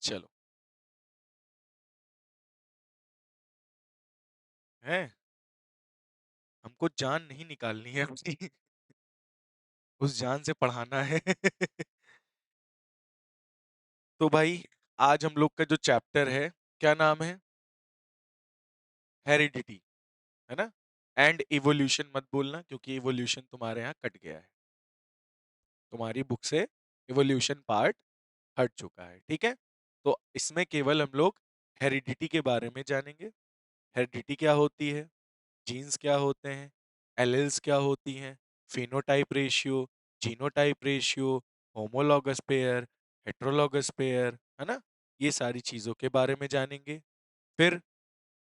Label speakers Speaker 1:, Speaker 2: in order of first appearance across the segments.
Speaker 1: चलो है, हमको जान नहीं निकालनी है अपनी, उस जान से पढ़ाना है। तो भाई आज हम लोग का जो चैप्टर है, क्या नाम है? हेरिडिटी, है ना? एंड इवोल्यूशन मत बोलना, क्योंकि इवोल्यूशन तुम्हारे यहाँ कट गया है, तुम्हारी बुक से इवोल्यूशन पार्ट हट चुका है, ठीक है? तो इसमें केवल हम लोग हेरिडिटी के बारे में जानेंगे। हेरिडिटी क्या होती है, जीन्स क्या होते हैं, एलील्स क्या होती हैं, phenotype ratio, genotype ratio, homologous pair, heterologous pair, है ना? ये सारी चीजों के बारे में जानेंगे। फिर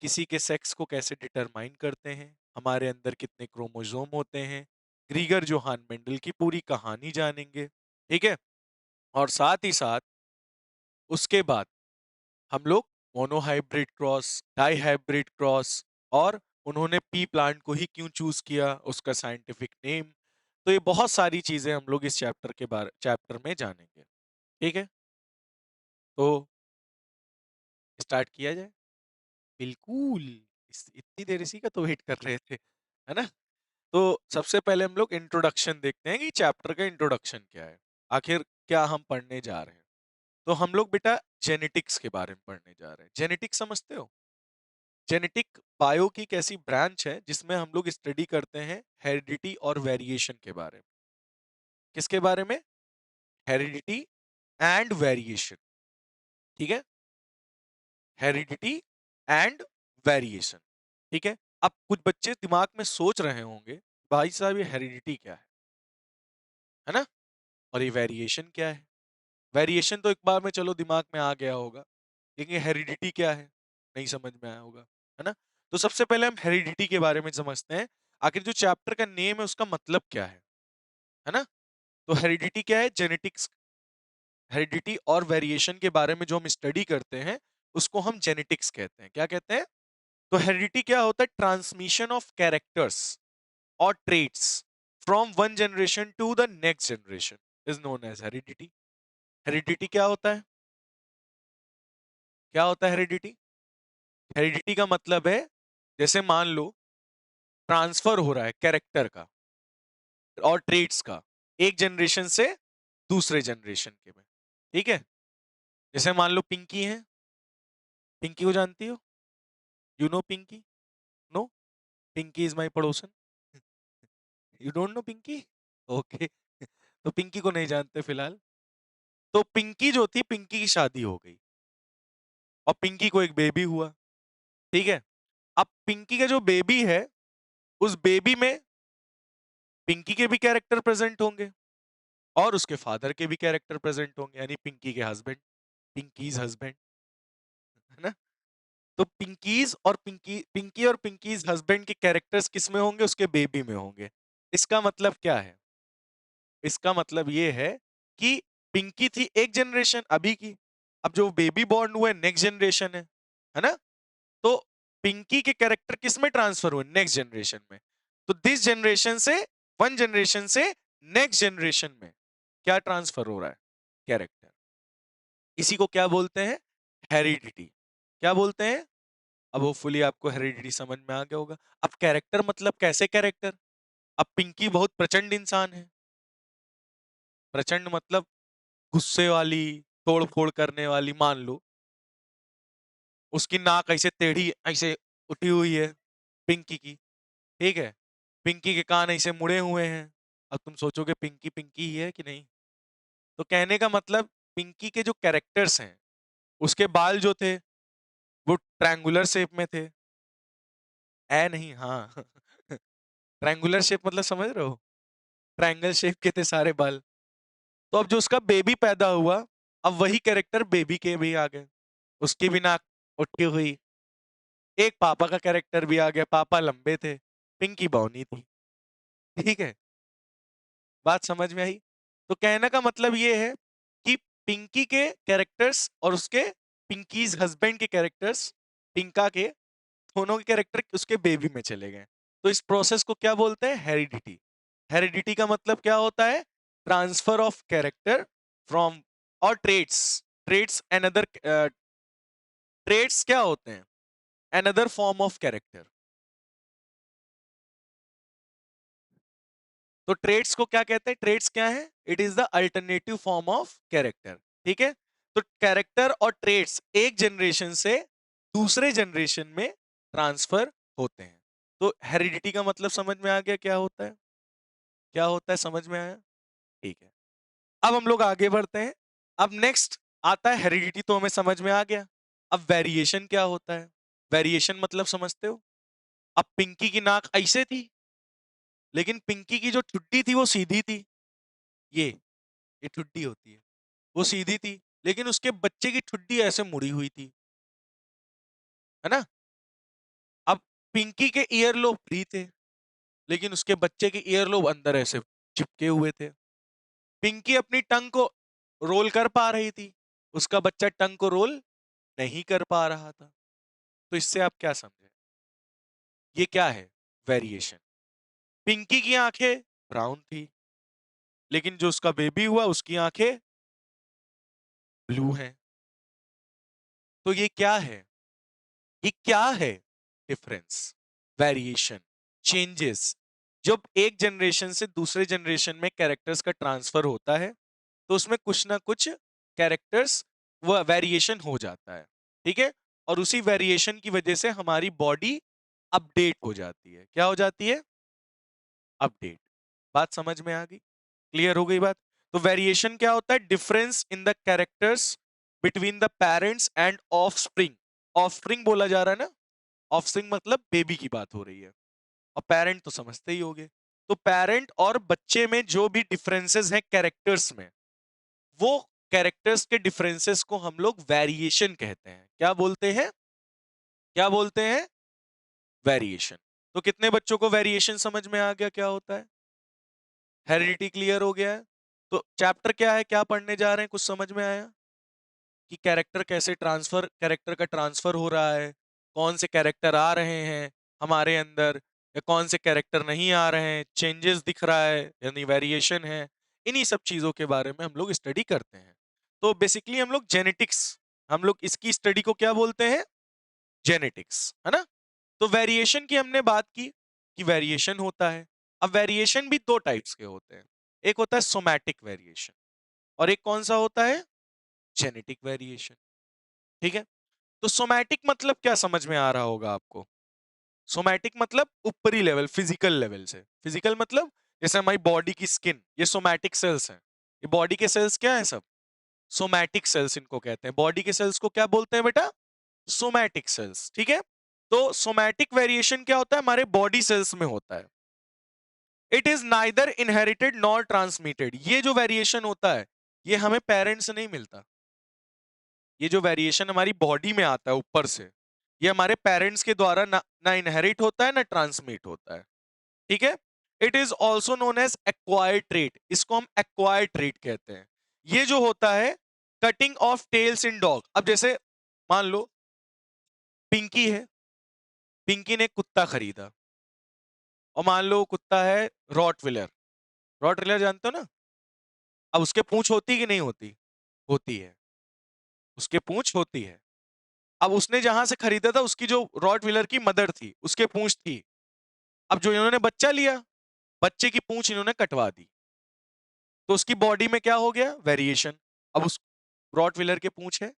Speaker 1: किसी के सेक्स को कैसे डिटरमाइन करते हैं, हमारे अंदर कितने क्रोमोसोम होते हैं, ग्रीगर जोहान मेंडल की पूरी कहानी जानेंगे, ठीक है? और साथ ही साथ उसके बाद हम लोग मोनोहाइब्रिड क्रॉस, डाईहाइब्रिड क्रॉस, और उन्होंने पी प्लांट को ही क्यों चूज किया, उसका साइंटिफिक नेम, तो ये बहुत सारी चीजें हम लोग इस चैप्टर में जानेंगे, ठीक है? तो स्टार्ट किया जाए। बिल्कुल, इतनी देर इसी का तो वेट कर रहे थे, है ना? तो सबसे पहले हम लोग इंट्रोडक्शन देखते हैं कि चैप्टर का इंट्रोडक्शन क्या है, आखिर क्या हम पढ़ने जा रहे हैं। तो हम लोग बेटा जेनेटिक्स के बारे में पढ़ने जा रहे हैं। जेनेटिक्स समझते हो? जेनेटिक बायो की एक ऐसी ब्रांच है जिसमें हम लोग स्टडी करते हैं हेरिडिटी और वेरिएशन के बारे में। किसके बारे में? हेरिडिटी एंड वेरिएशन, ठीक है? हेरिडिटी एंड वेरिएशन, ठीक है? अब कुछ बच्चे दिमाग में सोच रहे होंगे, भाई साहब ये हेरिडिटी क्या है ना? और ये वेरिएशन क्या है? वेरिएशन तो एक बार में चलो दिमाग में आ गया होगा, लेकिन हेरिडिटी क्या है नहीं समझ में आया होगा, है ना? तो सबसे पहले हम हेरिडिटी के बारे में समझते हैं, आखिर जो चैप्टर का नेम है उसका मतलब क्या है ना? तो हेरिडिटी क्या है? जेनेटिक्स, हेरिडिटी और वेरिएशन के बारे में जो हम स्टडी करते हैं उसको हम जेनेटिक्स कहते हैं। क्या कहते हैं? तो हेरिडिटी क्या होता है? ट्रांसमिशन ऑफ कैरेक्टर्स और traits from one generation to the next generation is known as heredity. Heredity क्या होता है? क्या होता है हेरिडिटी? हेरिडिटी का मतलब है, जैसे मान लो ट्रांसफर हो रहा है कैरेक्टर का और ट्रेट्स का एक जनरेशन से दूसरे जनरेशन के में, ठीक है? जैसे मान लो पिंकी है, पिंकी को जानती हो? You know Pinky? No? Pinky is my पड़ोसन। You don't know Pinky? Okay. तो पिंकी को नहीं जानते फिलहाल। तो पिंकी जो थी, पिंकी की शादी हो गई और पिंकी को एक बेबी हुआ, ठीक है? अब पिंकी का जो बेबी है, उस बेबी में पिंकी के भी कैरेक्टर प्रेजेंट होंगे और उसके फादर के भी कैरेक्टर प्रेजेंट होंगे, यानी पिंकी के हस्बैंड, पिंकीज हस्बैंड, है ना? तो पिंकी और पिंकीज हस्बैंड के कैरेक्टर्स किस में होंगे? उसके बेबी में होंगे। इसका मतलब क्या है? इसका मतलब ये है कि पिंकी थी एक जनरेशन अभी की, अब जो बेबी बॉर्न हुआ है नेक्स्ट जनरेशन है ना? तो पिंकी के कैरेक्टर किस में ट्रांसफर हुए? नेक्स्ट जनरेशन में। तो दिस जनरेशन से, वन जनरेशन से नेक्स्ट जनरेशन में क्या ट्रांसफर हो रहा है? कैरेक्टर। इसी को क्या बोलते हैं? हेरिडिटी। क्या बोलते हैं? अब होपफुली आपको हेरिडिटी समझ में आ गया होगा। अब कैरेक्टर मतलब कैसे कैरेक्टर? अब पिंकी बहुत प्रचंड इंसान है, प्रचंड मतलब गुस्से वाली, तोड़ फोड़ करने वाली, मान लो उसकी नाक ऐसे टेढ़ी ऐसे उठी हुई है पिंकी की, ठीक है? पिंकी के कान ऐसे मुड़े हुए हैं। अब तुम सोचोगे पिंकी पिंकी ही है कि नहीं? तो कहने का मतलब पिंकी के जो कैरेक्टर्स हैं, उसके बाल जो थे वो ट्रायंगुलर शेप में थे। है नहीं, हाँ। ट्रायंगुलर शेप मतलब समझ रहे हो? ट्रायंगल शेप के थे सारे बाल। तो अब जो उसका बेबी पैदा हुआ, अब वही कैरेक्टर बेबी के भी आ गए, उसकी भी नाक उठी हुई। एक पापा का कैरेक्टर भी आ गया, पापा लंबे थे, पिंकी बौनी थी, ठीक है? बात समझ में आई? तो कहने का मतलब ये है कि पिंकी के कैरेक्टर्स और उसके पिंकीज हस्बैंड के कैरेक्टर्स, पिंका के दोनों के कैरेक्टर उसके बेबी में चले गए। तो इस प्रोसेस को क्या बोलते हैं? हेरिडिटी। हेरिडिटी का मतलब क्या होता है? ट्रांसफर ऑफ कैरेक्टर फ्रॉम और ट्रेट्स ट्रेट्स अनदर ट्रेट्स क्या होते हैं? Another form of character. तो ट्रेट्स को क्या कहते हैं? ट्रेट्स क्या है? It is the alternative form of character. ठीक है, तो कैरेक्टर और ट्रेट्स एक जनरेशन से दूसरे जनरेशन में ट्रांसफर होते हैं। तो हेरिडिटी का मतलब समझ में आ गया क्या होता है? क्या होता है, समझ में आया? ठीक है, अब हम लोग आगे बढ़ते हैं। अब नेक्स्ट आता है हेरिडिटी, तो हमें समझ में आ गया। अब वेरिएशन क्या होता है? वेरिएशन मतलब समझते हो? अब पिंकी की नाक ऐसे थी, लेकिन पिंकी की जो ठुड्डी थी वो सीधी थी। ये ठुड्डी होती है, वो सीधी थी, लेकिन उसके बच्चे की ठुड्डी ऐसे मुड़ी हुई थी, है ना? अब पिंकी के ईयर लोब फ्री थे, लेकिन उसके बच्चे के ईयर लोब अंदर ऐसे चिपके हुए थे। पिंकी अपनी टंग को रोल कर पा रही थी, उसका बच्चा टंग को रोल नहीं कर पा रहा था। तो इससे आप क्या समझे? ये क्या है? वेरिएशन। पिंकी की आंखें ब्राउन थी, लेकिन जो उसका बेबी हुआ उसकी आंखें ब्लू हैं। तो ये क्या है? ये क्या है? Difference, variation, changes. जब एक जनरेशन से दूसरे जनरेशन में कैरेक्टर्स का ट्रांसफर होता है, तो उसमें कुछ ना कुछ कैरेक्टर्स वो वेरिएशन हो जाता है। ठीक है, और उसी वेरिएशन की वजह से हमारी बॉडी अपडेट हो जाती है। क्या हो जाती है? अपडेट। बात समझ में आ गई? क्लियर हो गई बात? तो वेरिएशन क्या होता है? Difference in the characters between the parents and offspring. Offspring बोला जा रहा है ना, ऑफस्प्रिंग मतलब बेबी की बात हो रही है, और पेरेंट तो समझते ही होगे। तो पेरेंट और बच्चे में जो भी डिफरेंसेस हैं कैरेक्टर्स में, वो कैरेक्टर्स के डिफरेंसेस को हम लोग वेरिएशन कहते हैं। क्या बोलते हैं? क्या बोलते हैं? वेरिएशन। तो कितने बच्चों को वेरिएशन समझ में आ गया क्या होता है? हेरिडिटी क्लियर हो गया है? तो चैप्टर क्या है, क्या पढ़ने जा रहे हैं, कुछ समझ में आया? कि कैरेक्टर कैसे ट्रांसफर, कैरेक्टर का ट्रांसफर हो रहा है, कौन से कैरेक्टर आ रहे हैं हमारे अंदर, या कौन से कैरेक्टर नहीं आ रहे हैं, चेंजेस दिख रहा है यानी वेरिएशन है। इन्हीं सब चीजों के बारे में हम लोग स्टडी करते हैं। तो बेसिकली हम लोग जेनेटिक्स, हम लोग इसकी स्टडी को क्या बोलते हैं? जेनेटिक्स, है ना? तो वेरिएशन की हमने बात की कि वेरिएशन होता है। अब वेरिएशन भी दो टाइप्स के होते हैं, एक होता है सोमैटिक वेरिएशन, और एक कौन सा होता है? Genetic variation. ठीक है, तो सोमैटिक मतलब क्या समझ में आ रहा होगा आपको? सोमैटिक मतलब ऊपरी लेवल, फिजिकल लेवल से। फिजिकल मतलब जैसे हमारी बॉडी की स्किन, ये सोमैटिक सेल्स हैं। ये बॉडी के सेल्स क्या है सब? सोमैटिक सेल्स इनको कहते हैं। बॉडी के सेल्स को क्या बोलते हैं बेटा? Somatic cells. ठीक है, तो सोमैटिक वेरिएशन क्या होता है? हमारे बॉडी सेल्स में होता है। It is neither inherited nor transmitted. ये जो वेरिएशन होता है, ये हमें पेरेंट्स से नहीं मिलता। ये जो वेरिएशन हमारी बॉडी में आता है ऊपर से, ये हमारे पेरेंट्स के द्वारा ना इनहेरिट होता है ना ट्रांसमिट होता है। ठीक है, it is also known as acquired trait. इसको हम एक्वायर्ड ट्रेट कहते हैं। ये जो होता है cutting of tails in dog. अब जैसे मान लो पिंकी है, पिंकी ने कुत्ता खरीदा, और मान लो कुत्ता है रॉटविलर। रॉटविलर जानते हो ना? अब उसके पूंछ होती कि नहीं होती? होती है, उसके पूंछ होती है। अब उसने जहां से खरीदा था, उसकी जो रॉटविलर की मदर थी, उसके पूंछ थी। अब जो इन्होंने बच्चा लिया, बच्चे की पूंछ इन्होंने कटवा दी, तो उसकी बॉडी में क्या हो गया? वेरिएशन। अब उस रॉटविलर के पूंछ है?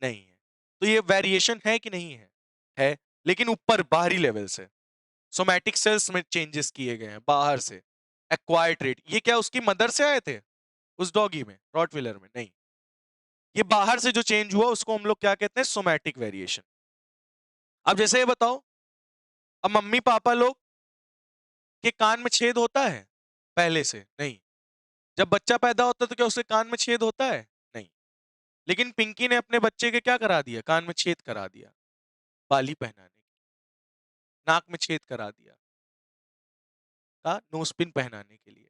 Speaker 1: नहीं है। तो ये वेरिएशन है कि नहीं है? है, लेकिन ऊपर बाहरी लेवल से। सोमैटिक सेल्स में चेंजेस किए गए हैं बाहर से। एक्वायर्ड ट्रेट, ये क्या उसकी मदर से आए थे उस डॉगी में, रॉटविलर में? नहीं, ये बाहर से जो चेंज हुआ उसको हम लोग क्या कहते हैं? Somatic variation. अब जैसे ये बताओ, अब मम्मी पापा लोग के कान में छेद होता है पहले से? नहीं। जब बच्चा पैदा होता है तो क्या उसके कान में छेद होता है? नहीं। लेकिन पिंकी ने अपने बच्चे के क्या करा दिया? कान में छेद करा दिया, बाली पहनाने की, नाक में छेद करा दिया, का नोजपिन पहनाने के लिए।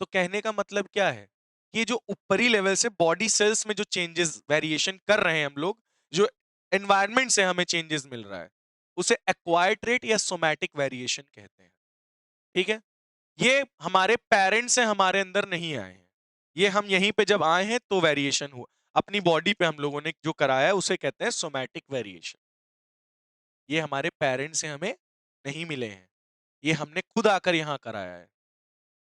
Speaker 1: तो कहने का मतलब क्या है? कि जो ऊपरी लेवल से बॉडी सेल्स में जो चेंजेस वेरिएशन कर रहे हैं हम लोग, जो एनवायरनमेंट से हमें चेंजेस मिल रहा है, उसे एक्वायर्ड ट्रेट या सोमैटिक वेरिएशन कहते हैं। ठीक है, ये हमारे पेरेंट्स से हमारे अंदर नहीं आए हैं, ये हम यहीं पे जब आए हैं तो वेरिएशन हुआ। अपनी बॉडी पे हम लोगों ने जो कराया है उसे कहते हैं सोमैटिक वेरिएशन। ये हमारे पेरेंट्स से हमें नहीं मिले हैं, ये हमने खुद आकर यहाँ कराया है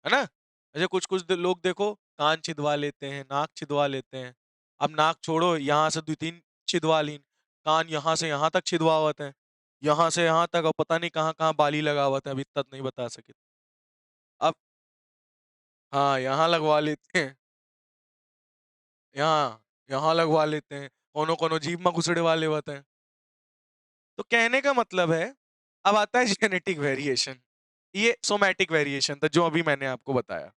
Speaker 1: ना। ऐसे कुछ कुछ लोग देखो कान छिदवा लेते हैं, नाक छिदवा लेते हैं। अब नाक छोड़ो, यहाँ से 2-3 छिदवा ली, कान यहाँ से यहाँ तक छिदवावत है, यहाँ से यहाँ तक, और पता नहीं कहाँ कहाँ बाली लगावत है, अभी तक नहीं बता सके। अब हाँ, यहाँ लगवा लेते हैं, यहाँ यहाँ लगवा लेते हैं, कोनो कोनो जीभ में घुसड़े वाले होते हैं। तो कहने का मतलब है, अब आता है जेनेटिक वेरिएशन। ये सोमैटिक वेरिएशन था जो अभी मैंने आपको बताया।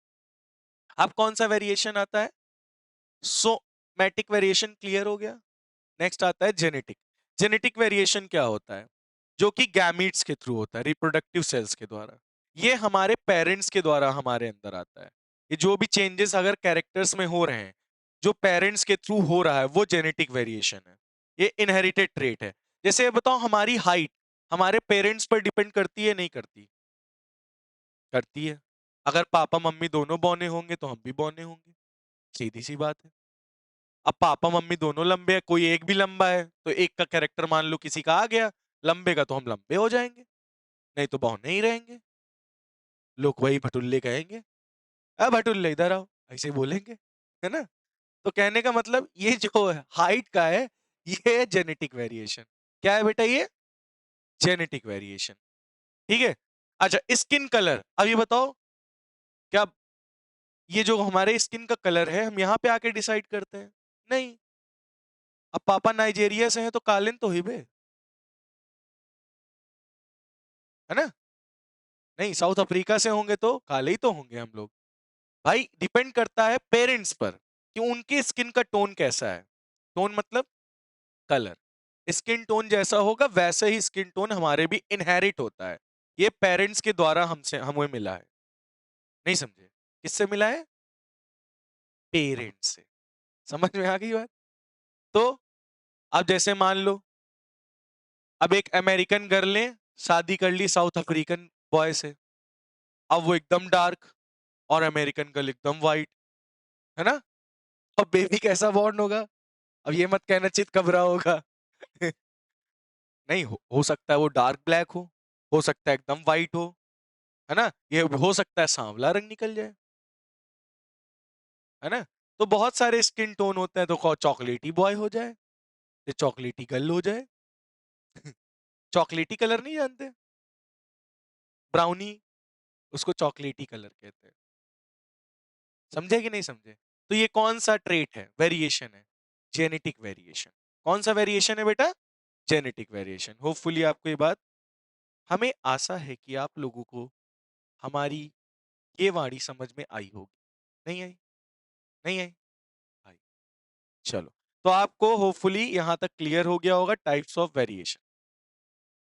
Speaker 1: अब कौन सा वेरिएशन आता है? सोमैटिक वेरिएशन क्लियर हो गया। नेक्स्ट आता है जेनेटिक। जेनेटिक वेरिएशन क्या होता है? जो कि गैमीट्स के थ्रू होता है, रिप्रोडक्टिव सेल्स के द्वारा। ये हमारे पेरेंट्स के द्वारा हमारे अंदर आता है। ये जो भी चेंजेस अगर कैरेक्टर्स में हो रहे हैं, जो पेरेंट्स के थ्रू हो रहा है, वो जेनेटिक वेरिएशन है। ये इनहेरिटेड ट्रेट है। जैसे ये बताओ, हमारी हाइट हमारे पेरेंट्स पर डिपेंड करती है नहीं करती? करती है। अगर पापा मम्मी दोनों बौने होंगे तो हम भी बौने होंगे, सीधी सी बात है। अब पापा मम्मी दोनों लंबे हैं, कोई एक भी लंबा है तो एक का कैरेक्टर मान लो किसी का आ गया लंबे का, तो हम लंबे हो जाएंगे, नहीं तो बौने ही रहेंगे। लोग वही भटुल्ले कहेंगे, अब भटुल्ले इधर आओ, ऐसे बोलेंगे, है ना। तो कहने का मतलब ये जो हाइट का है, ये है जेनेटिक वेरिएशन। क्या है बेटा ये? Genetic variation. ठीक है। अच्छा, स्किन कलर, अब ये बताओ, क्या ये जो हमारे स्किन का कलर है हम यहाँ पे आके डिसाइड करते हैं? नहीं। अब पापा नाइजीरिया से हैं तो कालिन तो ही बे, है ना। नहीं, साउथ अफ्रीका से होंगे तो काले ही तो होंगे हम लोग। भाई डिपेंड करता है पेरेंट्स पर कि उनके स्किन का टोन कैसा है। टोन मतलब कलर। स्किन टोन जैसा होगा वैसे ही स्किन टोन हमारे भी इनहेरिट होता है। ये पेरेंट्स के द्वारा हमसे हमें मिला है। नहीं समझे? किससे मिला है? पेरेंट्स से। समझ में आ गई बात? तो अब जैसे मान लो, अब एक अमेरिकन गर्ल ने शादी कर ली साउथ अफ्रीकन बॉय से। अब वो एकदम डार्क और अमेरिकन गर्ल एकदम वाइट, है ना। अब बेबी कैसा बॉर्न होगा? अब ये मत कहना चित कबरा होगा। नहीं, हो सकता है वो डार्क ब्लैक हो सकता है एकदम वाइट हो, है ना। ये हो सकता है सांवला रंग निकल जाए, है ना। तो बहुत सारे स्किन टोन होते हैं, तो चॉकलेटी बॉय हो जाए, ये चॉकलेटी गर्ल हो जाए। चॉकलेटी कलर नहीं जानते? ब्राउनी, उसको चॉकलेटी कलर कहते हैं। समझे कि नहीं समझे? तो ये कौन सा ट्रेट है? वेरिएशन है, जेनेटिक वेरिएशन। कौन सा वेरिएशन है बेटा? Genetic variation. होपफुली आपको ये बात, हमें आशा है कि आप लोगों को हमारी ये वाणी समझ में आई होगी। नहीं आई? नहीं आई? आई। चलो, तो आपको होपफुली यहां तक क्लियर हो गया होगा टाइप्स ऑफ वेरिएशन।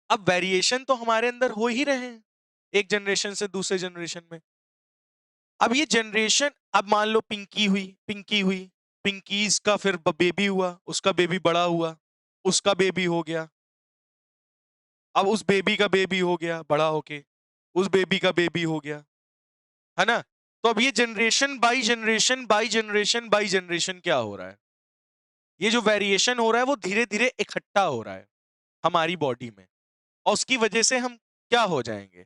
Speaker 1: अब वेरिएशन तो हमारे अंदर हो ही रहे हैं एक जनरेशन से दूसरे जनरेशन में। अब ये जनरेशन, अब मान लो पिंकी हुई, पिंकीज का फिर बेबी हुआ, उसका बेबी बड़ा हुआ, उसका बेबी हो गया, अब उस बेबी का बेबी हो गया बड़ा होके, उस बेबी का बेबी हो गया, है ना। तो अब ये generation by generation by generation by generation क्या हो रहा है? ये जो वेरिएशन हो रहा है वो धीरे धीरे इकट्ठा हो रहा है हमारी बॉडी में, और उसकी वजह से हम क्या हो जाएंगे?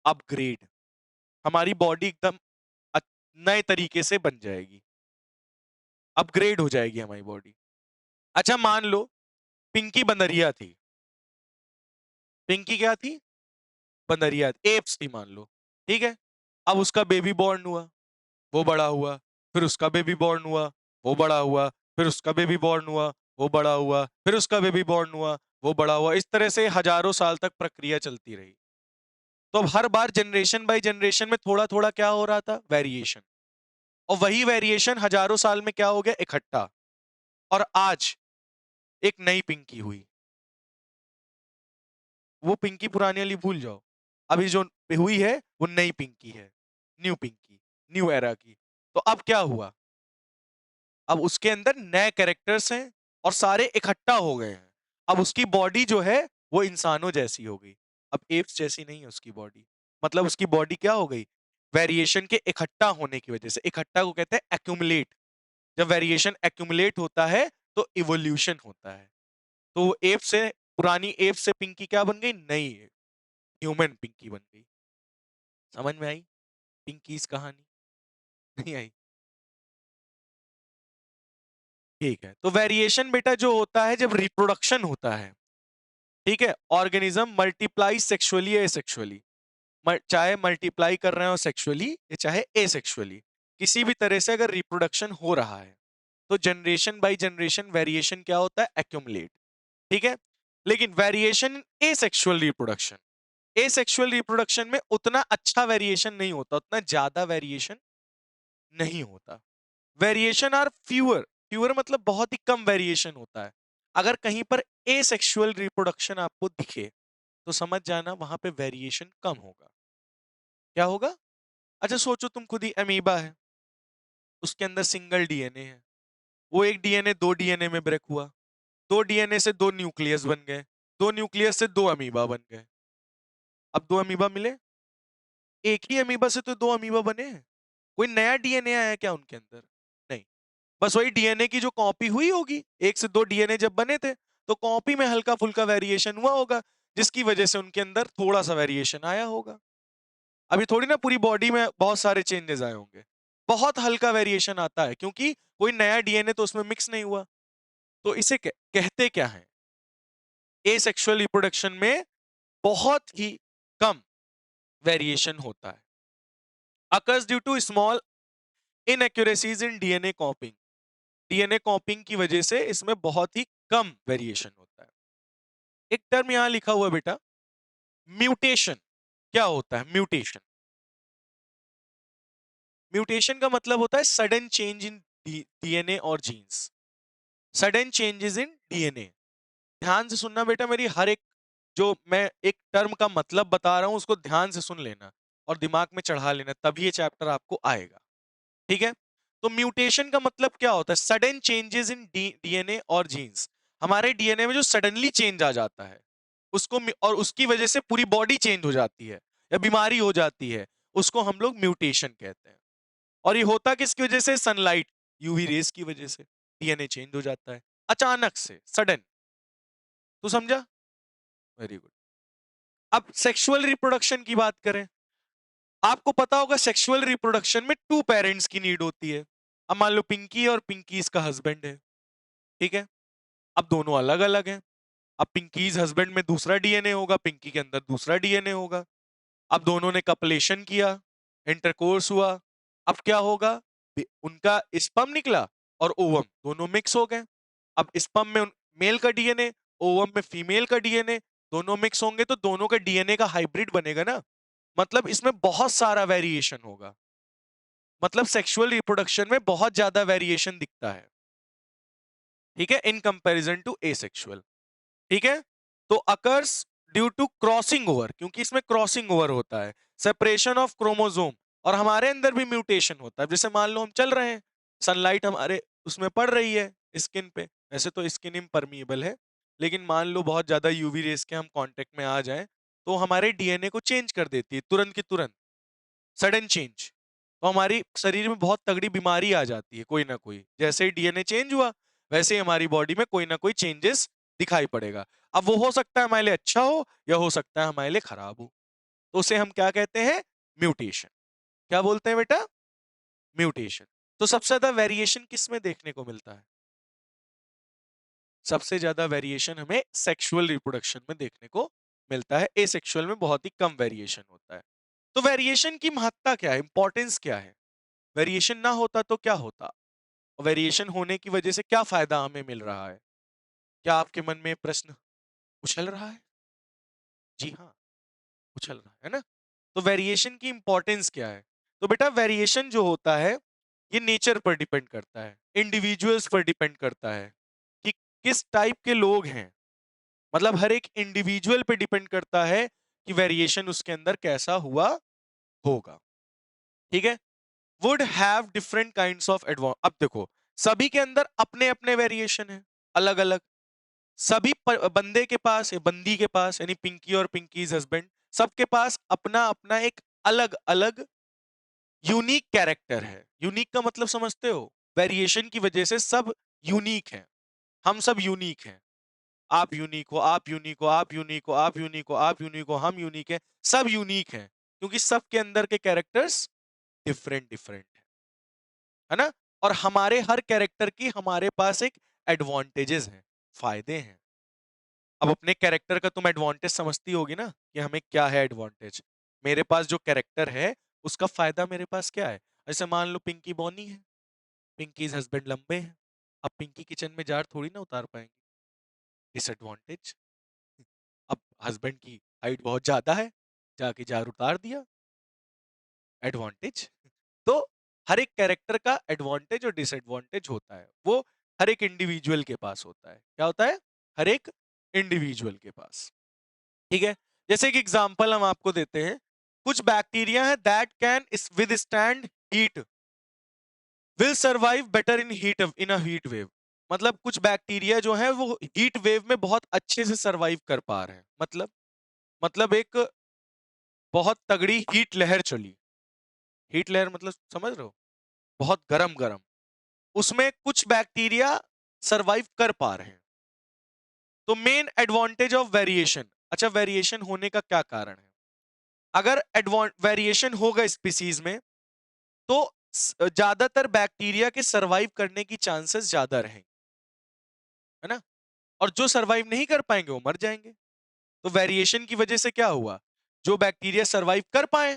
Speaker 1: अपग्रेड। हमारी बॉडी एकदम नए तरीके से बन जाएगी, अपग्रेड हो जाएगी हमारी बॉडी। अच्छा, मान लो पिंकी बंदरिया थी। पिंकी क्या थी? बंदरिया, एप्स थी मान लो। ठीक है। अब उसका बेबी बॉर्न हुआ, वो बड़ा हुआ, फिर उसका बेबी बॉर्न हुआ, वो बड़ा हुआ, फिर उसका बेबी बॉर्न हुआ, वो बड़ा हुआ, फिर उसका बेबी बॉर्न हुआ, वो बड़ा हुआ। इस तरह से हजारों साल तक प्रक्रिया चलती रही। तो अब हर बार जनरेशन बाय जनरेशन में थोड़ा थोड़ा क्या हो रहा था? वेरिएशन। और वही वेरिएशन हजारों साल में क्या हो गया? इकट्ठा। और आज एक नई पिंकी हुई। वो पिंकी पुरानी वाली भूल जाओ, अभी जो हुई है वो नई पिंकी है, न्यू पिंकी, न्यू एरा की। तो अब क्या हुआ? अब उसके अंदर नए कैरेक्टर्स हैं और सारे इकट्ठा हो गए हैं। अब उसकी बॉडी जो है वो इंसानों जैसी हो गई। अब एप्स जैसी नहीं है उसकी बॉडी। मतलब उसकी बॉडी क्या हो गई? वेरिएशन के इकट्ठा होने की वजह से। इकट्ठा को कहते हैं एक्यूमुलेट। जब वेरिएशन एक्यूमुलेट होता है तो इवोल्यूशन होता है। तो वो एप से, पुरानी एप से पिंकी क्या बन गई? नई ह्यूमन पिंकी बन गई। समझ में आई पिंकी इस कहानी? नहीं आई? ठीक है, तो वेरिएशन बेटा जो होता है जब रिप्रोडक्शन होता है, ठीक है, ऑर्गेनिज्म मल्टीप्लाई सेक्सुअली या एसेक्सुअली, चाहे मल्टीप्लाई कर रहे हो सेक्सुअली या चाहे एसेक्सुअली, किसी भी तरह से अगर रिप्रोडक्शन हो रहा है तो जनरेशन बाय जनरेशन वेरिएशन क्या होता है? एक्यूमुलेट। ठीक है, लेकिन variation asexual reproduction, asexual reproduction में उतना अच्छा वेरिएशन नहीं होता, उतना ज्यादा वेरिएशन नहीं होता। वेरिएशन आर फ्यूअर, फ्यूअर मतलब बहुत ही कम वेरिएशन होता है। अगर कहीं पर एसेक्सुअल रिप्रोडक्शन आपको दिखे तो समझ जाना वहां पे वेरिएशन कम होगा। क्या होगा? अच्छा सोचो तुम खुद ही अमीबा है, उसके अंदर सिंगल डीएनए है, वो एक डीएनए दो डीएनए में ब्रेक हुआ, दो डीएनए से दो न्यूक्लियस बन गए, दो न्यूक्लियस से दो अमीबा बन गए। अब दो अमीबा मिले, एक ही अमीबा से तो दो अमीबा बने हैं। कोई नया डीएनए आया क्या उनके अंदर? नहीं, बस वही डीएनए की जो कॉपी हुई होगी, एक से दो डीएनए जब बने थे तो कॉपी में हल्का फुल्का वेरिएशन हुआ होगा, जिसकी वजह से उनके अंदर थोड़ा सा वेरिएशन आया होगा। अभी थोड़ी ना पूरी बॉडी में बहुत सारे चेंजेस आए होंगे, बहुत हल्का वेरिएशन आता है क्योंकि कोई नया डीएनए तो उसमें मिक्स नहीं हुआ। तो इसे कहते क्या है? एसेक्सुअल रिप्रोडक्शन में बहुत ही कम वेरिएशन होता है, occurs due to small inaccuracies in DNA copying, DNA copying की वजह से इसमें बहुत ही कम वेरिएशन होता है। एक टर्म यहां लिखा हुआ बेटा, म्यूटेशन। क्या होता है म्यूटेशन? म्यूटेशन का मतलब होता है सडन चेंज इन डीएनए और genes, sudden changes in DNA. ध्यान से सुनना बेटा, मेरी हर एक जो मैं एक टर्म का मतलब बता रहा हूं उसको ध्यान से सुन लेना और दिमाग में चढ़ा लेना, तभी ये चैप्टर आपको आएगा। ठीक है, तो म्यूटेशन का मतलब क्या होता है? सडन चेंजेस इन डीएनए और जीन्स। हमारे डीएनए में जो सडनली चेंज आ जाता है उसको और उसकी वजह से पूरी बॉडी चेंज हो जाती है या बीमारी हो जाती है, उसको हम लोग म्यूटेशन कहते हैं। और ये होता किसकी वजह से? सनलाइट, यूवी रेस की वजह से डीएनए चेंज हो जाता है अचानक से, सडन। तो समझा? Very good. अब सेक्सुअल रिप्रोडक्शन की बात करें, आपको पता होगा सेक्सुअल रिप्रोडक्शन में टू पेरेंट्स की नीड होती है। अब मान लो पिंकी और पिंकी इसका हस्बैंड है, ठीक है, अब दोनों अलग अलग हैं। अब पिंकीज हस्बैंड में दूसरा डीएनए होगा, पिंकी के अंदर दूसरा डीएनए होगा। अब दोनों ने कपलेशन किया, इंटरकोर्स हुआ, अब क्या होगा? उनका स्पर्म निकला और ओवम दोनों मिक्स हो गए। अब स्पर्म में मेल का डीएनए, ओवम में फीमेल का डीएनए, दोनों मिक्स होंगे तो दोनों का डीएनए का हाइब्रिड बनेगा ना, मतलब इसमें बहुत सारा वेरिएशन होगा, मतलब सेक्सुअल रिप्रोडक्शन में बहुत ज्यादा वेरिएशन दिखता है, ठीक है, इन कंपैरिजन टू एसेक्सुअल। ठीक है, तो occurs due to crossing over, क्योंकि इसमें क्रॉसिंग ओवर होता है, सेपरेशन ऑफ क्रोमोसोम, और हमारे अंदर भी म्यूटेशन होता है। जैसे मान लो हम चल रहे हैं, सनलाइट हमारे उसमें पड़ रही है स्किन पे, वैसे तो स्किन इम्परमिएबल है, लेकिन मान लो बहुत ज्यादा यूवी रेस के हम कांटेक्ट में आ जाएं तो हमारे डीएनए को चेंज कर देती है तुरंत की तुरंत, सडन चेंज। तो हमारी शरीर में बहुत तगड़ी बीमारी आ जाती है कोई ना कोई, जैसे ही डीएनए चेंज हुआ वैसे ही हमारी बॉडी में कोई ना कोई चेंजेस दिखाई पड़ेगा। अब वो हो सकता है हमारे लिए अच्छा हो या हो सकता है हमारे लिए खराब हो, तो उसे हम क्या कहते हैं? म्यूटेशन। क्या बोलते हैं बेटा? म्यूटेशन। तो सबसे ज्यादा वेरिएशन किस में देखने को मिलता है? सबसे ज्यादा वेरिएशन हमें सेक्सुअल रिप्रोडक्शन में देखने को मिलता है, एसेक्सुअल में बहुत ही कम वेरिएशन होता है। तो वेरिएशन की महत्ता क्या है, इंपॉर्टेंस क्या है? वेरिएशन ना होता तो क्या होता? वेरिएशन होने की वजह से क्या फायदा हमें मिल रहा है? क्या आपके मन में प्रश्न उछल रहा है? जी हाँ, उछल रहा है ना? तो वेरिएशन की इंपॉर्टेंस क्या है? तो बेटा वेरिएशन जो होता है ये नेचर पर डिपेंड करता है, इंडिविजुअल्स पर डिपेंड करता है कि किस टाइप के लोग हैं, मतलब हर एक इंडिविजुअल पे डिपेंड करता है कि वेरिएशन उसके अंदर कैसा हुआ होगा। ठीक है, would have different kinds of advance. अब देखो सभी के अंदर अपने अपने वेरिएशन है, अलग अलग। सभी बंदे के पास या बंदी के पास, यानी पिंकी और पिंकीज हस्बैंड, सबके पास अपना अपना एक अलग अलग यूनिक कैरेक्टर है। यूनिक का मतलब समझते हो? वेरिएशन की वजह से सब यूनिक हैं, हम सब यूनिक हैं। आप यूनिक हो, आप यूनिक हो, आप यूनिक हो, आप यूनिक हो, आप यूनिक हो, हम यूनिक हैं, सब यूनिक हैं, क्योंकि सबके अंदर के कैरेक्टर्स डिफरेंट डिफरेंट है ना। और हमारे हर कैरेक्टर की हमारे पास एक एडवांटेजेस हैं, फायदे हैं। अब अपने कैरेक्टर का तुम एडवांटेज समझती होगी ना कि हमें क्या है एडवांटेज। मेरे पास जो कैरेक्टर है उसका फायदा मेरे पास क्या है। जैसे मान लो पिंकी बॉनी है, पिंकीज हस्बैंड लंबे हैं, अब पिंकी किचन में जार थोड़ी ना उतार पाएंगे, डिसएडवांटेज। अब हस्बैंड की हाइट बहुत ज्यादा है, जाके जार उतार दिया, एडवांटेज। तो हर एक कैरेक्टर का एडवांटेज और डिसएडवांटेज होता है, वो हर एक इंडिविजुअल के पास होता है। क्या होता है? हर एक इंडिविजुअल के पास। ठीक है, जैसे एक एग्जांपल हम आपको देते हैं, कुछ बैक्टीरिया है that can withstand heat, will survive better in heat wave. मतलब कुछ बैक्टीरिया जो है वो हीट वेव में बहुत अच्छे से सरवाइव कर पा रहे हैं। मतलब एक बहुत तगड़ी हीट लहर चली, हीट लहर मतलब समझ रहे हो, बहुत गरम गरम, उसमें कुछ बैक्टीरिया सरवाइव कर पा रहे हैं। तो मेन एडवांटेज ऑफ वेरिएशन। अच्छा, वेरिएशन होने का क्या कारण है? अगर वेरिएशन होगा स्पीसीज में तो ज्यादातर बैक्टीरिया के सरवाइव करने की चांसेस ज्यादा रहेंगे, है ना। और जो सरवाइव नहीं कर पाएंगे वो मर जाएंगे। तो वेरिएशन की वजह से क्या हुआ, जो बैक्टीरिया सरवाइव कर पाए,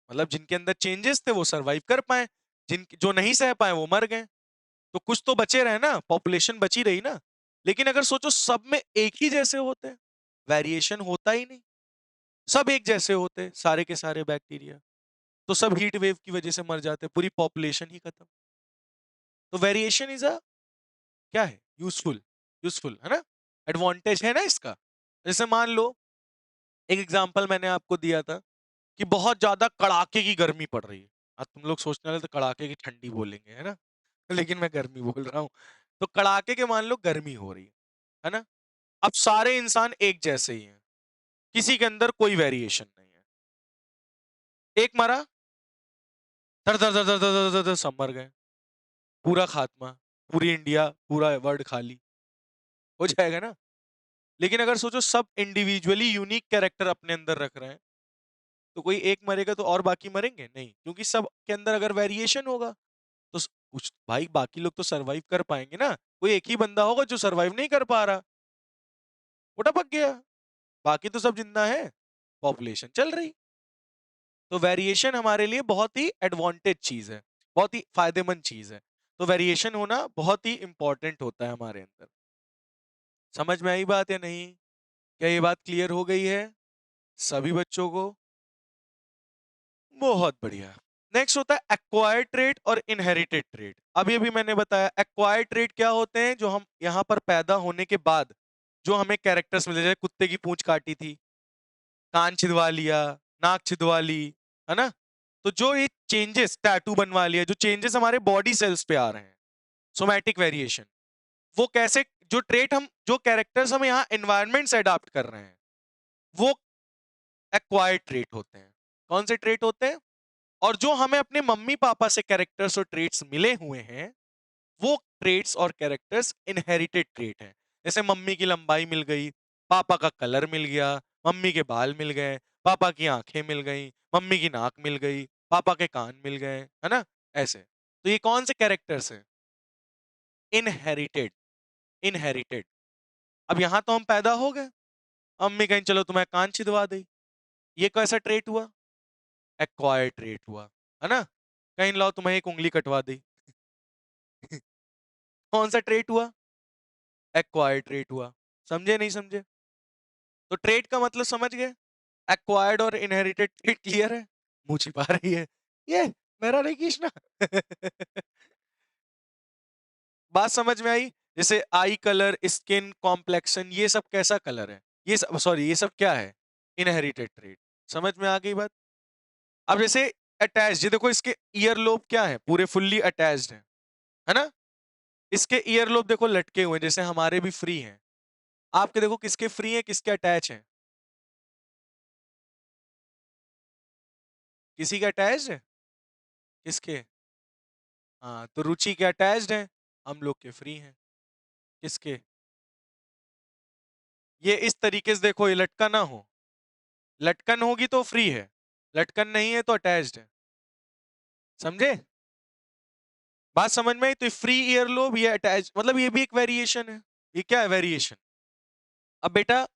Speaker 1: मतलब जिनके अंदर चेंजेस थे वो सरवाइव कर पाए, जिन जो नहीं सह पाए वो मर गए। तो कुछ तो बचे रहे ना, पॉपुलेशन बची रही ना। लेकिन अगर सोचो सब में एक ही जैसे होते, वेरिएशन होता ही नहीं, सब एक जैसे होते सारे के सारे बैक्टीरिया, तो सब हीट वेव की वजह से मर जाते, पूरी पॉपुलेशन ही खत्म। तो वेरिएशन इज अ क्या है, यूजफुल, यूजफुल है ना, एडवांटेज है ना इसका। जैसे मान लो एक एग्जांपल मैंने आपको दिया था कि बहुत ज्यादा कड़ाके की गर्मी पड़ रही है। अब तुम लोग सोचने वाले तो कड़ाके की ठंडी बोलेंगे, है ना। लेकिन मैं गर्मी बोल रहा हूँ। तो कड़ाके के मान लो गर्मी हो रही है ना। अब सारे इंसान एक जैसे ही हैं, किसी के अंदर कोई वेरिएशन नहीं है। एक मरा, धर धर धर धर धर धर धर धर, सब मर गए, पूरा खात्मा, पूरी इंडिया पूरा वर्ल्ड खाली हो जाएगा ना। लेकिन अगर सोचो सब इंडिविजुअली यूनिक कैरेक्टर अपने अंदर रख रहे हैं, तो कोई एक मरेगा तो और बाकी मरेंगे नहीं, क्योंकि सब के अंदर अगर वेरिएशन होगा तो कुछ भाई बाकी लोग तो सरवाइव कर पाएंगे ना। कोई एक ही बंदा होगा जो सरवाइव नहीं कर पा रहा, वो टपक गया, बाकी तो सब जिंदा है, पॉपुलेशन चल रही। तो वेरिएशन हमारे लिए बहुत ही एडवांटेज चीज है, बहुत ही फायदेमंद चीज है। तो वेरिएशन होना बहुत ही इंपॉर्टेंट होता है हमारे अंदर। समझ में आई बात या नहीं? क्या ये बात क्लियर हो गई है सभी बच्चों को? बहुत बढ़िया। नेक्स्ट होता है एक्वायर्ड ट्रेट और इनहेरिटेड ट्रेट। अभी अभी मैंने बताया एक्वायर्ड ट्रेट क्या होते हैं, जो हम यहाँ पर पैदा होने के बाद जो हमें कैरेक्टर्स मिले, जैसे कुत्ते की पूंछ काटी थी, कान छिदवा लिया, नाक छिदवा ली, है ना। तो जो ये चेंजेस, टैटू बनवा लिया, जो चेंजेस हमारे बॉडी सेल्स पे आ रहे हैं, सोमैटिक वेरिएशन, वो कैसे, जो ट्रेट हम, जो कैरेक्टर्स हम यहाँ एनवायरमेंट से अडॉप्ट कर रहे हैं, वो एक्वायर्ड ट्रेट होते हैं। कौन से ट्रेट होते हैं? और जो हमें अपने मम्मी पापा से कैरेक्टर्स और ट्रेट्स मिले हुए हैं, वो ट्रेट्स और कैरेक्टर्स इनहेरिटेड ट्रेट हैं। जैसे मम्मी की लंबाई मिल गई, पापा का कलर मिल गया, मम्मी के बाल मिल गए, पापा की आंखें मिल गई, मम्मी की नाक मिल गई, पापा के कान मिल गए, है ना। ऐसे तो ये कौन से कैरेक्टर्स हैं? Inherited, inherited. अब यहां तो हम पैदा हो गए, मम्मी कहीं चलो तुम्हें कान छिदवा दी, ये कैसा ट्रेट हुआ? एक्वायर्ड ट्रेट हुआ, है ना। कहीं लाओ तुम्हें एक उंगली कटवा दी, कौन सा ट्रेट हुआ? एक्वायर्ड ट्रेट हुआ। समझे नहीं समझे? तो ट्रेट का मतलब समझ गए, एक्वायर्ड और इनहेरिटेड ट्रेट क्लियर है। मुंह छिपा रही है, ये मेरा नहीं खींचना। बात समझ में आई? जैसे आई कलर, स्किन कॉम्प्लेक्शन, ये सब कैसा कलर है, ये सब सॉरी ये सब क्या है? Inherited trait. समझ में आ गई बात? अब जैसे अटैच, ये देखो इसके ईयर लोब क्या है, पूरे फुल्ली अटैच्ड है ना। इसके ईयर लोब देखो लटके हुए हैं, जैसे हमारे भी फ्री हैं। आपके देखो किसके फ्री है, किसके अटैच है? किसी का अटैच है, किसके? हाँ, तो रुचि के अटैच्ड है, हम लोग के फ्री हैं। किसके? ये इस तरीके से देखो, ये लटका ना हो, लटकन होगी तो फ्री है, लटकन नहीं है तो अटैच्ड है। समझे? बात समझ में आई? तो फ्री ईयरलोब, ये अटैच, मतलब ये भी एक वेरिएशन है। ये क्या है? वेरिएशन। अब बेटा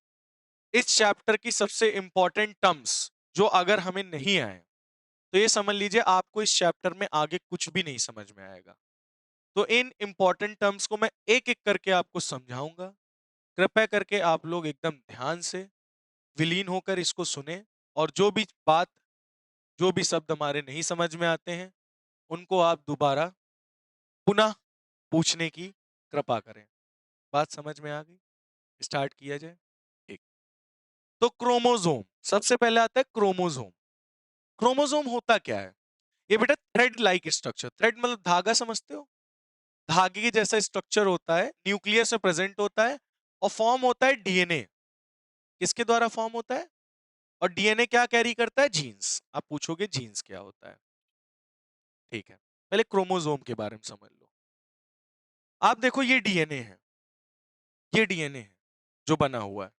Speaker 1: इस चैप्टर की सबसे इंपॉर्टेंट टर्म्स जो अगर हमें नहीं आए तो ये समझ लीजिए आपको इस चैप्टर में आगे कुछ भी नहीं समझ में आएगा। तो इन इंपॉर्टेंट टर्म्स को मैं एक एक करके आपको समझाऊंगा। कृपया करके आप लोग एकदम ध्यान से विलीन होकर इसको सुने, और जो भी बात, जो भी शब्द हमारे नहीं समझ में आते हैं उनको आप दोबारा पुनः पूछने की कृपा करें। बात समझ में आ गई? स्टार्ट किया जाए। ठीक। तो क्रोमोसोम, सबसे पहले आता है क्रोमोसोम। क्रोमोसोम होता क्या है? ये बेटा थ्रेड लाइक स्ट्रक्चर, थ्रेड मतलब धागा, समझते हो? धागे के जैसा स्ट्रक्चर होता है, न्यूक्लियस में प्रेजेंट होता है और फॉर्म होता है डीएनए। किसके द्वारा फॉर्म होता है? और डीएनए क्या कैरी करता है? जीन्स। आप पूछोगे जीन्स क्या होता है? ठीक है, पहले क्रोमोसोम के बारे में समझ लो। आप देखो ये डीएनए है, ये डीएनए है जो बना हुआ है।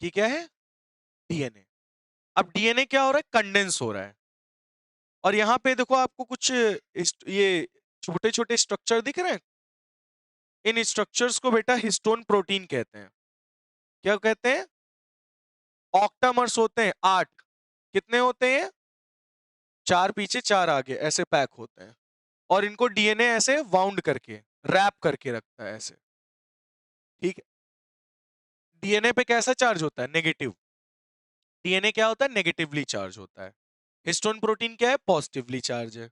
Speaker 1: ये क्या है? डीएनए। अब डीएनए क्या हो रहा है? कंडेंस हो रहा है। और यहां पे देखो आपको कुछ ये छोटे छोटे स्ट्रक्चर दिख रहे हैं। इन स्ट्रक्चर्स को बेटा हिस्टोन प्रोटीन कहते हैं। क्या कहते हैं? ऑक्टामर्स होते हैं 8। कितने होते हैं? 4 पीछे 4 आगे, ऐसे पैक होते हैं। और इनको डीएनए ऐसे वाउंड करके, रैप करके रखता है ऐसे। ठीक है। डीएनए पे कैसा चार्ज होता है? नेगेटिव। डीएनए क्या होता है? नेगेटिवली चार्ज होता है। हिस्टोन प्रोटीन क्या है? पॉजिटिवली चार्ज है।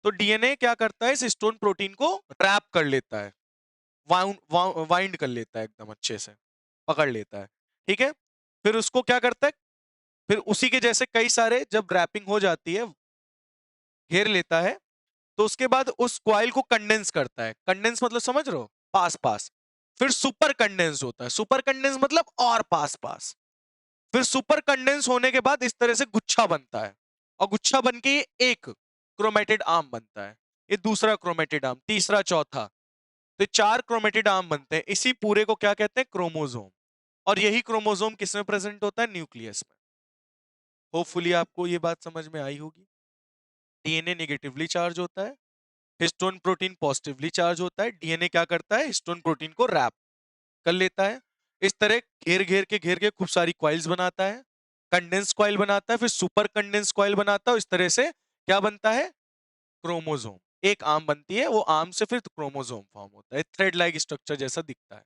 Speaker 1: तो डीएनए क्या करता है? इस हिस्टोन प्रोटीन को रैप कर लेता है, वाइंड कर लेता है, एकदम अच्छे से पकड़ लेता है। ठीक है। फिर उसको क्या करता है? फिर उसी के जैसे कई सारे, जब रैपिंग हो जाती है, घेर लेता है, तो उसके बाद उस कॉइल को कंडेंस करता है। कंडेंस मतलब समझ रहे हो? पास पास। फिर सुपर कंडेंस होता है। सुपर कंडेंस मतलब और पास पास। फिर सुपर कंडेंस होने के बाद इस तरह से गुच्छा बनता है, और गुच्छा बन के ये एक क्रोमेटिड आर्म बनता है। ये दूसरा क्रोमेटिड आर्म, तीसरा, चौथा। तो 4 क्रोमेटिड आर्म बनते हैं। इसी पूरे को क्या कहते हैं? क्रोमोसोम। और यही क्रोमोसोम किसमें प्रेजेंट होता है? न्यूक्लियस में। होपफुली आपको ये बात समझ में आई होगी। डीएनए नेगेटिवली चार्ज होता है, हिस्टोन प्रोटीन पॉजिटिवली चार्ज होता है। डीएनए क्या करता है? हिस्टोन प्रोटीन को रैप कर लेता है, इस तरह घेर के खूब सारी क्वाइल्स बनाता है। कंडेंस क्वाइल बनाता है, फिर सुपर कंडेंस क्वाइल बनाता है। इस तरह से क्या बनता है? क्रोमोसोम। एक आर्म बनती है, वो आर्म से फिर क्रोमोसोम फॉर्म होता है। थ्रेड लाइक स्ट्रक्चर जैसा दिखता है।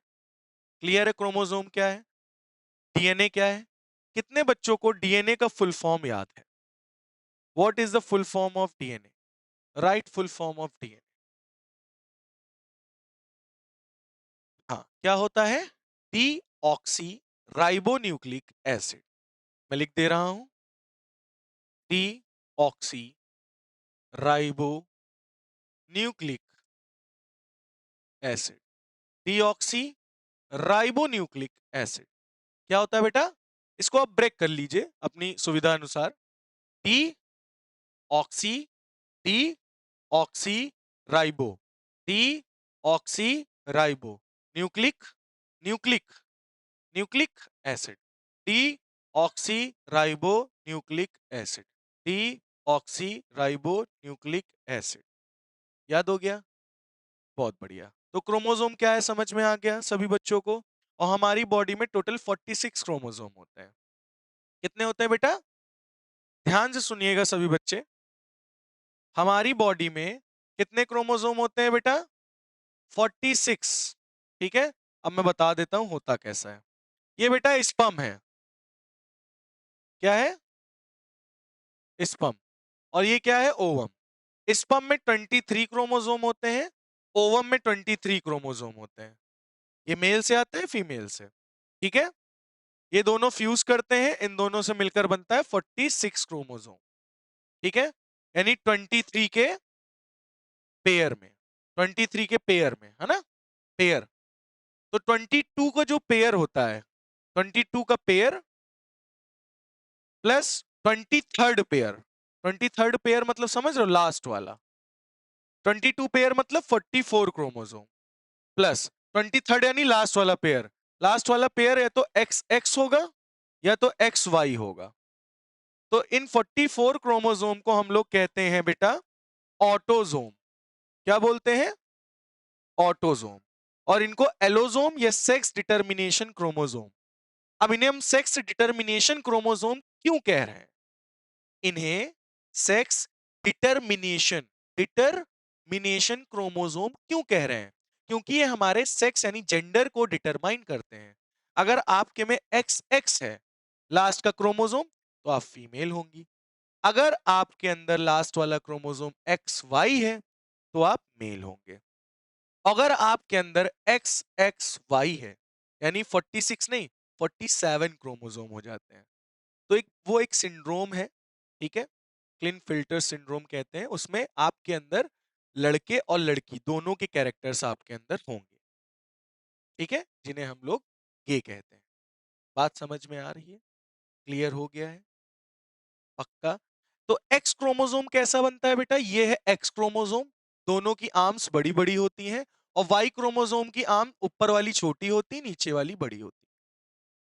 Speaker 1: क्लियर है? क्रोमोसोम क्या है, डीएनए क्या है। कितने बच्चों को डीएनए का फुल फॉर्म याद है? What is the full form of DNA? Right, full form of DNA. हाँ, क्या होता है? D oxy ribonucleic acid. मैं लिख दे रहा हूं, D oxy ribo nucleic acid. Deoxy ribonucleic acid क्या होता है बेटा? इसको आप ब्रेक कर लीजिए अपनी सुविधा अनुसार। D oxy, D oxy ribo, D oxy ribo nucleic, nucleic, nucleic acid. D oxy ribo nucleic acid, D oxy ribo nucleic acid. याद हो गया? बहुत बढ़िया। तो क्रोमोसोम क्या है समझ में आ गया सभी बच्चों को। और हमारी बॉडी में टोटल 46 क्रोमोसोम होते हैं। कितने होते हैं बेटा? ध्यान से सुनिएगा सभी बच्चे। हमारी बॉडी में कितने क्रोमोसोम होते हैं बेटा? 46। ठीक है। अब मैं बता देता हूं होता कैसा है। ये बेटा स्पर्म है। क्या है? स्पर्म। और ये क्या है? ओवम। स्पर्म में 23 क्रोमोसोम होते हैं, ओवम में 23 क्रोमोसोम होते हैं। ये मेल से आते हैं, फीमेल से। ठीक है। ये दोनों फ्यूज करते हैं, इन दोनों से मिलकर बनता है 46 क्रोमोसोम। ठीक है। यानी 23 के पेयर में, 23 के पेयर में, है ना? पेयर। तो 22 का जो पेयर होता है, 22 का pair plus 23rd pair, 23rd pair मतलब समझ रहे हो, लास्ट वाला। 22 पेयर मतलब 44 क्रोमोसोम प्लस 23rd यानी लास्ट वाला पेयर। लास्ट वाला पेयर या तो एक्स एक्स होगा या तो एक्स वाई होगा। तो इन 44 क्रोमोसोम को हम लोग कहते हैं बेटा ऑटोजोम। क्या बोलते हैं? ऑटोजोम। और इनको एलोजोम या सेक्स डिटर्मिनेशन क्रोमोसोम। अब इन्हें हम सेक्स डिटर्मिनेशन क्रोमोसोम क्यों कह रहे हैं? इन्हें सेक्स डिटर्मिनेशन डिटर्मिनेशन क्रोमोसोम क्यों कह रहे हैं? क्योंकि ये हमारे सेक्स यानी जेंडर को डिटरमाइन करते हैं। अगर आपके में एक्स एक्स है लास्ट का क्रोमोसोम तो आप फीमेल होंगी। अगर आपके अंदर लास्ट वाला क्रोमोसोम एक्स वाई है तो आप मेल होंगे। अगर आपके अंदर एक्स एक्स वाई है यानी 46 नहीं 47 क्रोमोसोम हो जाते हैं। तो वो एक सिंड्रोम है, ठीक है, क्लिन-फिल्टर सिंड्रोम कहते हैं। उसमें आपके अंदर लड़के और लड़की दोनों के कैरेक्टर्स आपके अंदर होंगे, ठीक है, जिन्हें हम लोग गे कहते हैं। बात समझ में आ रही है? क्लियर हो गया है? पक्का? तो एक्स क्रोमोसोम कैसा बनता है बेटा? ये है एक्स क्रोमोसोम, दोनों की आर्म्स बड़ी बड़ी होती हैं, और वाई क्रोमोसोम की आर्म ऊपर वाली छोटी होती, नीचे वाली बड़ी होती।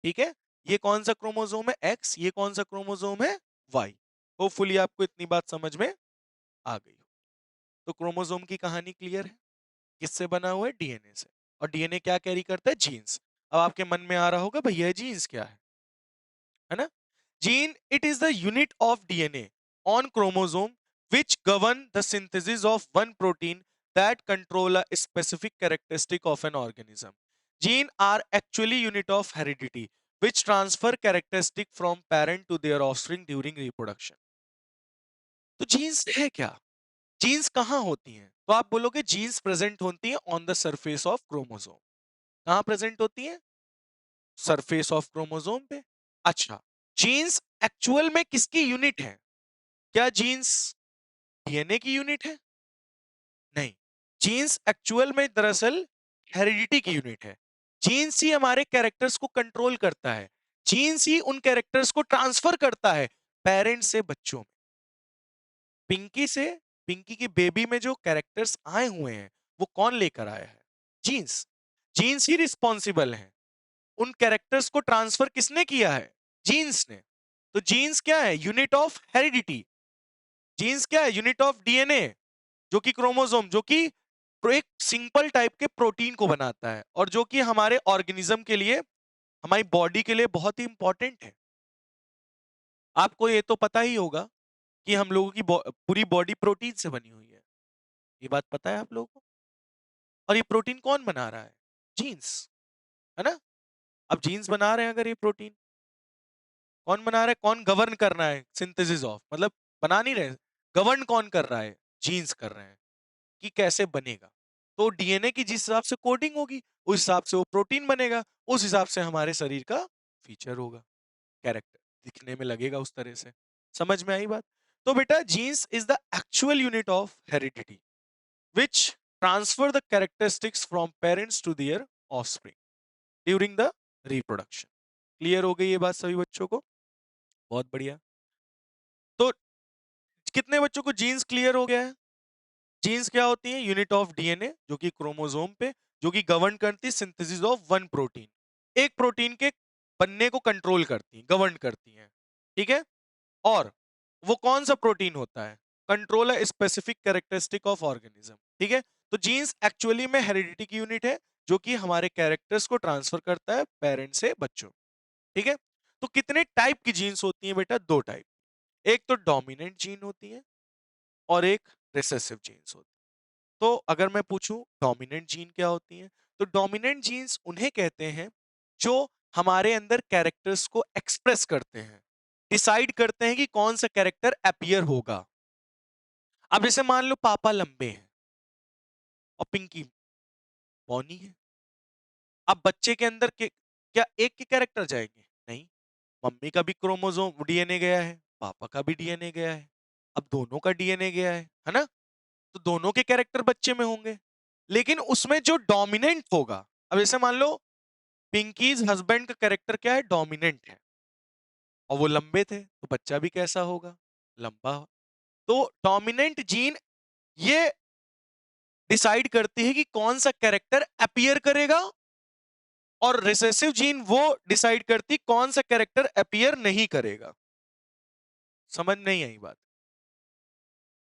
Speaker 1: ठीक है, ये कौन सा क्रोमोसोम है? एक्स। ये कौन सा क्रोमोसोम है? वाई। होपफुली आपको इतनी बात समझ में आ गई हो। तो क्रोमोसोम की कहानी क्लियर है। किससे बना हुआ है? डीएनए से। और डीएनए क्या कैरी करता है? जीन्स। अब आपके मन में आ रहा होगा भैया जीन्स क्या है ना? Gene, it is the unit of DNA on chromosome which govern the synthesis of one protein that control a specific characteristic of an organism. Gene are actually unit of heredity which transfer characteristic from parent to their offspring during reproduction. तो jeans है क्या? Jeans कहाँ होती हैं? तो आप बोलोगे genes present होती हैं on the surface of chromosome. कहाँ प्रेजेंट होती है? सरफेस ऑफ क्रोमोसोम पे। अच्छा, जीन्स एक्चुअल में किसकी यूनिट है? क्या जीन्स डीएनए की यूनिट है? नहीं, जीन्स एक्चुअल में दरअसल हेरिडिटी की यूनिट है। जीन्स ही हमारे कैरेक्टर्स को कंट्रोल करता है। जीन्स ही उन कैरेक्टर्स को ट्रांसफर करता है पेरेंट्स से बच्चों में। पिंकी से, पिंकी की बेबी में जो कैरेक्टर्स आए हुए हैं वो कौन लेकर आया है? जीन्स। जीन्स ही रिस्पॉन्सिबल है। उन कैरेक्टर्स को ट्रांसफर किसने किया है? जीन्स ने। तो जीन्स क्या है? Unit of heredity. जीन्स क्या है? यूनिट ऑफ डीएनए, जो कि क्रोमोसोम, जो कि एक सिंपल टाइप के प्रोटीन को बनाता है, और जो कि हमारे ऑर्गेनिज्म के लिए, हमारी बॉडी के लिए बहुत ही इंपॉर्टेंट है। आपको ये तो पता ही होगा कि हम लोगों की पूरी बॉडी प्रोटीन से बनी हुई है। ये बात पता है आप लोगों को? और ये प्रोटीन कौन बना रहा है? जीन्स, है ना? अब जीन्स बना रहे हैं अगर ये प्रोटीन, कौन बना रहा है? कौन गवर्न कर रहा है? सिंथेसिस ऑफ, मतलब बना नहीं रहे, गवर्न कौन कर रहा है? जीन्स कर रहे हैं कि कैसे बनेगा। तो डीएनए की जिस हिसाब से कोडिंग होगी उस हिसाब से वो प्रोटीन बनेगा, उस हिसाब से हमारे शरीर का फीचर होगा, कैरेक्टर दिखने में लगेगा उस तरह से। समझ में आई बात? तो बेटा genes is the actual unit of heredity which transfer the characteristics from parents to their offspring during the reproduction. Clear हो गई ये बात सभी बच्चों को? बहुत बढ़िया। तो कितने बच्चों को जीन्स क्लियर हो गया है? जीन्स क्या होती है? यूनिट ऑफ डीएनए, जो कि क्रोमोसोम पे, जो कि गवर्न करती है सिंथेसिस ऑफ वन प्रोटीन। एक प्रोटीन के बनने को कंट्रोल करती है, गवर्न करती है, ठीक है? और वो कौन सा प्रोटीन होता है? Control a specific characteristic of organism, ठीक है? तो जीन्स एक्चुअली में हेरिडिटी की यूनिट है, जो कि हमारे कैरेक्टर्स को ट्रांसफर करता है पेरेंट से बच्चों, ठीक है? तो कितने टाइप की जीन्स होती है बेटा? दो टाइप। एक तो डोमिनेंट जीन होती है और एक रिसेसिव जीन्स होती है। तो अगर मैं पूछूं डोमिनेंट जीन क्या होती हैं, तो डोमिनेंट जीन्स उन्हें कहते हैं जो हमारे अंदर कैरेक्टर्स को एक्सप्रेस करते हैं, डिसाइड करते हैं कि कौन सा कैरेक्टर अपीयर होगा। अब जैसे मान लो पापा लंबे हैं और पिंकी बौनी है। अब बच्चे के अंदर क्या एक के कैरेक्टर जाएंगे? नहीं, मम्मी का भी क्रोमोसोम डीएनए गया है, पापा का भी डीएनए गया है, अब दोनों का डीएनए गया है ना? तो दोनों के कैरेक्टर बच्चे में होंगे, लेकिन उसमें जो डोमिनेंट होगा, अब जैसे मान लो पिंकीज हस्बैंड का कैरेक्टर क्या है? डोमिनेंट है, और वो लंबे थे, तो बच्चा भी कैसा होगा? लंबा। तो डोमिनेंट जीन ये डिसाइड करती है कि कौन सा कैरेक्टर अपीयर करेगा, और रिसेसिव जीन वो डिसाइड करती कौन सा कैरेक्टर अपीयर नहीं करेगा। समझ नहीं आई बात?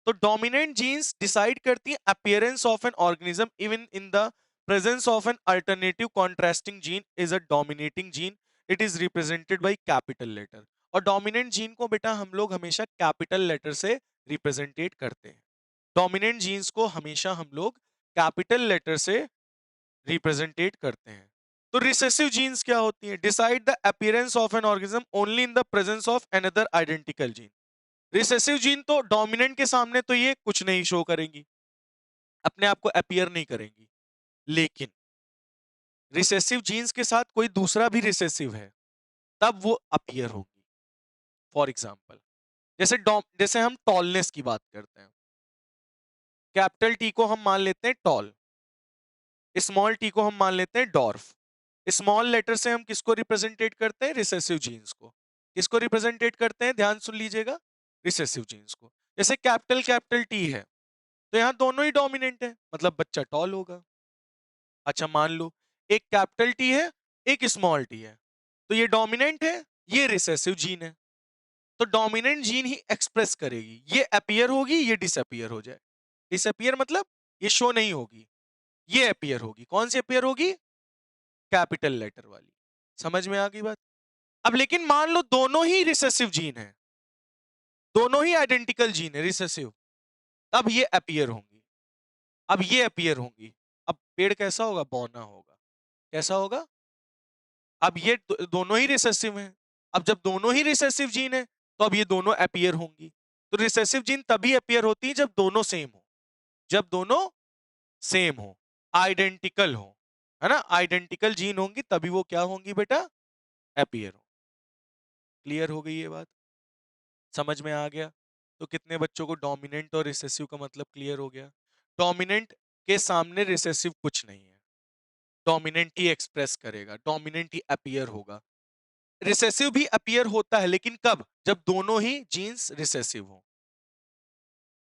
Speaker 1: तो डोमिनेंट जीन्स डिसाइड करती है appearance of an organism even in the presence of an alternative contrasting gene is a dominating gene. It is represented by capital letter. और डोमिनेंट जीन को बेटा हम लोग हमेशा कैपिटल लेटर से रिप्रेजेंटेट करते हैं। डोमिनेंट जीन्स को हमेशा हम लोग कैपिटल लेटर से रिप्रेजेंटेट करते हैं। तो रिसेसिव जीन्स क्या होती है? Decide the appearance of an organism only in the presence of another identical gene. Recessive gene तो डोमिनेंट के सामने तो ये कुछ नहीं शो करेंगी, अपने आप को अपीयर नहीं करेंगी, लेकिन रिसेसिव जीन्स के साथ कोई दूसरा भी रिसेसिव है तब वो अपीयर होगी। फॉर एग्जाम्पल जैसे हम टॉलनेस की बात करते हैं, कैपिटल टी को हम मान लेते हैं टॉल, स्मॉल टी को हम मान लेते हैं डॉर्फ। स्मॉल लेटर से हम किसको रिप्रेजेंटेट करते हैं? रिसेसिव जीन्स को। किसको रिप्रेजेंटेट करते हैं? ध्यान सुन लीजिएगा, रिसेसिव जीन्स को। जैसे कैपिटल कैपिटल टी है तो यहां दोनों ही डोमिनेंट है, मतलब बच्चा टॉल होगा। अच्छा मान लो एक कैपिटल टी है, एक स्मॉल टी है, तो ये डोमिनेंट है, ये रिसेसिव जीन है। तो डोमिनेंट जीन ही एक्सप्रेस करेगी, ये अपीयर होगी, ये डिसअपीयर हो जाए। डिसअपीयर मतलब ये शो नहीं होगी, ये अपीयर होगी। कौन सी अपीयर होगी? कैपिटल लेटर वाली। समझ में आ गई बात? अब लेकिन मान लो दोनों ही रिसेसिव जीन है, दोनों ही आइडेंटिकल जीन है रिसेसिव, अब ये अपीयर होंगी, अब ये अपीयर होंगी। अब पेड़ कैसा होगा? बौना होगा। कैसा होगा? अब ये दोनों ही रिसेसिव हैं। अब जब दोनों ही रिसेसिव जीन है तो अब ये दोनों अपीयर होंगी। तो रिसेसिव जीन तभी अपीयर होती है जब दोनों सेम हो, जब दोनों सेम हो, आइडेंटिकल हो, है ना? आइडेंटिकल जीन होंगी तभी वो क्या होंगी बेटा? अपीयर हो। क्लियर हो गई ये बात? समझ में आ गया? तो कितने बच्चों को डोमिनेंट और रिसेसिव का मतलब क्लियर हो गया? डोमिनेंट के सामने रिसेसिव कुछ नहीं है, डोमिनेंट ही एक्सप्रेस करेगा, डोमिनेंट ही अपीयर होगा। रिसेसिव भी अपीयर होता है, लेकिन कब? जब दोनों ही जीन्स रिसेसिव हो।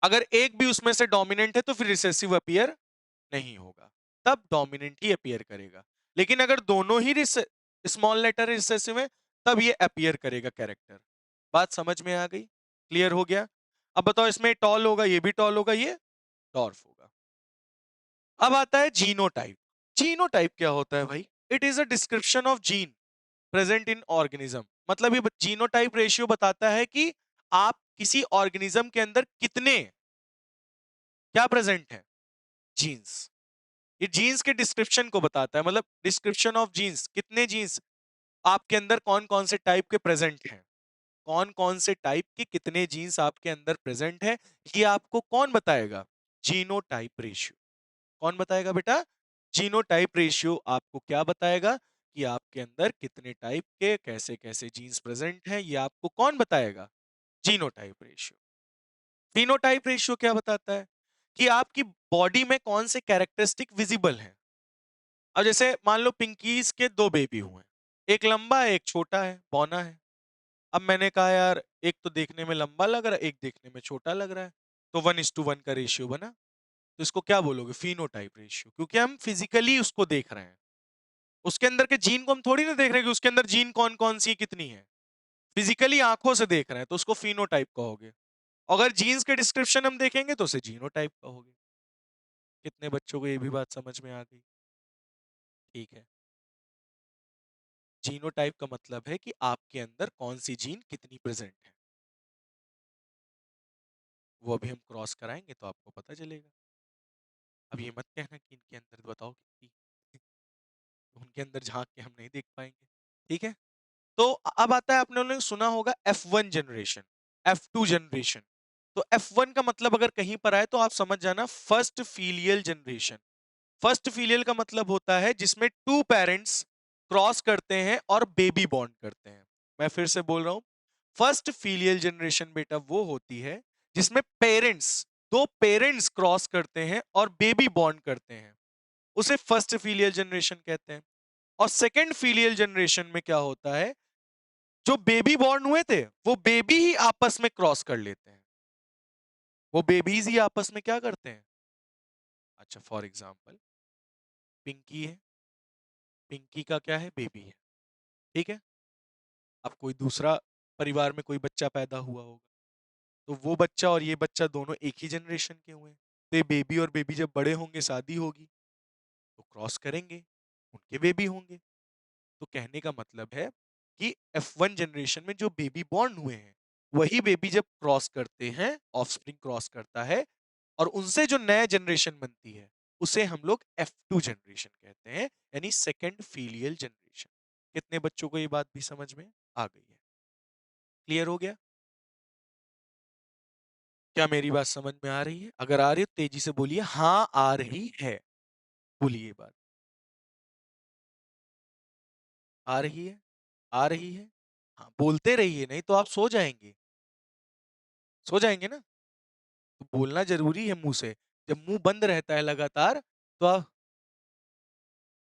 Speaker 1: अगर एक भी उसमें से डोमिनेंट है तो फिर रिसेसिव अपीयर नहीं होगा, तब डोमिनेंट ही अपीयर करेगा। लेकिन अगर दोनों ही स्मॉल लेटर रिसेसिव है तब ये अपीयर करेगा कैरेक्टर। बात समझ में आ गई? क्लियर हो गया? अब बताओ, इसमें टॉल होगा, ये भी टॉल होगा, ये डॉर्फ होगा। अब आता है जीनोटाइप। जीनोटाइप क्या होता है भाई? It is a description of gene present in organism. मतलब ये जीनोटाइप रेशियो बताता है कि आप किसी ऑर्गेनिज्म के अंदर कितने क्या प्रेजेंट है? जीन्स। ये जीन्स के डिस्क्रिप्शन को बताता है, मतलब डिस्क्रिप्शन ऑफ जीन्स, कितने जीन्स आपके अंदर कौन कौन से टाइप के प्रेजेंट हैं, कौन कौन से टाइप के कितने जीन्स आपके अंदर प्रेजेंट है, ये आपको कौन बताएगा? Genotype ratio. कौन बताएगा बेटा? जीनोटाइप रेशियो आपको क्या बताएगा कि आपके अंदर कितने टाइप के कैसे कैसे जीन्स प्रेजेंट हैं, ये आपको कौन बताएगा? Genotype ratio. फिनोटाइप रेशियो क्या बताता है? कि आपकी बॉडी में कौन से कैरेक्टरिस्टिक विजिबल हैं। अब जैसे मान लो पिंकीज के दो बेबी हुए, एक लंबा है एक छोटा है, बौना है। अब मैंने कहा यार एक तो देखने में लंबा लग रहा है, एक देखने में छोटा लग रहा है, तो 1:1 का रेशियो बना। तो इसको क्या बोलोगे? फिनोटाइप रेशियो, क्योंकि हम फिजिकली उसको देख रहे हैं। उसके अंदर के जीन को हम थोड़ी ना देख रहे हैं कि उसके अंदर जीन कौन कौन सी कितनी है, फिजिकली आंखों से देख रहे हैं, तो उसको फिनोटाइप कहोगे। अगर जीन्स के डिस्क्रिप्शन हम देखेंगे तो उसे जीनोटाइप कहोगे। कितने बच्चों को ये भी बात समझ में आ गई? ठीक है। जीनोटाइप का मतलब है कि आपके अंदर कौन सी जीन कितनी प्रेजेंट है। वो अभी हम क्रॉस कराएंगे तो आपको पता चलेगा। अब ये मत कहना कि इनके अंदर बताओ कितनी, उनके अंदर झांक के हम नहीं देख पाएंगे। ठीक है। तो अब आता है, आपने लोगों ने सुना होगा F1 जनरेशन, F2 जनरेशन। तो F1 का मतलब अगर कहीं पर आए तो आप समझ जाना first filial generation. First filial का मतलब होता है जिसमें टू पेरेंट्स क्रॉस करते हैं और बेबी बॉर्न करते हैं। मैं फिर से बोल रहा हूं, फर्स्ट फीलियल जनरेशन बेटा वो होती है जिसमें दो पेरेंट्स क्रॉस करते हैं और बेबी बॉर्न करते हैं, उसे फर्स्ट फीलियल जनरेशन कहते हैं। और सेकेंड फीलियल जनरेशन में क्या होता है? जो बेबी बॉर्न हुए थे वो बेबी ही आपस में क्रॉस कर लेते हैं। वो बेबीज ही आपस में क्या करते हैं? अच्छा, फॉर एग्जाम्पल पिंकी है, पिंकी का क्या है? बेबी है, ठीक है। अब कोई दूसरा परिवार में कोई बच्चा पैदा हुआ होगा, तो वो बच्चा और ये बच्चा दोनों एक ही जनरेशन के हुए हैं, तो ये बेबी और बेबी जब बड़े होंगे, शादी होगी, तो क्रॉस करेंगे, उनके बेबी होंगे। तो कहने का मतलब है कि F1 जनरेशन में जो बेबी बॉर्न हुए हैं, वही बेबी जब क्रॉस करते हैं, ऑफस्प्रिंग क्रॉस करता है, और उनसे जो नया जनरेशन बनती है, उसे हम लोग F2 जनरेशन कहते हैं, यानी सेकंड फीलियल जनरेशन। कितने बच्चों को ये बात भी समझ में आ गई है? क्लियर हो गया? क्या मेरी बात समझ में आ रही है? अगर आ रही है तो तेजी से बोलिए, हाँ आ रही है। बोलिए बात। आ रही है? आ रही है? हाँ, बोलते रहिए, नहीं तो आप सो जाएंगे। सो जाएंगे ना? तो बोलना जरूरी है मुंह से। जब मुंह बंद रहता है लगातार, तो आप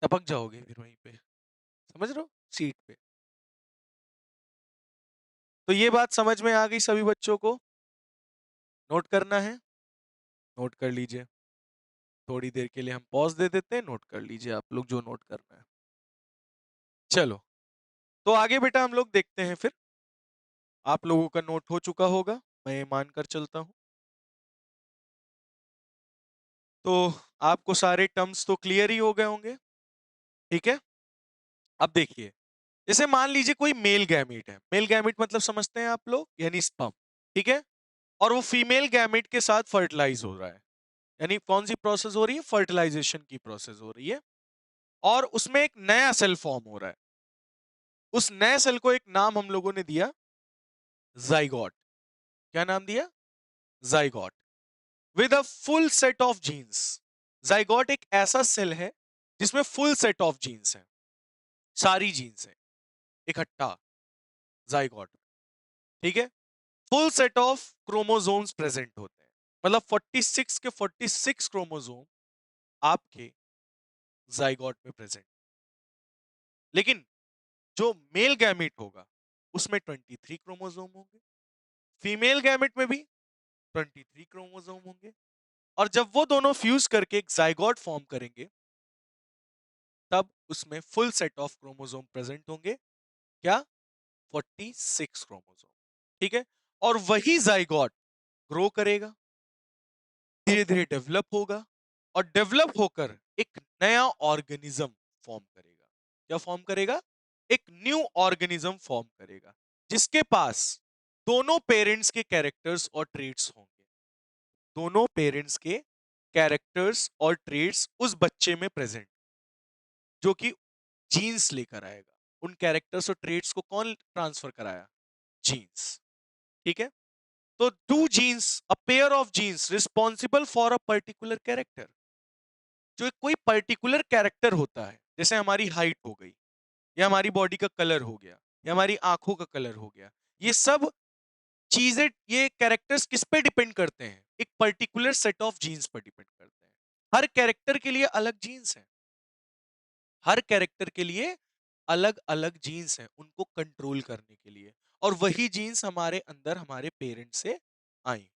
Speaker 1: टपक जाओगे फिर वहीं पे, समझ रहे हो, सीट पे। तो ये बात समझ में आ गई सभी बच्चों को? नोट करना है? नोट कर लीजिए। थोड़ी देर के लिए हम पॉज दे देते हैं, नोट कर लीजिए आप लोग जो नोट करना है। चलो, तो आगे बेटा हम लोग देखते हैं फिर। आप लोगों का नोट हो चुका होगा, मैं ये मानकर चलता हूं। तो आपको सारे टर्म्स तो क्लियर ही हो गए होंगे, ठीक है। अब देखिए, जैसे मान लीजिए कोई मेल गैमीट है। मेल गैमीट मतलब समझते हैं आप लोग, यानी स्पर्म, ठीक है। और वो फीमेल गैमेट के साथ फर्टिलाइज हो रहा है, यानी कौन सी प्रोसेस हो रही है? फर्टिलाइजेशन की प्रोसेस हो रही है, और उसमें एक नया सेल फॉर्म हो रहा है। उस नए सेल को एक नाम हम लोगों ने दिया जाइगोट। क्या नाम दिया? Zygote, with a full set of genes. Zygote एक ऐसा सेल है जिसमें फुल सेट ऑफ जीन्स है, सारी जीन्स है इकट्ठा जाइगोट, ठीक है। Full set of chromosomes present होते हैं, मतलब 46 के 46 क्रोमोसोम आपके जाइगोट में प्रेजेंट। लेकिन जो मेल गैमेट होगा उसमें 23 क्रोमोसोम होंगे, फीमेल गैमेट में भी 23 क्रोमोसोम होंगे। और जब वो दोनों फ्यूज करके एक जाइगोट फॉर्म करेंगे, तब उसमें full set of chromosome present होंगे। क्या? 46 क्रोमोसोम, ठीक है। और वही जाइगोट ग्रो करेगा, धीरे धीरे डेवलप होगा, और डेवलप होकर एक नया ऑर्गेनिज्म फॉर्म करेगा। क्या फॉर्म करेगा? एक न्यू ऑर्गेनिज्म फॉर्म करेगा, जिसके पास दोनों पेरेंट्स के कैरेक्टर्स और ट्रेट्स होंगे। दोनों पेरेंट्स के कैरेक्टर्स और ट्रेट्स उस बच्चे में प्रेजेंट, जो कि जीन्स लेकर आएगा। उन कैरेक्टर्स और ट्रेट्स को कौन ट्रांसफर कराया? जीन्स, ठीक है। तो two genes, a pair of genes responsible for a particular character. जो कोई पर्टिकुलर कैरेक्टर होता है, जैसे हमारी हाइट हो गई, या हमारी बॉडी का कलर हो गया, या हमारी आंखों का कलर हो गया, ये सब चीजें, ये कैरेक्टर्स किस पे डिपेंड करते हैं? एक पर्टिकुलर सेट ऑफ जीन्स पर डिपेंड करते हैं। हर कैरेक्टर के लिए अलग जीन्स है, हर कैरेक्टर के लिए अलग अलग जीन्स हैं उनको कंट्रोल करने के लिए, और वही जीन्स हमारे अंदर हमारे पेरेंट्स से आई।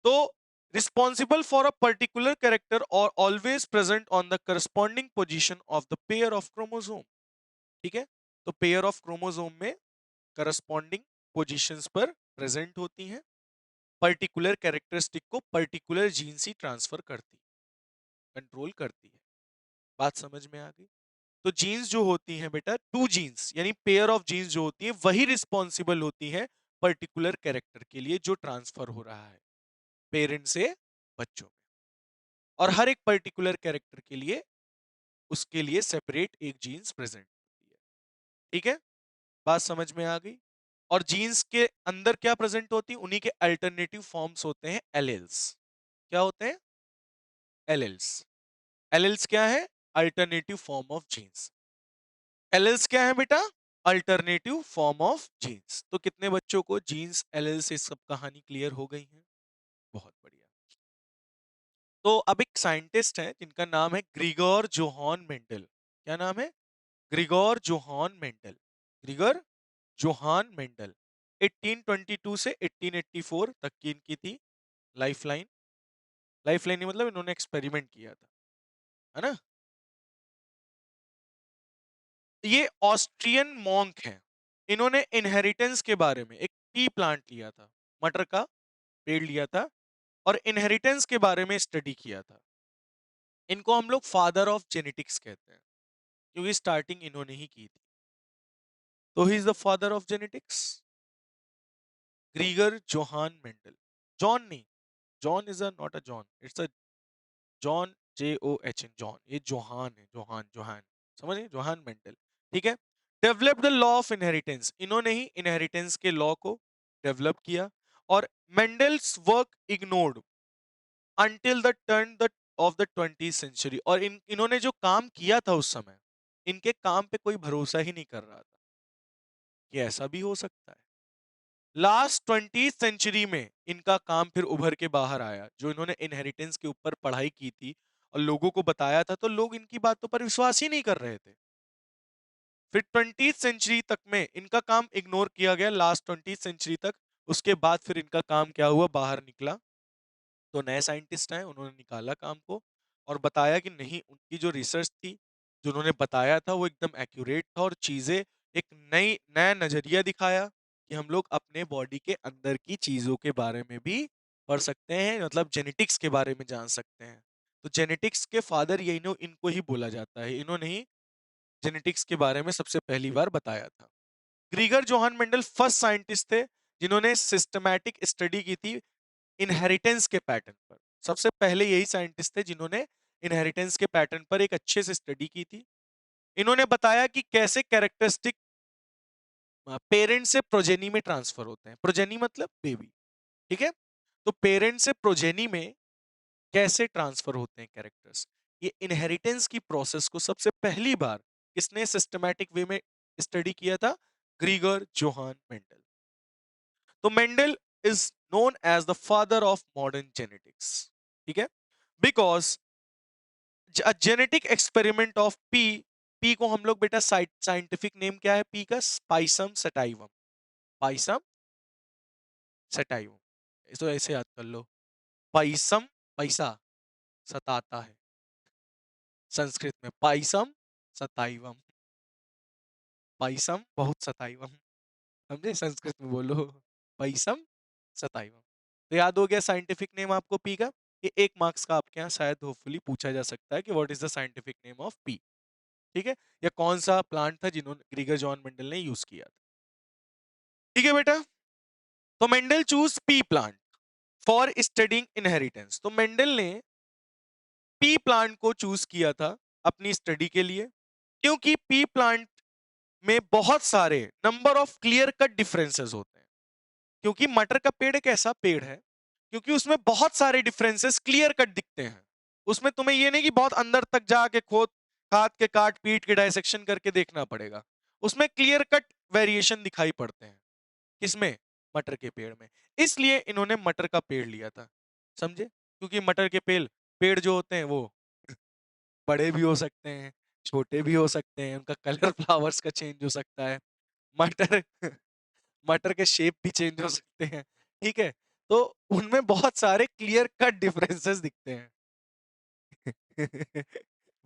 Speaker 1: तो responsible for a particular character और always present on the corresponding position of the pair of chromosome, ठीक है। तो पेयर ऑफ क्रोमोसोम में करस्पॉन्डिंग पोजीशंस पर प्रेजेंट होती हैं, पर्टिकुलर कैरेक्टरिस्टिक को पर्टिकुलर जीन्स ही ट्रांसफर करती, कंट्रोल करती है। बात समझ में आ गई? तो जीन्स जो होती हैं बेटा, टू जीन्स यानी पेयर ऑफ जीन्स जो होती है, वही रिस्पॉन्सिबल होती है पर्टिकुलर कैरेक्टर के लिए जो ट्रांसफर हो रहा है पेरेंट से बच्चों में। और हर एक पर्टिकुलर कैरेक्टर के लिए उसके लिए सेपरेट एक जीन्स प्रेजेंट होती है, ठीक है। बात समझ में आ गई? और जीन्स के अंदर क्या प्रेजेंट होती है? उन्हीं के अल्टरनेटिव फॉर्म्स होते हैं एलेल्स। क्या होते हैं? एलेल्स। एलेल्स क्या है? Alternative form of genes. Alleles क्या है बेटा? Alternative form of genes. तो कितने बच्चों को जीन्स एलेल से सब कहानी क्लियर हो गई है? बहुत बढ़िया। तो अब एक साइंटिस्ट है जिनका नाम है ग्रिगोर जोहान मेंडल। क्या नाम है? Grigor Johan Mendel. Grigor Johan Mendel 1822 से 1884 तक की इनकी थी लाइफलाइन, लाइफलाइन नहीं मतलब इन्होंने एक्सपेरिमेंट किया था, है ना। ये ऑस्ट्रियन मॉन्क हैं, इन्होंने इनहेरिटेंस के बारे में एक टी प्लांट लिया था, मटर का पेड़ लिया था और इनहेरिटेंस के बारे में स्टडी किया था। इनको हम लोग फादर ऑफ जेनेटिक्स कहते हैं क्योंकि स्टार्टिंग इन्होंने ही की थी। तो he is the father of genetics, Gregor Johann Mendel. John नहीं, John is a not a John, it's a John, JOHN, John, ये जोहान है, जोहान जोहान, समझे, जोहान मेंडल। ठीक है। Develop the law of inheritance, इन्होंने ही inheritance के law को डेवलप किया। और Mendel's work ignored until the turn the of the 20th century, और इन्होंने जो काम किया था उस समय, इनके काम पे कोई भरोसा ही नहीं कर रहा था कि ऐसा भी हो सकता है। लास्ट 20th सेंचुरी में इनका काम फिर उभर के बाहर आया, जो इन्होंने इनहेरिटेंस के ऊपर पढ़ाई की थी और लोगों को बताया था, तो लोग इनकी बातों पर विश्वास ही नहीं कर रहे थे। फिर 20th सेंचुरी तक में इनका काम इग्नोर किया गया, लास्ट 20th सेंचुरी तक। उसके बाद फिर इनका काम क्या हुआ, बाहर निकला। तो नए साइंटिस्ट आए, उन्होंने निकाला काम को और बताया कि नहीं, उनकी जो रिसर्च थी, जो उन्होंने बताया था, वो एकदम एक्यूरेट था और चीजें एक नया नजरिया दिखाया कि हम लोग अपने बॉडी के अंदर की चीजों के बारे में भी पढ़ सकते हैं, मतलब जेनेटिक्स के बारे में जान सकते हैं। तो जेनेटिक्स के फादर ये इनको ही बोला जाता है, इन्होंने ही जेनेटिक्स के बारे में सबसे पहली बार बताया था। Gregor Johann Mendel first scientist थे जिन्होंने सिस्टमैटिक स्टडी की थी इनहेरिटेंस के पैटर्न पर। सबसे पहले यही साइंटिस्ट थे जिन्होंने इनहेरिटेंस के पैटर्न पर एक अच्छे से स्टडी की थी। इन्होंने बताया कि कैसे कैरेक्टरिस्टिक पेरेंट से प्रोजेनी में ट्रांसफर होते हैं। प्रोजेनी मतलब बेबी, ठीक है। तो पेरेंट से प्रोजेनी में कैसे ट्रांसफर होते हैं कैरेक्टर्स, ये इनहेरिटेंस की प्रोसेस को सबसे पहली बार किसने सिस्टमैटिक वे में स्टडी किया था, ग्रीगर जोहान मेंडल। तो Mendel is known as the father of modern genetics, ठीक है, because genetic experiment of pea, pea को हम लोग बेटा साइंटिफिक नेम क्या है पी का, पाइसम सटाइवम, पाइसम सटाइवम, इसको ऐसे याद कर लो, पाइसम, पैसा सताता है, संस्कृत में पाइसम सताइवम, पाइसम बहुत सताइवम, समझे, संस्कृत में बोलो पाइसम सताइवम। तो याद हो गया साइंटिफिक नेम आपको पी का। ये 1 मार्क्स का आपके यहाँ शायद होपफुली पूछा जा सकता है कि what is the scientific name of P, ठीक है, या कौन सा प्लांट था जिन्होंने ग्रीगर जॉन मेंडल ने यूज किया था। ठीक है बेटा, तो Mendel choose pea plant for studying inheritance. तो मेंडल ने पी प्लांट को चूज किया था अपनी स्टडी के लिए, क्योंकि पी प्लांट में बहुत सारे number of clear cut differences होते हैं। क्योंकि मटर का पेड़ एक ऐसा पेड़ है, क्योंकि उसमें बहुत सारे डिफरेंसेस क्लियर कट दिखते हैं। उसमें तुम्हें ये नहीं कि बहुत अंदर तक जाके खोद खाद के काट पीट के डायसेक्शन करके देखना पड़ेगा, उसमें क्लियर कट वेरिएशन दिखाई पड़ते हैं। किसमें, मटर के पेड़ में। इसलिए इन्होंने मटर का पेड़ लिया था, समझे, क्योंकि मटर के पेड़ पेड़ जो होते हैं वो बड़े भी हो सकते हैं, छोटे भी हो सकते हैं, उनका कलर फ्लावर्स का चेंज हो सकता है, मटर मटर के शेप भी चेंज हो सकते हैं, ठीक है। तो उनमें बहुत सारे क्लियर कट डिफरेंसेस दिखते हैं।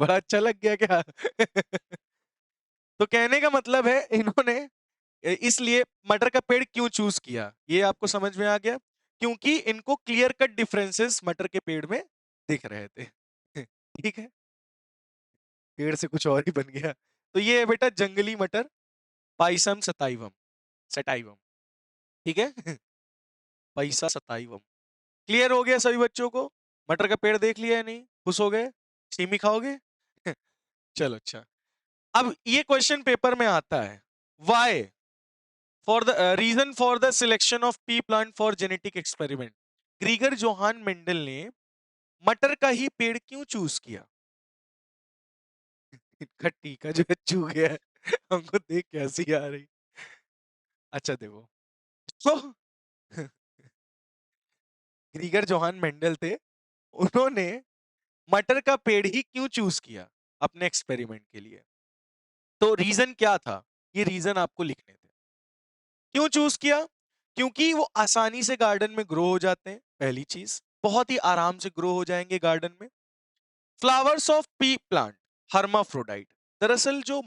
Speaker 1: बड़ा अच्छा लग गया क्या? तो कहने का मतलब है इन्होंने इसलिए मटर का पेड़ क्यों चूज किया, ये आपको समझ में आ गया, क्योंकि इनको क्लियर कट डिफरेंसेस मटर के पेड़ में दिख रहे थे। ठीक है, पेड़ से कुछ और ही बन गया। तो ये है बेटा जंगली मटर, पाइसम सताइवम, सटाइवम, ठीक है। पैसा सताइवम। क्लियर हो गया सभी बच्चों को, मटर का पेड़ देख लिया है नहीं, खुश हो गए, सीमी खाओगे? चलो अच्छा, अब ये क्वेश्चन पेपर में आता है, why for the reason for the selection of pea plant for genetic experiment, Gregor Johann Mendel ने मटर का ही पेड़ क्यों चूज किया? इनका टीका जो है चू गया है, हमको देख के हंसी आ रही। अच्छा देखो, तो ग्रीगर जोहान मेंडल थे, उन्होंने मटर का पेड़ ही क्यों चूज किया अपने एक्सपेरिमेंट के लिए? तो रीजन क्या था, ये रीजन आपको लिखने थे। क्यों चूज किया? क्योंकि वो आसानी से गार्डन में ग्रो हो जाते हैं, पहली चीज, बहुत ही आराम से ग्रो हो जाएंगे गार्डन में। Flowers of pea plant, hermaphrodite. दरअसल जो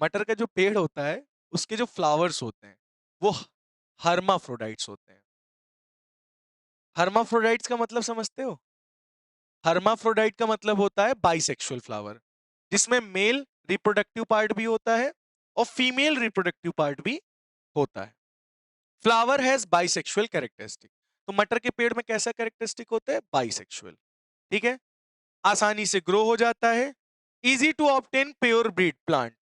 Speaker 1: मटर का जो पेड़ होता है, उसके जो फ्लावर्स होते हैं वो हर्माफ्रोडाइट्स होते हैं। हर्माफ्रोडाइट्स का मतलब समझते हो? हर्माफ्रोडाइट का मतलब होता है बाइसेक्सुअल फ्लावर, जिसमें मेल रिप्रोडक्टिव पार्ट भी होता है और फीमेल रिप्रोडक्टिव पार्ट भी होता है। Flower has bisexual characteristic. तो मटर के पेड़ में कैसा कैरेक्टरिस्टिक होता है? बाइसेक्सुअल। ठीक है। आसानी से ग्रो हो जाता है। Easy to obtain pure breed plant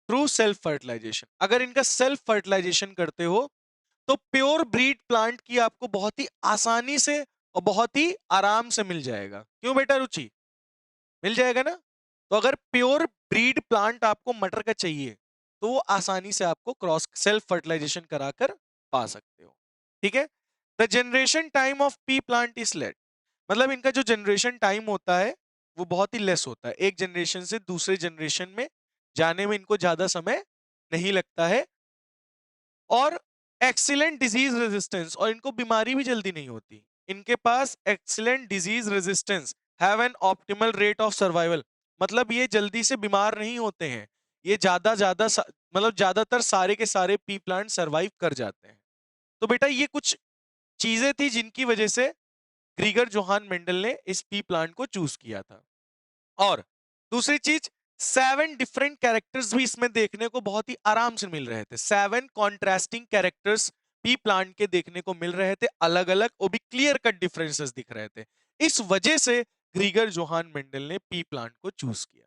Speaker 1: through self fertilization. अगर इनका सेल्फ फर्टिलाइजेशन करते हो तो प्योर ब्रीड प्लांट की आपको बहुत ही आसानी से और बहुत ही आराम से मिल जाएगा। क्यों बेटा रुचि? मिल जाएगा ना? तो अगर प्योर ब्रीड प्लांट आपको मटर का चाहिए तो वो आसानी से आपको क्रॉस सेल्फ फर्टिलाइजेशन कराकर पा सकते हो। ठीक है। The generation time of pea plant is late. मतलब इनका जो जनरेशन टाइम होता है वो बहुत ही लेस होता है। एक जनरेशन से दूसरे जनरेशन में जाने में इनको ज्यादा समय नहीं लगता है। और एक्सीलेंट डिजीज रेजिस्टेंस, और इनको बीमारी भी जल्दी नहीं होती। इनके पास excellent disease resistance, have an optimal rate of survival. मतलब ये जल्दी से बीमार नहीं होते हैं। ये मतलब ज्यादातर सारे के सारे पी प्लांट सरवाइव कर जाते हैं। तो बेटा ये कुछ चीजें थी जिनकी वजह से ग्रीगर जोहान मेंडल ने इस पी प्लांट को चूज किया था। और दूसरी चीज, 7 डिफरेंट कैरेक्टर्स भी इसमें देखने को बहुत ही आराम से मिल रहे थे। 7 कॉन्ट्रास्टिंग कैरेक्टर्स पी प्लांट के देखने को मिल रहे थे, अलग अलग, वो भी क्लियर कट डिफरेंसेस दिख रहे थे। इस वजह से ग्रीगर जोहान मेंडल ने पी प्लांट को चूज किया।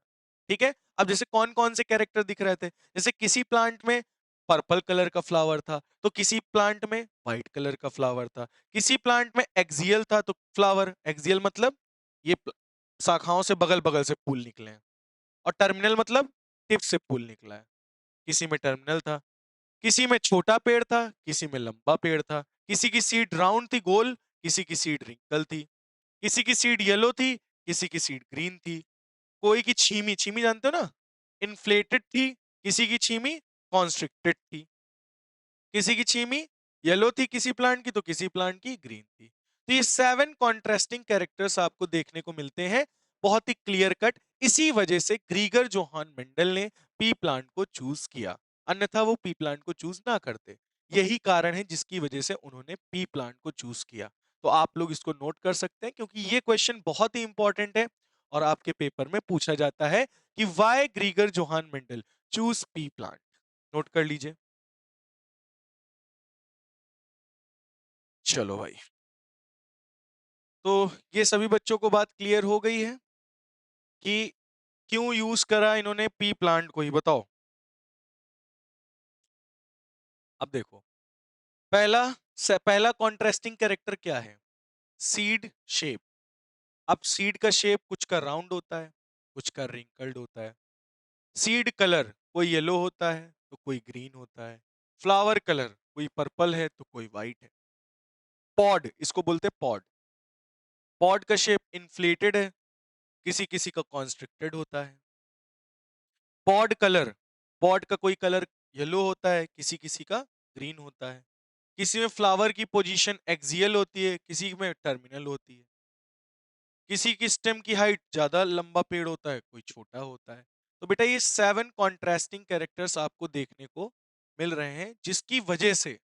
Speaker 1: ठीक है। अब जैसे कौन कौन से कैरेक्टर दिख रहे थे, जैसे किसी प्लांट में पर्पल कलर का फ्लावर था तो किसी प्लांट में व्हाइट कलर का फ्लावर था। किसी प्लांट में एक्सियल था तो फ्लावर एक्सियल मतलब ये शाखाओं से बगल बगल से फूल निकले हैं। और टर्मिनल मतलब टिप से फूल निकला है। किसी में टर्मिनल था, किसी में छोटा पेड़ था, किसी में लंबा पेड़ था। किसी की सीड राउंड थी गोल, किसी की सीड रिंकल थी। किसी की सीड येलो थी, किसी की सीड ग्रीन थी। कोई की छीमी, छीमी जानते हो ना, इन्फ्लेटेड थी। किसी की छीमी कॉन्स्ट्रिक्टेड थी। किसी की छीमी येलो थी किसी प्लांट की, तो किसी प्लांट की ग्रीन थी। तो ये 7 कॉन्ट्रास्टिंग कैरेक्टर्स आपको देखने को मिलते हैं, बहुत ही क्लियर कट। इसी वजह से ग्रीगर जोहान मेंडल ने पी प्लांट को चूज किया, अन्यथा वो पी प्लांट को चूज ना करते। यही कारण है जिसकी वजह से उन्होंने पी प्लांट को चूज किया। तो आप लोग इसको नोट कर सकते हैं क्योंकि ये क्वेश्चन बहुत ही इंपॉर्टेंट है और आपके पेपर में पूछा जाता है कि why Gregor Johann Mendel choose pea plant. Note कर लीजिए। चलो भाई, तो ये सभी बच्चों को बात क्लियर हो गई है कि क्यों यूज करा इन्होंने पी प्लांट को, ही बताओ। अब देखो, पहला कॉन्ट्रास्टिंग कैरेक्टर क्या है? Seed shape. अब सीड का शेप कुछ का राउंड होता है, कुछ का रिंकल्ड होता है। सीड कलर कोई येलो होता है तो कोई ग्रीन होता है। फ्लावर कलर कोई पर्पल है तो कोई व्हाइट है। पॉड, इसको बोलते हैं पॉड। पॉड का शेप इन्फ्लेटेड है, किसी किसी का कॉन्स्ट्रिक्टेड होता है। पॉड कलर, पॉड का कोई कलर येलो होता है, किसी किसी का ग्रीन होता है। किसी में फ्लावर की पोजीशन एक्सियल होती है, किसी में टर्मिनल होती है। किसी की स्टेम की हाइट ज्यादा लंबा पेड़ होता है, कोई छोटा होता है। तो बेटा ये 7 कॉन्ट्रास्टिंग कैरेक्टर्स आपको देखने को मिल रहे हैं, जिसकी वजह से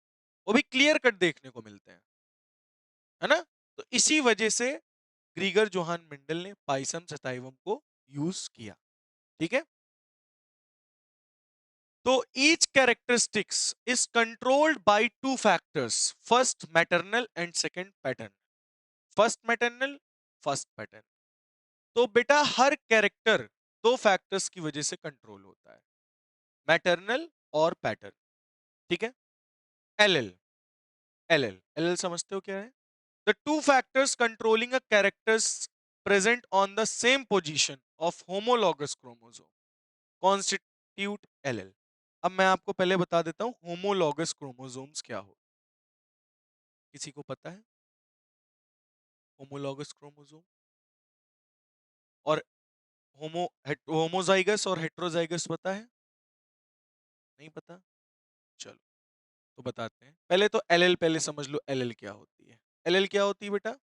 Speaker 1: वो भी क्लियर कट देखने को मिलते हैं, है ना? तो इसी वजह से ग्रीगर जोहान मेंडल ने पाइसम सटाइवम को यूज किया। ठीक है। तो each characteristics is controlled by 2 factors, first maternal and second paternal। First maternal, first pattern. तो बेटा हर कैरेक्टर 2 फैक्टर्स की वजह से कंट्रोल होता है, मैटरनल और पैटर्न। ठीक है। L L, L L L L समझते हो क्या है? The 2 factors controlling a characters present on the same position of homologous chromosome constitute L L. अब मैं आपको पहले बता देता हूं होमोलॉगस क्रोमोसोम्स क्या हो। किसी को पता है होमोलॉगस क्रोमोसोम? और होमोजाइगस और हेट्रोजाइगस पता है? नहीं पता? चलो, तो बताते हैं। पहले तो एलएल पहले समझ लो, एलएल क्या होती है। एलएल क्या होती है बेटा?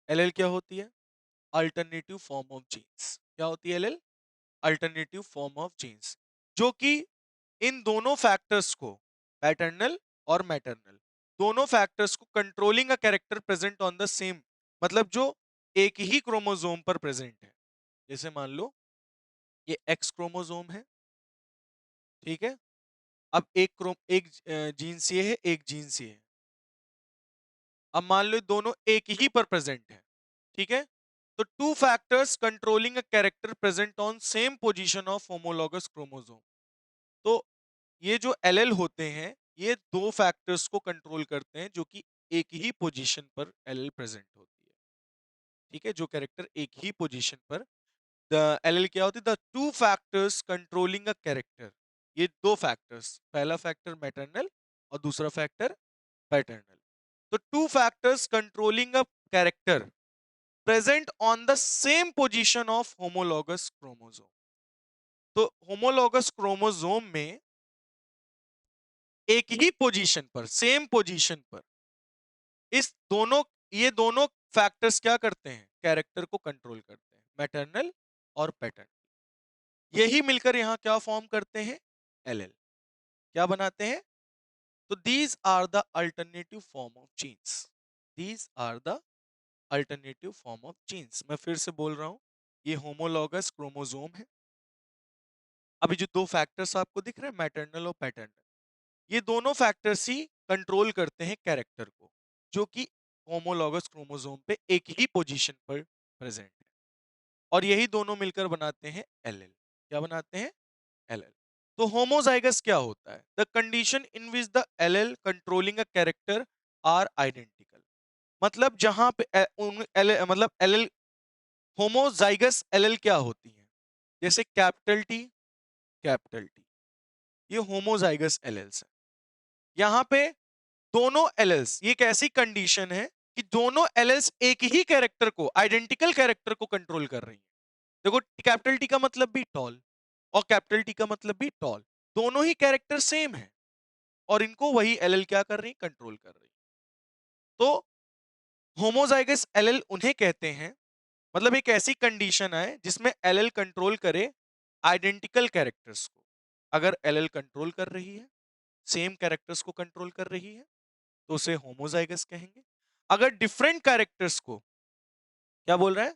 Speaker 1: एलएल क्या होती है? Alternative form of genes. क्या होती है allele? Alternative form of genes, जो कि इन दोनों फैक्टर्स को, पैटर्नल और मैटरनल, दोनों फैक्टर्स को controlling a character present on the same, मतलब जो एक ही क्रोमोसोम पर प्रेजेंट है। जैसे मान लो ये एक्स क्रोमोसोम है, ठीक है। अब एक जीन्स ये है, एक जीन्स ये है। अब मान लो दोनों एक ही पर प्रेजेंट है, ठीक है। तो two factors controlling a character present on same position of homologous chromosome. तो ये जो एलएल होते हैं, ये दो फैक्टर्स को कंट्रोल करते हैं जो कि एक ही पोजीशन पर एलएल प्रेजेंट होती है, ठीक है। जो कैरेक्टर एक ही पोजीशन पर, द एलएल क्या होती है? The two factors controlling a character. ये दो फैक्टर्स, पहला फैक्टर मैटरनल और दूसरा फैक्टर पैटर्नल। तो two factors controlling a character present on the same position of homologous chromosome. तो होमोलॉगस क्रोमोसोम में एक ही पोजीशन पर, सेम पोजीशन पर, इस दोनों, ये दोनों फैक्टर्स क्या करते हैं? कैरेक्टर को कंट्रोल करते हैं, मैटरनल और पैटर्नल। यही मिलकर यहां क्या फॉर्म करते हैं? एलएल। क्या बनाते हैं? तो these are the alternative form of genes. These are the alternative form of genes. मैं फिर से बोल रहा हूं, ये होमोलॉगस क्रोमोसोम है। अभी जो दो फैक्टर्स आपको दिख रहे हैं, मैटरनल और पैटर्नल, ये दोनों फैक्टर्स ही कंट्रोल करते हैं कैरेक्टर को, जो कि होमोलॉगस क्रोमोसोम पे एक ही पोजीशन पर प्रेजेंट है। और यही दोनों मिलकर बनाते हैं एलएल। क्या बनाते हैं? एलएल। तो होमोजाइगस क्या होता है? The condition in which the allele controlling a character are identical. मतलब जहां पे मतलब एलएल, होमोजाइगस एलएल क्या होती है? जैसे कैपिटल टी, कैपिटल टी, ये होमोजाइगस एलएल्स है। यहां पे दोनों एलएल्स, ये एक ऐसी कंडीशन है कि दोनों एलएल्स एक ही कैरेक्टर को, आइडेंटिकल कैरेक्टर को कंट्रोल कर रही है। देखो, कैपिटल टी का मतलब भी टॉल और कैपिटल टी का मतलब भी टॉल, दोनों ही कैरेक्टर सेम है और इनको वही एलएल क्या कर रही, कंट्रोल कर रही। तो होमोजाइगस एलएल उन्हें कहते हैं, मतलब एक ऐसी कंडीशन है जिसमें एलएल कंट्रोल करे आइडेंटिकल कैरेक्टर्स को। अगर एलएल कंट्रोल कर रही है, सेम कैरेक्टर्स को कंट्रोल कर रही है, तो उसे होमोजाइगस कहेंगे। अगर डिफरेंट कैरेक्टर्स को, क्या बोल रहा है,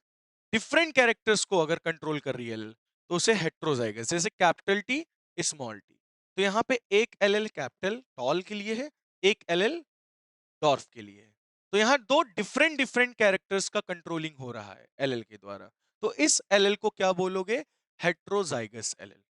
Speaker 1: डिफरेंट कैरेक्टर्स को अगर कंट्रोल कर रही है एलएल, तो उसे हेट्रोजाइगस। जैसे कैपिटल टी, स्मॉल टी, तो यहां पे एक एलएल कैपिटल टॉल के लिए है, एक एलएल डॉर्फ के लिए है। तो यहां दो डिफरेंट डिफरेंट कैरेक्टर्स का कंट्रोलिंग हो रहा है एलएल के द्वारा। तो इस एलएल को क्या बोलोगे? Heterozygous LL.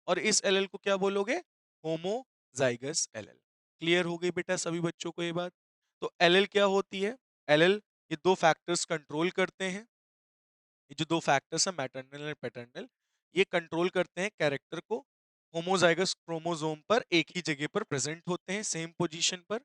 Speaker 1: और इस एलएल को क्या बोलोगे? Homozygous LL. क्लियर हो गई बेटा सभी बच्चों को ये बात? तो एलएल क्या होती है? एलएल, ये दो फैक्टर्स कंट्रोल करते हैं। ये जो दो फैक्टर्स हैं, मैटरनल एंड पैटर्नल, ये कंट्रोल करते हैं कैरेक्टर को। होमोजाइगस क्रोमोसोम पर एक ही जगह पर प्रेजेंट होते हैं, सेम पोजीशन पर।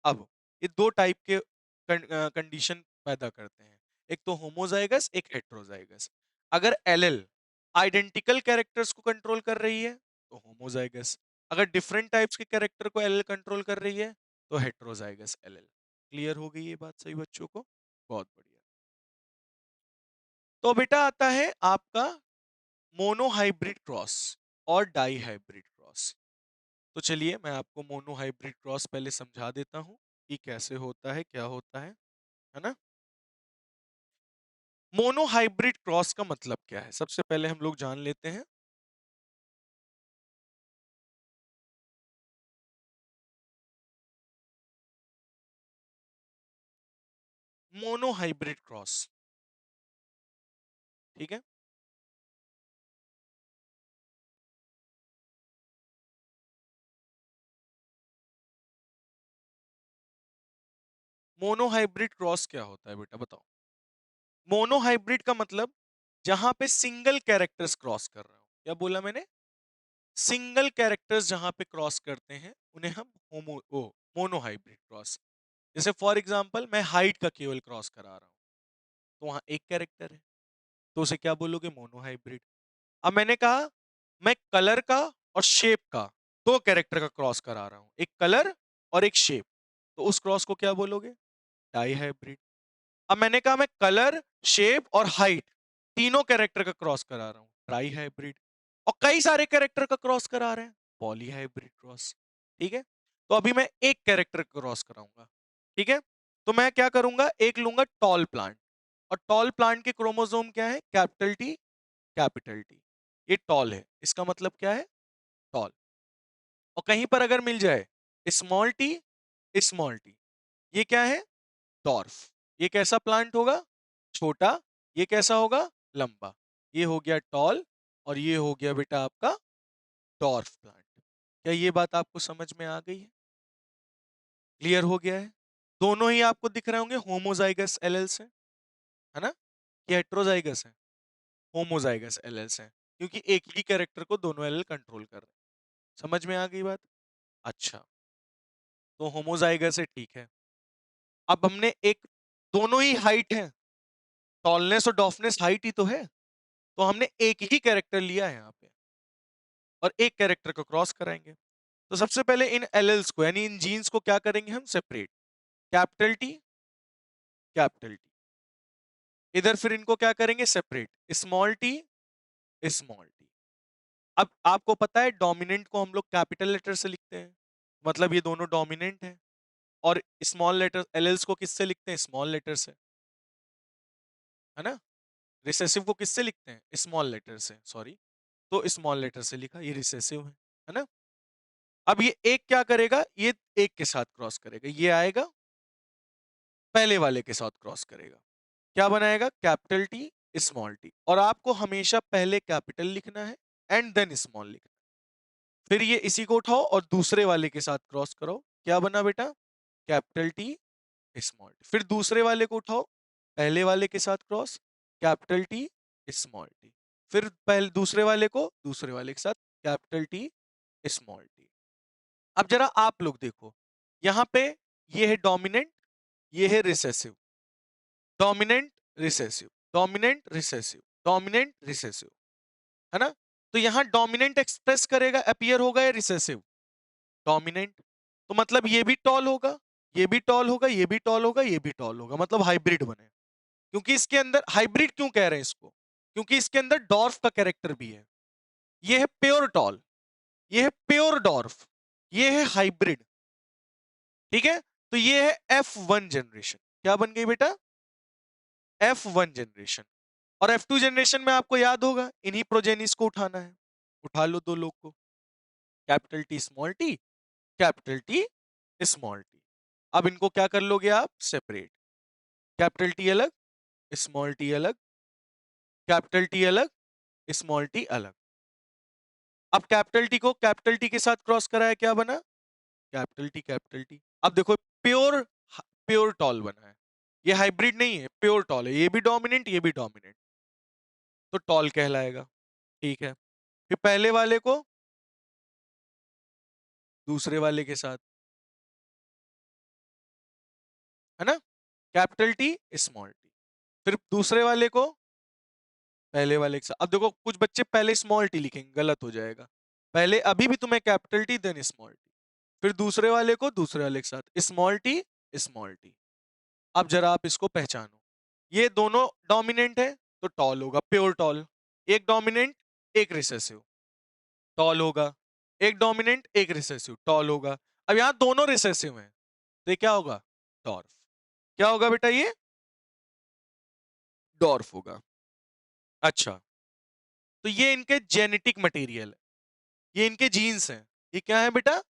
Speaker 1: अब ये दो टाइप के कंडीशन पैदा करते हैं, एक तो होमोजाइगस, एक हेट्रोजाइगस। अगर एलएल आइडेंटिकल कैरेक्टर्स को कंट्रोल कर रही है तो होमोजाइगस, अगर डिफरेंट टाइप्स के कैरेक्टर को एलएल कंट्रोल कर रही है तो हेट्रोजाइगस एलएल। क्लियर हो गई ये बात सभी बच्चों को? बहुत बढ़िया। तो बेटा आता है आपका मोनोहाइब्रिड क्रॉस और डाई हाइब्रिड क्रॉस। तो चलिए मैं आपको मोनोहाइब्रिड क्रॉस पहले समझा देता हूं कि कैसे होता है, क्या होता है ना। मोनोहाइब्रिड क्रॉस का मतलब क्या है, सबसे पहले हम लोग जान लेते हैं। मोनोहाइब्रिड क्रॉस, ठीक है। मोनोहाइब्रिड क्रॉस क्या होता है बेटा, बताओ। मोनोहाइब्रिड का मतलब जहां पे सिंगल कैरेक्टर्स क्रॉस कर रहे हो। क्या बोला मैंने? सिंगल कैरेक्टर्स जहां पे क्रॉस करते हैं उन्हें हम मोनोहाइब्रिड क्रॉस। जैसे फॉर एग्जांपल मैं हाइट का केवल क्रॉस करा रहा हूं, तो वहां एक कैरेक्टर है, तो उसे क्या बोलोगे? मोनोहाइब्रिड। अब मैंने कहा मैं कलर का और शेप का दो कैरेक्टर का क्रॉस करा रहा हूं, एक कलर और एक शेप, तो उस क्रॉस को क्या बोलोगे? Dihybrid. अब मैंने कहा मैं कलर, शेप और हाइट तीनों कैरेक्टर का क्रॉस करा रहा हूं, ट्राई हाइब्रिड। और कई सारे कैरेक्टर का क्रॉस करा रहे हैं, पॉली हाइब्रिड क्रॉस। ठीक है, तो अभी मैं एक कैरेक्टर का क्रॉस कराऊंगा। ठीक है, तो मैं क्या करूंगा, एक लूंगा टॉल प्लांट, और टॉल प्लांट के क्रोमोसोम क्या है? Capital T capital T. ये टॉल है, इसका मतलब क्या है? टॉल। और कहीं पर अगर मिल जाए स्मॉल टी, ये क्या है? डॉर्फ। ये कैसा प्लांट होगा? छोटा। ये कैसा होगा? लंबा। ये हो गया टॉल, और ये हो गया बेटा आपका डॉर्फ प्लांट। क्या ये बात आपको समझ में आ गई है? क्लियर हो गया है? दोनों ही आपको दिख रहे होंगे होमोजाइगस एलेल्स हैं, है ना? ये हेट्रोजाइगस है, होमोजाइगस एलेल्स हैं, क्योंकि एक ही कैरेक्टर को दोनों एलेल कंट्रोल कर रहे हैं। समझ में आ गई बात? अच्छा, तो होमोजाइगस है, ठीक है। अब हमने एक, दोनों ही हाइट है, टॉलनेस और डॉफनेस हाइट ही तो है, तो हमने एक ही कैरेक्टर लिया है यहाँ पे और एक कैरेक्टर को क्रॉस कराएंगे। तो सबसे पहले इन एलेल्स को, यानी इन जीन्स को क्या करेंगे हम? Separate. Capital T capital T. इधर फिर इनको क्या करेंगे? Separate. Small T small T. अब आपको पता है डोमिनेंट को हम लोग कैपिटल लेटर से लिखते हैं, मतलब ये दोनों डोमिनेंट हैं। और स्मॉल लेटर एलेल्स को किससे लिखते हैं? स्मॉल लेटर से, है ना? रिसेसिव को किससे लिखते हैं? स्मॉल लेटर से, सॉरी। तो स्मॉल लेटर से लिखा, ये रिसेसिव है ना? अब ये एक क्या करेगा? ये एक के साथ क्रॉस करेगा, ये आएगा पहले वाले के साथ क्रॉस करेगा, क्या बनाएगा? Capital T small T. और आपको हमेशा पहले कैपिटल लिखना है एंड देन स्मॉल लिखना है। फिर ये इसी को उठाओ और दूसरे वाले के साथ क्रॉस करो, क्या बना बेटा? Capital T small T. फिर दूसरे वाले को उठाओ, पहले वाले के साथ cross, capital T small T. फिर पहले दूसरे वाले को दूसरे वाले के साथ, कैपिटल टी स्मॉल टी। अब जरा आप लोग देखो, यहां पे ये है डोमिनेंट, ये है recessive. Dominant recessive, dominant recessive, dominant recessive, है ना? तो यहां डोमिनेंट एक्सप्रेस करेगा, अपीयर होगा या रिसेसिव? डोमिनेंट। तो मतलब ये भी टॉल होगा, ये भी टॉल होगा, ये भी टॉल होगा, ये भी टॉल होगा, मतलब हाइब्रिड बने। क्योंकि इसके अंदर हाइब्रिड क्यों कह रहे हैं इसको? क्योंकि इसके अंदर डॉर्फ का कैरेक्टर भी है। ये है प्योर टॉल, ये है प्योर डॉर्फ, ये है हाइब्रिड। ठीक है, तो ये है F1 जनरेशन। क्या बन गई बेटा? F1 generation. और F2 जनरेशन में आपको याद होगा, इन्हीं प्रोजेनिस को उठाना है। उठा लो दो लोग को, capital T small T, capital T small T. अब इनको क्या कर लोगे आप? सेपरेट। कैपिटल टी अलग, स्मॉल टी अलग, कैपिटल टी अलग, स्मॉल टी अलग। अब कैपिटल टी को कैपिटल टी के साथ क्रॉस कराया, क्या बना? Capital T capital T. अब देखो प्योर, प्योर टॉल बना है, ये हाइब्रिड नहीं है, प्योर टॉल है, ये भी डोमिनेंट ये भी डोमिनेंट, तो टॉल कहलाएगा। ठीक है, फिर पहले वाले को दूसरे वाले के साथ, है ना? Capital T small T. फिर दूसरे वाले को पहले वाले के साथ। अब देखो कुछ बच्चे पहले स्मॉल टी लिखेंगे, गलत हो जाएगा। पहले अभी भी तुम्हें capital T then small T, फिर दूसरे वाले को दूसरे वाले के साथ स्मॉल टी स्मॉल टी। अब जरा आप इसको पहचानो, ये दोनों डोमिनेंट है तो टॉल होगा, प्योर टॉल। एक डोमिनेंट एक रिसेसिव, टॉल होगा। एक डोमिनेंट एक रिसेसिव, टॉल होगा। अब यहां दोनों रिसेसिव हैं, तो ये क्या होगा? डॉर्फ। क्या होगा बेटा? ये डॉर्फ होगा। अच्छा, तो ये इनके जेनेटिक मटेरियल है, ये इनके जीन्स हैं। ये क्या है बेटा?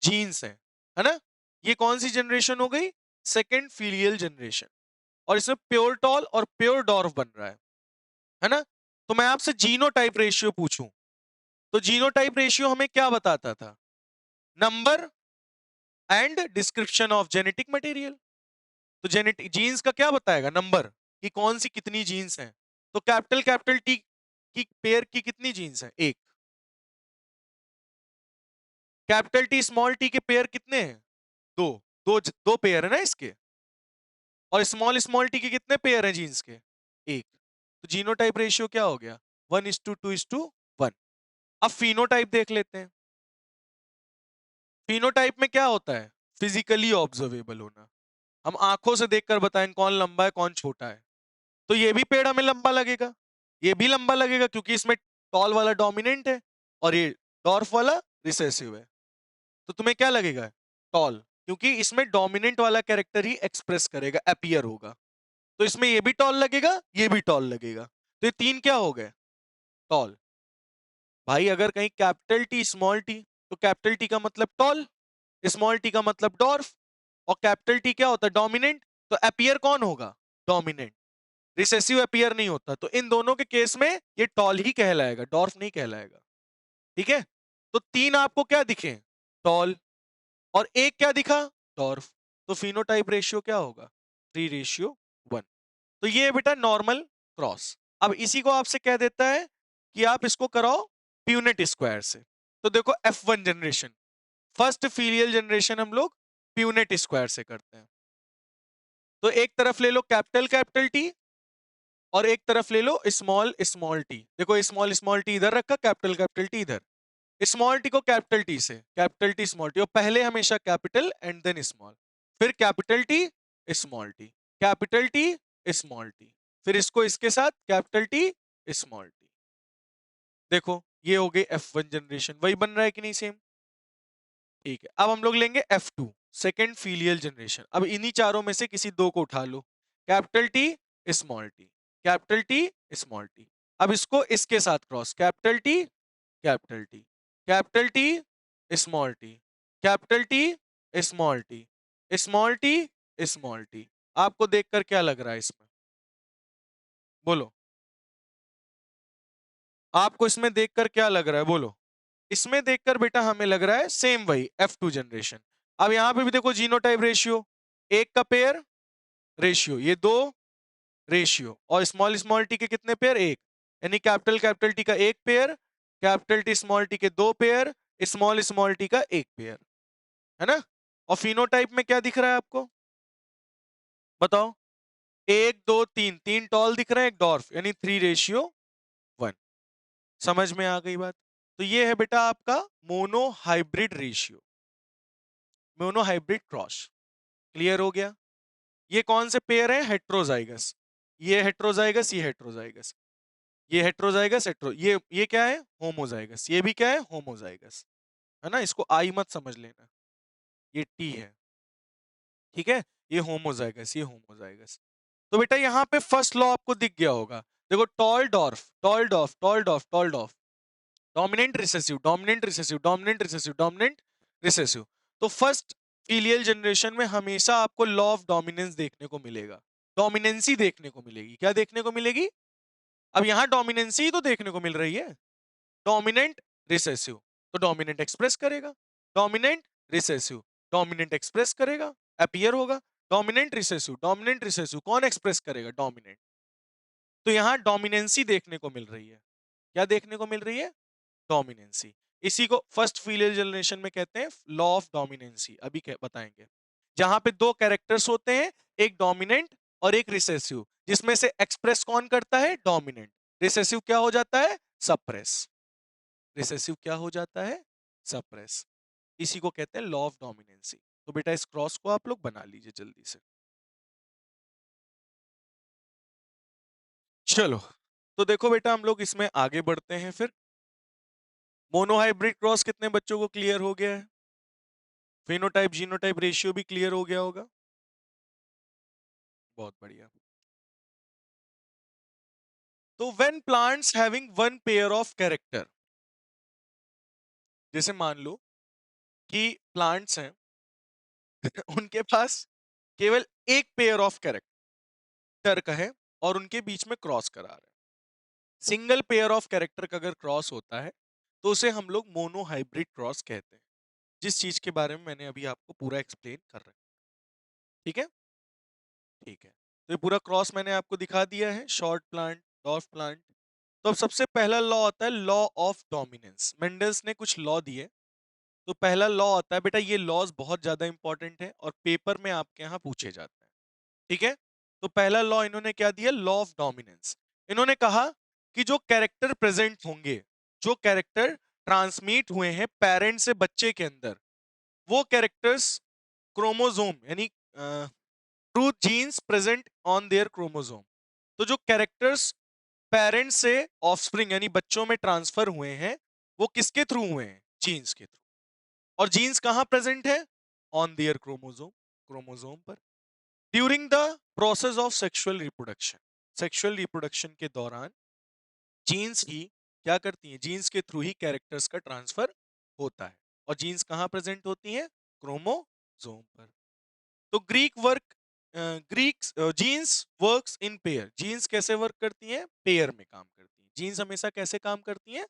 Speaker 1: जीन्स हैं, है ना? ये कौन सी जनरेशन हो गई? Second filial generation. और इसमें प्योर टॉल और प्योर डॉर्फ बन रहा है ना? तो मैं आपसे जीनोटाइप रेशियो पूछूं, तो जीनोटाइप रेशियो हमें क्या बताता था? Number and description of genetic material. तो जेनेटिक जीन्स का क्या बताएगा? नंबर, कि कौन सी कितनी जीन्स हैं। तो कैपिटल कैपिटल टी की पेयर की कितनी जीन्स हैं? एक। कैपिटल टी स्मॉल टी के पेयर कितने हैं? दो। दो पेयर है ना इसके। और स्मॉल स्मॉल टी के कितने पेयर हैं जीन्स के? एक। तो जीनोटाइप रेशियो क्या हो गया? 1:2:1। अब फिनोटाइप देख लेते हैं। फिनोटाइप में क्या होता है? फिजिकली ऑब्जर्वेबल होना। हम आंखों से देखकर बताएं कौन लंबा है कौन छोटा है। तो ये भी पेड़ हमें लंबा लगेगा, ये भी लंबा लगेगा क्योंकि इसमें टॉल वाला डोमिनेंट है और ये डॉर्फ वाला रिसेसिव है। तो तुम्हें क्या लगेगा? टॉल, क्योंकि इसमें डोमिनेंट वाला कैरेक्टर ही एक्सप्रेस करेगा, अपीयर होगा। तो इसमें ये भी टॉल लगेगा, ये भी टॉल लगेगा। तो ये तीन क्या हो गए? टॉल। भाई अगर कहीं कैपिटल टी स्मॉल टी, तो कैपिटल टी का मतलब टॉल, स्मॉल टी का मतलब डॉर्फ, और कैपिटल टी क्या होता है? डोमिनेंट। तो अपीयर कौन होगा? डोमिनेंट। रिसेसिव अपीयर नहीं होता। तो इन दोनों के केस में ये टॉल ही कहलाएगा, डॉर्फ नहीं कहलाएगा। ठीक है? तो तीन आपको क्या दिखे? टॉल। और एक क्या दिखा? डॉर्फ। तो फिनोटाइप रेशियो क्या होगा? 3:1। तो ये है बेटा नॉर्मल क्रॉस। अब इसी को आपसे कह देता है कि आप इसको कराओ प्यूनेट स्क्वायर से। तो देखो F1 generation, first filial generation हम लोग प्यूनेट स्क्वायर से करते हैं। तो एक तरफ ले लो कैपिटल कैपिटल टी और एक तरफ ले लो स्मॉल स्मॉल टी। देखो स्मॉल स्मॉल टी इधर रखा, कैपिटल कैपिटल टी इधर। स्मॉल टी को कैपिटल टी से, कैपिटल टी स्मॉल टी, और पहले हमेशा कैपिटल एंड देन स्मॉल, फिर capital T small T, capital T small T, फिर इसको इसके साथ कैपिटल टी स्मॉल टी। देखो ये हो गई F1 जनरेशन, वही बन रहा है कि नहीं? सेम। ठीक है, अब हम लोग लेंगे F2 सेकेंड फीलियल जनरेशन। अब इन्हीं चारों में से किसी दो को उठा लो, capital T small T, capital T small T. अब इसको इसके साथ cross, capital T capital T, capital T small T, capital T small T, small T small T. आपको देखकर क्या लग रहा है इसमें? बोलो, आपको इसमें देखकर क्या लग रहा है? बोलो। इसमें देखकर बेटा हमें लग रहा है सेम वही F2 जनरेशन। अब यहां पे भी देखो जीनोटाइप रेशियो, एक का पेयर रेशियो, ये दो रेशियो, और स्मॉल स्मॉल टी के कितने पेयर? एक। यानी कैपिटल कैपिटल टी का एक pair, capital T small T के दो पेयर, स्मॉल स्मॉल टी का एक पेयर, है ना? और फिनोटाइप में क्या दिख रहा है आपको? बताओ। एक दो तीन, तीन टॉल दिख रहे हैं, एक डॉर्फ, यानी 3:1। समझ में आ गई बात? तो ये है बेटा आपका mono hybrid ratio, mono hybrid cross. Clear हो गया? ये कौन से पेयर है? हेट्रोजाइगस। ये हेट्रोजाइगस, ये हेट्रोजाइगस, ये हेट्रोजाइगस हेट्रो, ये क्या है? होमोजाइगस। ये भी क्या है? होमोजाइगस। है ना? इसको आई मत समझ लेना, ये टी है। ठीक है? ये होमोजाइगस, ये होमोजाइगस। तो बेटा यहाँ पे फर्स्ट लॉ आपको दिख गया होगा। देखो tall dwarf, tall dwarf, tall dwarf, tall dwarf, dominant recessive, dominant recessive, dominant recessive, dominant recessive. तो फर्स्ट फीलियल जनरेशन में हमेशा आपको लॉ ऑफ डोमिनेंस देखने को मिलेगा, डोमिनेंसी देखने को मिलेगी। क्या देखने को मिलेगी? अब यहां डोमिनेंसी ही तो देखने को मिल रही है। डोमिनेंट रिसेसिव, तो डोमिनेंट एक्सप्रेस करेगा, डोमिनेंट रिसेसिव, डोमिनेंट एक्सप्रेस करेगा, अपीयर होगा। डोमिनेंट रिसेसिव, डोमिनेंट रिसेसिव, कौन एक्सप्रेस करेगा? डोमिनेंट। तो यहां डोमिनेंसी देखने को मिल रही है। क्या देखने को मिल रही है? डोमिनेंसी। इसी को फर्स्ट फीलियल जनरेशन में कहते हैं लॉ ऑफ डोमिनेंसी। अभी बताएंगे। जहां पे दो कैरेक्टर्स होते हैं, एक डोमिनेंट और एक रिसेसिव, जिसमें से एक्सप्रेस कौन करता है? डोमिनेंट। रिसेसिव क्या हो जाता है? सप्रेस। रिसेसिव क्या हो जाता है? सप्रेस। इसी को कहते हैं लॉ ऑफ डोमिनेंसी। तो बेटा इस क्रॉस को आप लोग बना लीजिए जल्दी से। चलो, तो देखो बेटा हम लोग इसमें आगे बढ़ते हैं। फिर मोनोहाइब्रिड क्रॉस कितने बच्चों को क्लियर हो गया है? फिनोटाइप जीनोटाइप रेशियो भी क्लियर हो गया होगा। बहुत बढ़िया। तो when plants having one pair of character, जैसे मान लो कि प्लांट्स हैं उनके पास केवल एक पेयर ऑफ कैरेक्टर का है और उनके बीच में क्रॉस करा रहे हैं। सिंगल पेयर ऑफ कैरेक्टर का अगर क्रॉस होता है तो उसे हम लोग मोनोहाइब्रिड क्रॉस कहते हैं, जिस चीज के बारे में मैंने अभी आपको पूरा एक्सप्लेन कर रखा है। ठीक है? ठीक है। तो ये पूरा क्रॉस मैंने आपको दिखा दिया है, शॉर्ट प्लांट, डॉर्फ प्लांट। तो अब सबसे पहला लॉ आता है लॉ ऑफ डोमिनेंस। मेंडल्स ने कुछ लॉ दिए। तो पहला लॉ आता है बेटा, ये लॉज बहुत ज्यादा इंपॉर्टेंट है और पेपर में आपके यहाँ पूछे जाते हैं। ठीक है? तो पहला लॉ इन्होंने क्या दिया? Law of dominance. इन्होंने कहा कि जो कैरेक्टर प्रेजेंट होंगे, जो कैरेक्टर ट्रांसमिट हुए हैं पेरेंट से बच्चे के अंदर, वो कैरेक्टर्स क्रोमोसोम यानी true genes present on their chromosome. तो जो कैरेक्टर्स पेरेंट्स से ऑफस्प्रिंग यानी बच्चों में ट्रांसफर हुए हैं वो किसके थ्रू हुए हैं? जीन्स के थ्रू। और जीन्स कहां प्रेजेंट है? ऑन देयर क्रोमोसोम, क्रोमोसोम पर। During the process of sexual reproduction, sexual reproduction के दौरान जीन्स ही क्या करती हैं? जीन्स के थ्रू ही कैरेक्टर्स का ट्रांसफर होता है। और जीन्स कहां प्रेजेंट होती हैं? क्रोमोसोम पर। तो Greeks genes works in pair. जीन्स कैसे वर्क करती हैं? पेयर में काम करती हैं। जीन्स हमेशा कैसे काम करती हैं?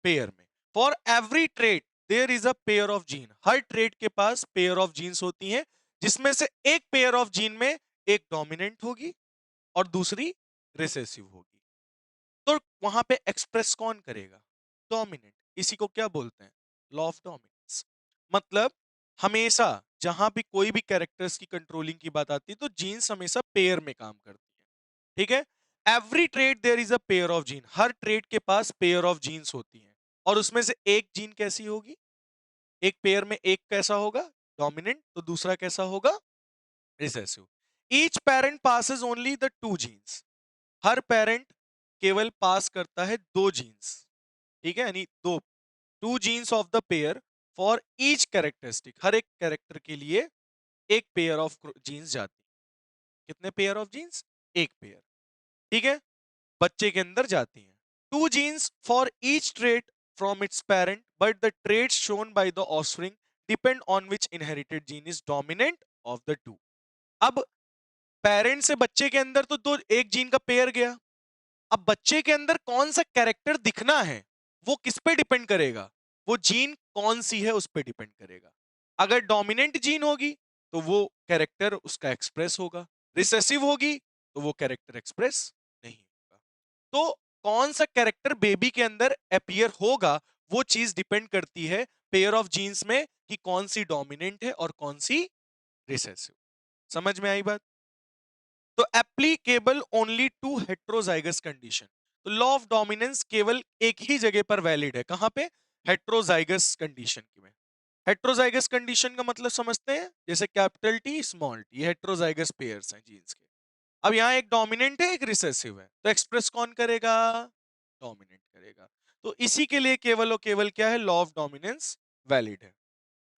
Speaker 1: पेयर में। For every trait there is a pair of gene. हर ट्रेट के पास पेयर ऑफ जीन्स होती हैं, जिसमें से एक पेयर ऑफ जीन में एक डोमिनेंट होगी और दूसरी रिसेसिव होगी। तो वहां पे एक्सप्रेस कौन करेगा? डोमिनेंट। इसी को क्या बोलते हैं? Law of dominance. मतलब हमेशा जहां भी कोई भी कैरेक्टर्स की कंट्रोलिंग की बात आती है तो जीन्स हमेशा पेयर में काम करती है। ठीक है। Every trait there is a pair of gene. हर ट्रेट के पास पेयर ऑफ जीन्स होती है और उसमें से एक जीन कैसी होगी? एक पेयर में एक कैसा होगा? डोमिनेंट। तो दूसरा कैसा होगा? Recessive. Each parent passes only the two genes. हर पेरेंट केवल पास करता है दो जीन्स। ठीक है, यानी दो, two genes of the pair for each characteristic. हर एक कैरेक्टर के लिए एक पेयर ऑफ जीन्स जाती है। कितने पेयर ऑफ जीन्स? एक पेयर। ठीक है, बच्चे के अंदर जाती हैं। Two genes for each trait from its parent, but the traits shown by the offspring depend on which inherited gene is dominant of the two. अब पेरेंट से बच्चे के अंदर तो दो, एक जीन का पेयर गया। अब बच्चे के अंदर कौन सा कैरेक्टर दिखना है वो किस पे डिपेंड करेगा? वो जीन कौन सी है उस पे डिपेंड करेगा। अगर डोमिनेंट जीन होगी तो वो कैरेक्टर उसका एक्सप्रेस होगा, रिसेसिव होगी तो वो कैरेक्टर एक्सप्रेस नहीं होगा। तो कौन सा कैरेक्टर बेबी के अंदर अपीयर होगा वो चीज डिपेंड करती है पेयर ऑफ जीन्स में कि कौन सी डोमिनेंट है और कौन सी रिसेसिव। समझ में आई बात? तो applicable only to heterozygous condition. तो लॉ ऑफ डोमिनेंस केवल एक ही जगह पर वैलिड है। कहां पे? हेट्रोजाइगस कंडीशन में। हेट्रोजाइगस कंडीशन का मतलब समझते हैं? जैसे कैपिटल टी स्मॉल टी, ये हेट्रोजाइगस पेयर्स हैं जीन्स के। अब यहाँ एक डोमिनेंट है एक रिसेसिव है, तो एक्सप्रेस कौन करेगा? डोमिनेंट करेगा। तो इसी के लिए केवल और केवल क्या है? लॉ ऑफ डोमिनेंस वैलिड है।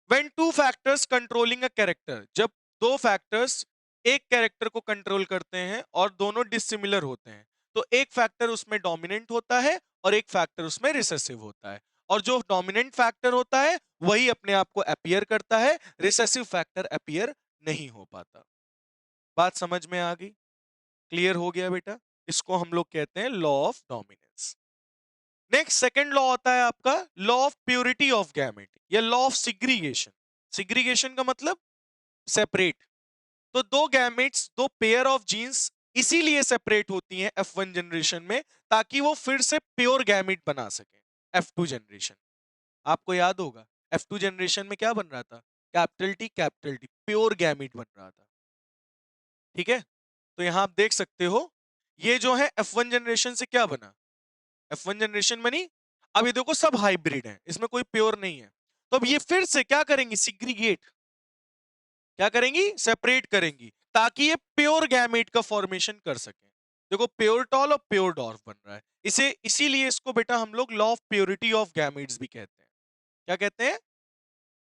Speaker 1: When two factors controlling a character, जब दो फैक्टर्स एक कैरेक्टर को कंट्रोल करते हैं और दोनों डिसिमिलर होते हैं, तो एक फैक्टर उसमें डोमिनेंट होता है और एक फैक्टर उसमें रिसेसिव होता है। और जो डोमिनेंट फैक्टर होता है वही अपने आप को अपीयर करता है, रिसेसिव फैक्टर अपीयर नहीं हो पाता। बात समझ में आ गई? क्लियर हो गया बेटा? इसको हम लोग कहते हैं law of dominance. Next second law होता है आपका law of purity of gamete या लॉ ऑफ सिग्रीगेशन। सिग्रीगेशन का मतलब सेपरेट। तो दो गैमेट्स, दो पेयर ऑफ जीन्स इसीलिए सेपरेट होती हैं F1 जनरेशन में, ताकि वो फिर से प्योर गैमेट बना सके F2 जनरेशन। आपको याद होगा F2 जनरेशन में क्या बन रहा था? कैपिटल टी प्योर गैमेट बन रहा था। ठीक है, तो यहां आप देख सकते हो ये जो है F1 जनरेशन से क्या बना? F1 जनरेशन बनी। अब ये देखो सब हाइब्रिड है, इसमें कोई प्योर नहीं है। तो अब ये फिर से क्या करेंगी? सिग्रीगेट। क्या करेंगी? सेपरेट करेंगी, ताकि ये प्योर गैमेट का फॉर्मेशन कर सके। देखो प्योर टॉल और प्योर डॉर्फ बन रहा है। इसे इसीलिए इसको बेटा हम लोग law of purity of gametes भी कहते हैं। क्या कहते हैं?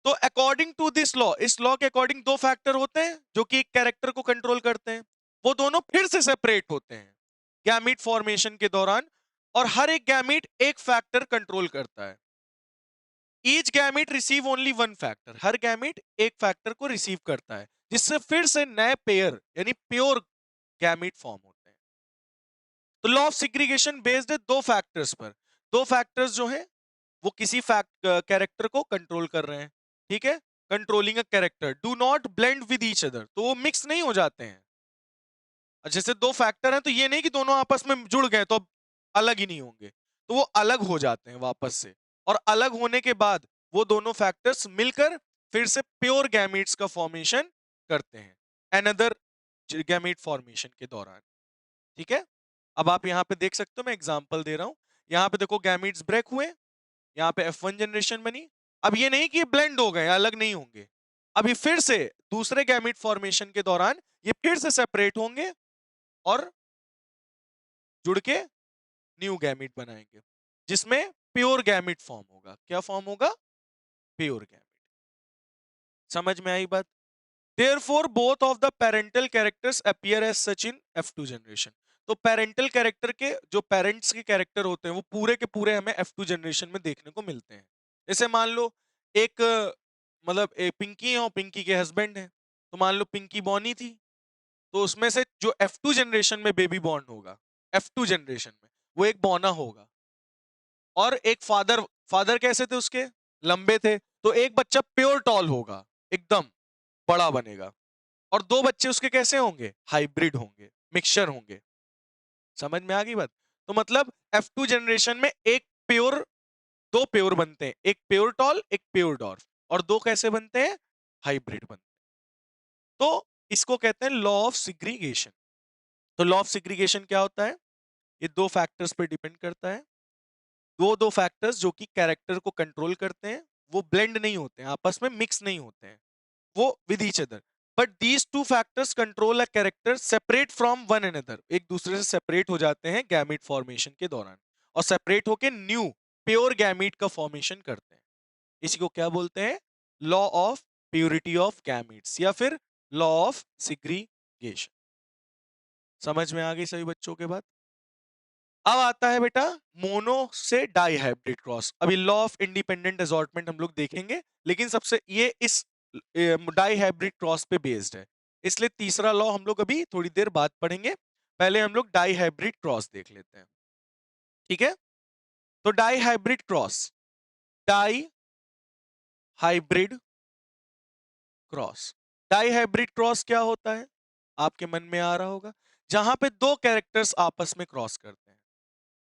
Speaker 1: तो अकॉर्डिंग टू दिस लॉ, इस लॉ के अकॉर्डिंग दो फैक्टर होते हैं जो कि एक कैरेक्टर को कंट्रोल करते हैं, वो दोनों फिर से सेपरेट होते हैं गैमेट फॉर्मेशन के दौरान। और हर एक गैमेट एक फैक्टर कंट्रोल करता है। Each gamete receive only one factor. हर गैमेट एक फैक्टर को रिसीव करता है, जिससे फिर से नए पेयर यानी प्योर गैमेट फॉर्म होते हैं। तो लॉ ऑफ सिग्रीगेशन बेस्ड है दो फैक्टर्स पर। दो फैक्टर्स जो हैं वो किसी कैरेक्टर को कंट्रोल कर रहे हैं। ठीक है, controlling a character do not blend with each other, तो वो मिक्स नहीं हो जाते हैं। जैसे दो फैक्टर हैं तो ये नहीं कि दोनों आपस में जुड़ गए तो अब अलग ही नहीं होंगे, तो वो अलग हो जाते हैं वापस से। और अलग होने के बाद वो दोनों फैक्टर्स मिलकर फिर से प्योर गैमेट्स का फॉर्मेशन करते हैं अनदर गैमेट फॉर्मेशन के दौरान। ठीक है, अब आप यहां पे देख सकते हो, मैं एग्जांपल दे रहा हूं। यहां पे देखो गैमेट्स ब्रेक हुए, यहाँ पे F1 जनरेशन बनी। अब ये नहीं कि ब्लेंड हो गए, अलग नहीं होंगे, अभी फिर से दूसरे गैमीट फॉर्मेशन के दौरान ये फिर से सेपरेट होंगे और जुड़ के न्यू गैमीट बनाएंगे, जिसमें प्योर गैमीट फॉर्म होगा। क्या फॉर्म होगा? Pure gamete. समझ में आई बात? Therefore, both of the parental characters appear as such in F2 generation. तो पेरेंटल कैरेक्टर के जो पेरेंट्स के कैरेक्टर होते हैं वो पूरे के पूरे हमें F2 जनरेशन में देखने को मिलते हैं। जैसे मान लो एक मतलब पिंकी है और पिंकी के हस्बैंड है, तो मान लो पिंकी बॉर्न ही थी, तो उसमें से जो F2 जनरेशन में बेबी बॉर्न होगा, F2 जनरेशन में वो एक बॉर्ना होगा। और एक फादर, फादर कैसे थे उसके? लंबे थे, तो एक बच्चा प्योर टॉल होगा, एकदम बड़ा बनेगा। और दो बच्चे उसके कैसे होंगे? हाइब्रिड होंगे, मिक्सचर होंगे। समझ में आ गई बात? तो मतलब F2 जनरेशन में एक प्योर, दो प्योर बनते हैं, एक प्योर टॉल एक प्योर डॉर्फ, और दो कैसे बनते हैं? हाइब्रिड बनते हैं। तो इसको कहते हैं लॉ ऑफ सिग्रीगेशन। तो लॉ ऑफ सिग्रीगेशन क्या होता है? ये दो फैक्टर्स पे डिपेंड करता है। दो फैक्टर्स जो कि कैरेक्टर को कंट्रोल करते हैं, वो ब्लेंड नहीं होते हैं, आपस में मिक्स नहीं होते हैं, वो with each other, but these two factors control a character separate from one another. एक दूसरे से सेपरेट हो जाते हैं गैमीट फॉर्मेशन के दौरान, और सेपरेट होके न्यू प्योर गैमीट का फॉर्मेशन करते हैं। इसी को क्या बोलते हैं? Law of purity of gametes, या फिर लॉ ऑफ सिग्रीगेशन। समझ में आ गई सभी बच्चों के बाद? अब आता है बेटा मोनो से डाई हाइब्रिड क्रॉस। अभी लॉ ऑफ इंडिपेंडेंट असॉर्टमेंट हम लोग देखेंगे, लेकिन सबसे ये इस डाई हाइब्रिड क्रॉस पे बेस्ड है, इसलिए तीसरा लॉ हम लोग अभी थोड़ी देर बाद पढ़ेंगे। पहले हम लोग डाई हाइब्रिड क्रॉस देख लेते हैं, ठीक है? तो dihybrid cross, dihybrid cross, dihybrid cross क्या होता है? आपके मन में आ रहा होगा, जहां पे दो कैरेक्टर्स आपस में क्रॉस करते हैं।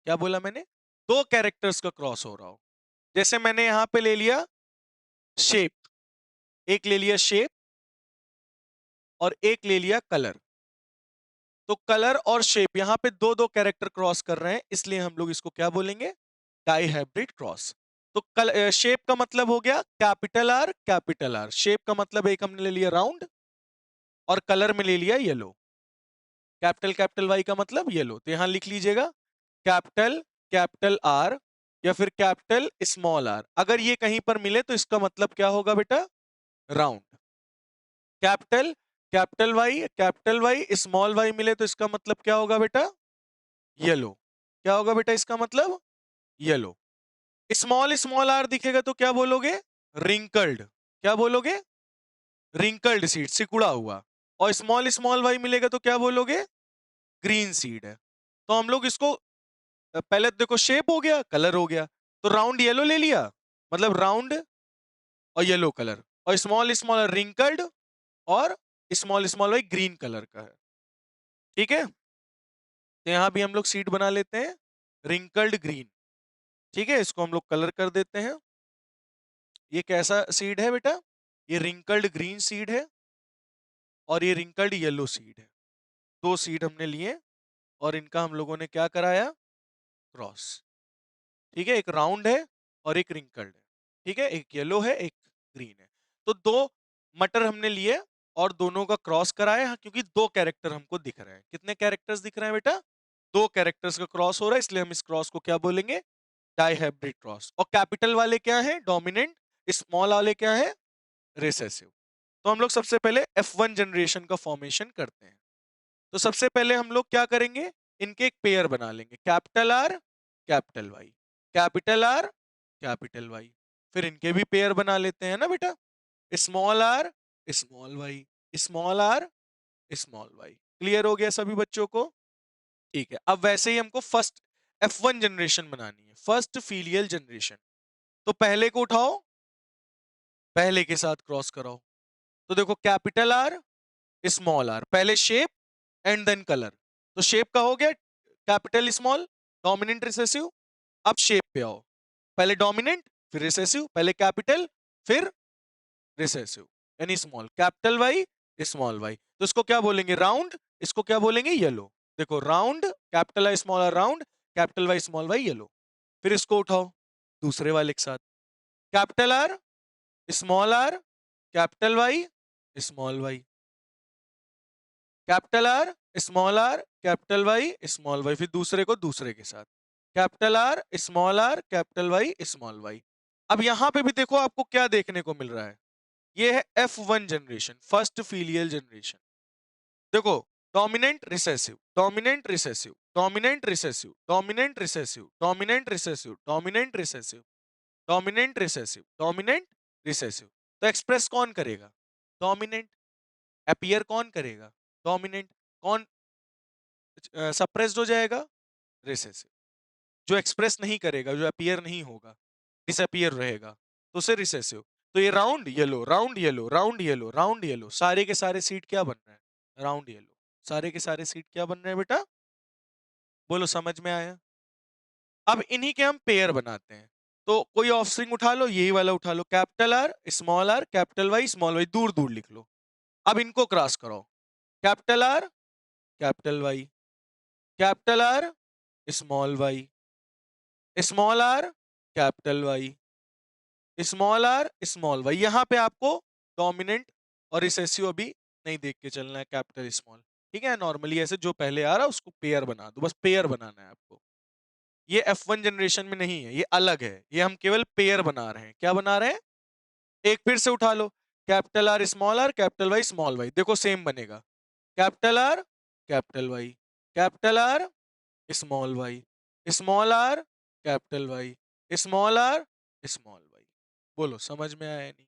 Speaker 1: क्या बोला मैंने? दो कैरेक्टर्स का क्रॉस हो रहा हो। जैसे मैंने यहां पे ले लिया शेप, एक ले लिया शेप और एक ले लिया कलर। तो कलर और शेप यहां पे दो दो कैरेक्टर क्रॉस कर रहे हैं, इसलिए हम लोग इसको क्या बोलेंगे? Dihybrid cross. तो शेप का मतलब हो गया capital R capital R. Shape का मतलब एक हमने ले लिया राउंड, और कलर में ले लिया येलो। कैपिटल कैपिटल वाई का मतलब येलो, तो यहां लिख लीजिएगा कैपिटल कैपिटल आर या फिर कैपिटल स्मॉल आर। अगर ये कहीं पर मिले तो इसका मतलब क्या होगा बेटा? Round. Capital capital Y small Y मिले तो इसका मतलब क्या होगा बेटा? येलो। क्या होगा बेटा इसका मतलब? येलो। स्मॉल स्मॉल आर दिखेगा तो क्या बोलोगे? रिंकल्ड। क्या बोलोगे? रिंकल्ड सीड, सिकुड़ा हुआ। और स्मॉल स्मॉल वाई मिलेगा तो क्या बोलोगे? ग्रीन सीड है। तो हम लोग इसको पहले तो देखो शेप हो गया, कलर हो गया, तो राउंड येलो ले लिया, मतलब राउंड और येलो कलर, और स्मॉल स्मॉल रिंकल्ड और small small Y green colour का है, ठीक है? तो यहां भी हम लोग सीड बना लेते हैं रिंकल्ड ग्रीन, ठीक है? इसको हम लोग कलर कर देते हैं। ये कैसा सीड है बेटा? ये रिंकल्ड ग्रीन सीड है और ये रिंकल्ड येलो सीड है। दो सीड हमने लिए और इनका हम लोगों ने क्या कराया? क्रॉस। ठीक है, एक राउंड है और एक रिंकल्ड है, ठीक है? एक येलो है एक ग्रीन है। तो दो मटर हमने लिए और दोनों का क्रॉस कराया, हाँ, क्योंकि दो कैरेक्टर हमको दिख रहे हैं। कितने कैरेक्टर्स दिख रहे हैं बेटा? दो कैरेक्टर्स का क्रॉस हो रहा है, इसलिए हम इस क्रॉस को क्या बोलेंगे? Dihybrid cross. और कैपिटल वाले क्या है? डोमिनेंट। स्मॉल वाले क्या है? रिसेसिव। तो हम लोग सबसे पहले F1 जनरेशन का फॉर्मेशन करते हैं। तो सबसे पहले हम लोग क्या करेंगे? इनके एक पेयर बना लेंगे, capital R capital Y, capital R capital Y. फिर इनके भी पेयर बना लेते हैं ना बेटा, small R small Y, small R small Y. Clear हो गया सभी बच्चों को? ठीक है, अब वैसे ही हमको फर्स्ट F1 जनरेशन बनानी है, फर्स्ट फीलियल जनरेशन। तो पहले को उठाओ, पहले के साथ क्रॉस कराओ। तो देखो कैपिटल आर स्मॉल आर, पहले शेप एंड देन कलर। तो शेप का हो गया कैपिटल स्मॉल, डोमिनेंट रिसेसिव। अब शेप पे आओ, पहले डोमिनेंट फिर रिसेसिव, पहले कैपिटल फिर रिसेसिव, यानी small. Capital Y small Y, तो इसको क्या बोलेंगे? राउंड। इसको क्या बोलेंगे? येलो। देखो round, capital I small R round, capital Y small Y yellow. फिर इसको उठाओ दूसरे वाले के साथ, capital R small R capital Y small Y, capital R small R capital Y small Y, फिर दूसरे को दूसरे के साथ capital R small R capital Y small Y. अब यहां पे भी देखो आपको क्या देखने को मिल रहा है, ये है F1 generation, first filial generation. देखो, dominant recessive dominant recessive dominant recessive dominant recessive dominant recessive dominant recessive dominant recessive dominant recessive. तो एक्सप्रेस कौन करेगा? डोमिनेंट। अपीयर कौन करेगा? डोमिनेंट। कौन सप्रेस्ड हो जाएगा? रिसेसिव। जो एक्सप्रेस नहीं करेगा, जो अपीयर नहीं होगा, डिसअपीयर रहेगा, तो उसे रिसेसिव। तो ये round yellow round yellow round yellow round yellow, सारे के सारे सीड क्या बन रहे हैं? Round yellow. सारे के सारे सीड क्या बन रहे हैं बेटा? बोलो, समझ में आया? अब इन्हीं के हम पेयर बनाते हैं। तो कोई ऑफस्प्रिंग उठा लो, यही वाला उठा लो, capital R capital Y small Y, दूर दूर लिख लो। अब इनको क्रॉस करो, capital R capital Y, capital R small Y, small R capital Y, small R small Y. यहां पे आपको डोमिनेंट और रिसेसिव अभी नहीं देख के चलना है, कैपिटल स्मॉल। ठीक है, नॉर्मली ऐसे जो पहले आ रहा है उसको पेयर बना दो, बस पेयर बनाना है आपको। ये F1 जनरेशन में नहीं है, ये अलग है, ये हम केवल पेयर बना रहे हैं। क्या बना रहे हैं? एक फिर से उठा लो, capital R capital Y small Y, देखो सेम बनेगा, capital R capital Y, capital R small Y, small R capital Y, small R small Y. बोलो, समझ में आया या नहीं?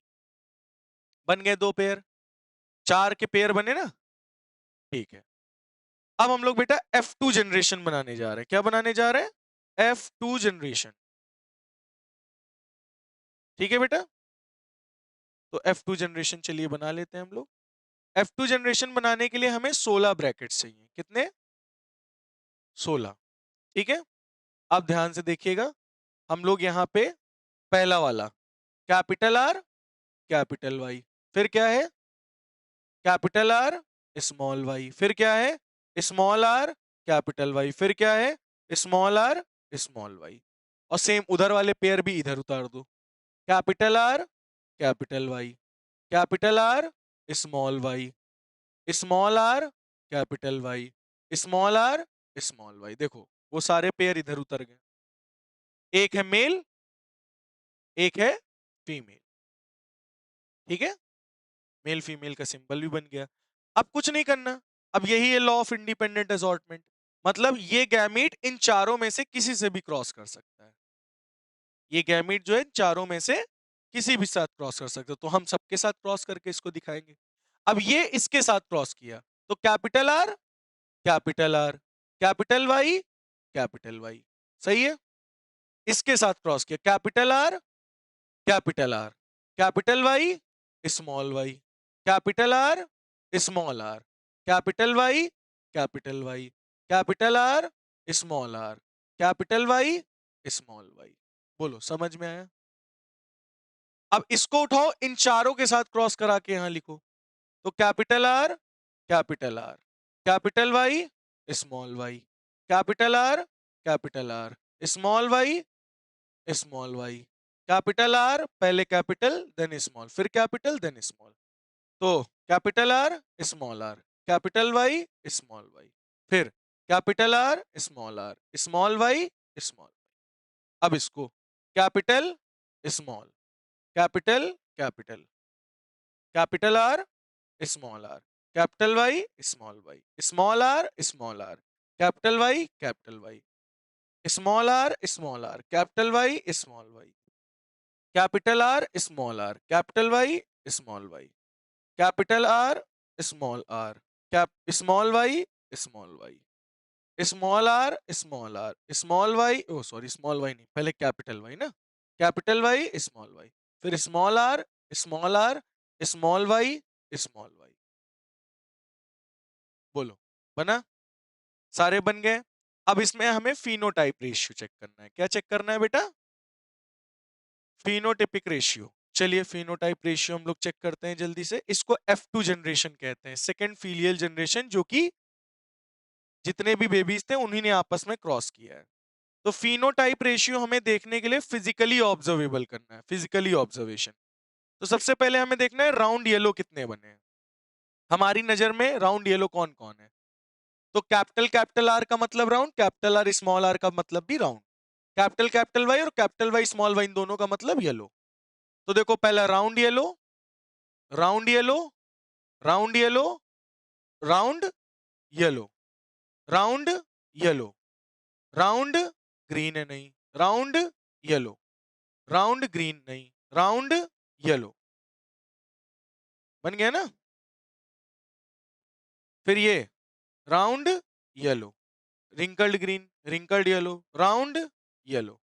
Speaker 1: बन गए दो पेयर, चार के पेयर बने ना? ठीक है। अब हम लोग बेटा F2 जनरेशन बनाने जा रहे हैं। क्या बनाने जा रहे हैं? F2 generation. ठीक है बेटा, तो F2 जनरेशन चलिए बना लेते हैं हम लोग। F2 जनरेशन बनाने के लिए हमें 16 ब्रैकेट्स चाहिए। कितने? 16। ठीक है, अब ध्यान से देखिएगा, हम लोग यहाँ पे पहला वाला कैपिटल आर कैपिटल वाई, फिर क्या है? कैपिटल आर स्मॉल वाई, फिर क्या है? स्मॉल आर कैपिटल वाई, फिर क्या है? Small R small Y. और सेम उधर वाले पेयर भी इधर उतार दो, capital R capital Y, capital R small Y, small R capital Y, small R small Y. देखो वो सारे पेयर इधर उतर गए, एक है मेल एक है फीमेल। ठीक है, मेल फीमेल का सिंबल भी बन गया। अब कुछ नहीं करना, अब यही है लॉ ऑफ इंडिपेंडेंट असॉर्टमेंट, मतलब ये गैमीट इन चारों में से किसी से भी क्रॉस कर सकता है। ये गैमीट जो है चारों में से किसी भी साथ क्रॉस कर सकते हो, तो हम सबके साथ क्रॉस करके इसको दिखाएंगे। अब ये इसके साथ क्रॉस किया, तो capital R capital R capital Y capital Y, सही है। इसके साथ क्रॉस किया, capital R capital R capital Y small Y, capital R small R capital Y capital Y, capital R small R capital Y small Y. बोलो, समझ में आया? अब इसको उठाओ, इन चारों के साथ क्रॉस करा के यहां लिखो, तो capital R capital R capital Y small Y, capital R small Y small Y, capital R पहले कैपिटल देन स्मॉल, फिर कैपिटल देन स्मॉल, तो capital R capital Y small Y, फिर capital R small Y small. अब इसको capital small capital capital capital R small R capital Y small R capital Y small R capital Y capital R capital Y small Y, capital R cap small Y small Y, small Y, oh sorry small Y नहीं, पहले capital Y ना, capital Y small Y, फिर small R small Y small Y. बोलो, बना? सारे बन गए। अब इसमें हमें फिनोटाइप रेशियो चेक करना है। क्या चेक करना है बेटा? Phenotypic ratio. चलिए फिनोटाइप रेशियो हम लोग चेक करते हैं जल्दी से। इसको F2 जनरेशन कहते हैं, सेकेंड फीलियल जनरेशन, जो कि जितने भी बेबीज थे उन्हीं ने आपस में क्रॉस किया है। तो फिनोटाइप रेशियो हमें देखने के लिए फिजिकली ऑब्जर्वेबल करना है, फिजिकली ऑब्जर्वेशन। तो सबसे पहले हमें देखना है राउंड येलो कितने बने हैं। हमारी नजर में राउंड येलो कौन कौन है? तो कैपिटल आर का मतलब round, capital R small R का मतलब भी राउंड, कैपिटल वाई और कैपिटल वाई स्मॉल वाई इन दोनों का मतलब येलो। तो देखो पहला round yellow, round yellow, round yellow, round yellow, round yellow, round green है नहीं, राउंड येलो, राउंड ग्रीन नहीं, राउंड येलो। बन गया ना? फिर ये round yellow, wrinkled green, wrinkled yellow, round yellow,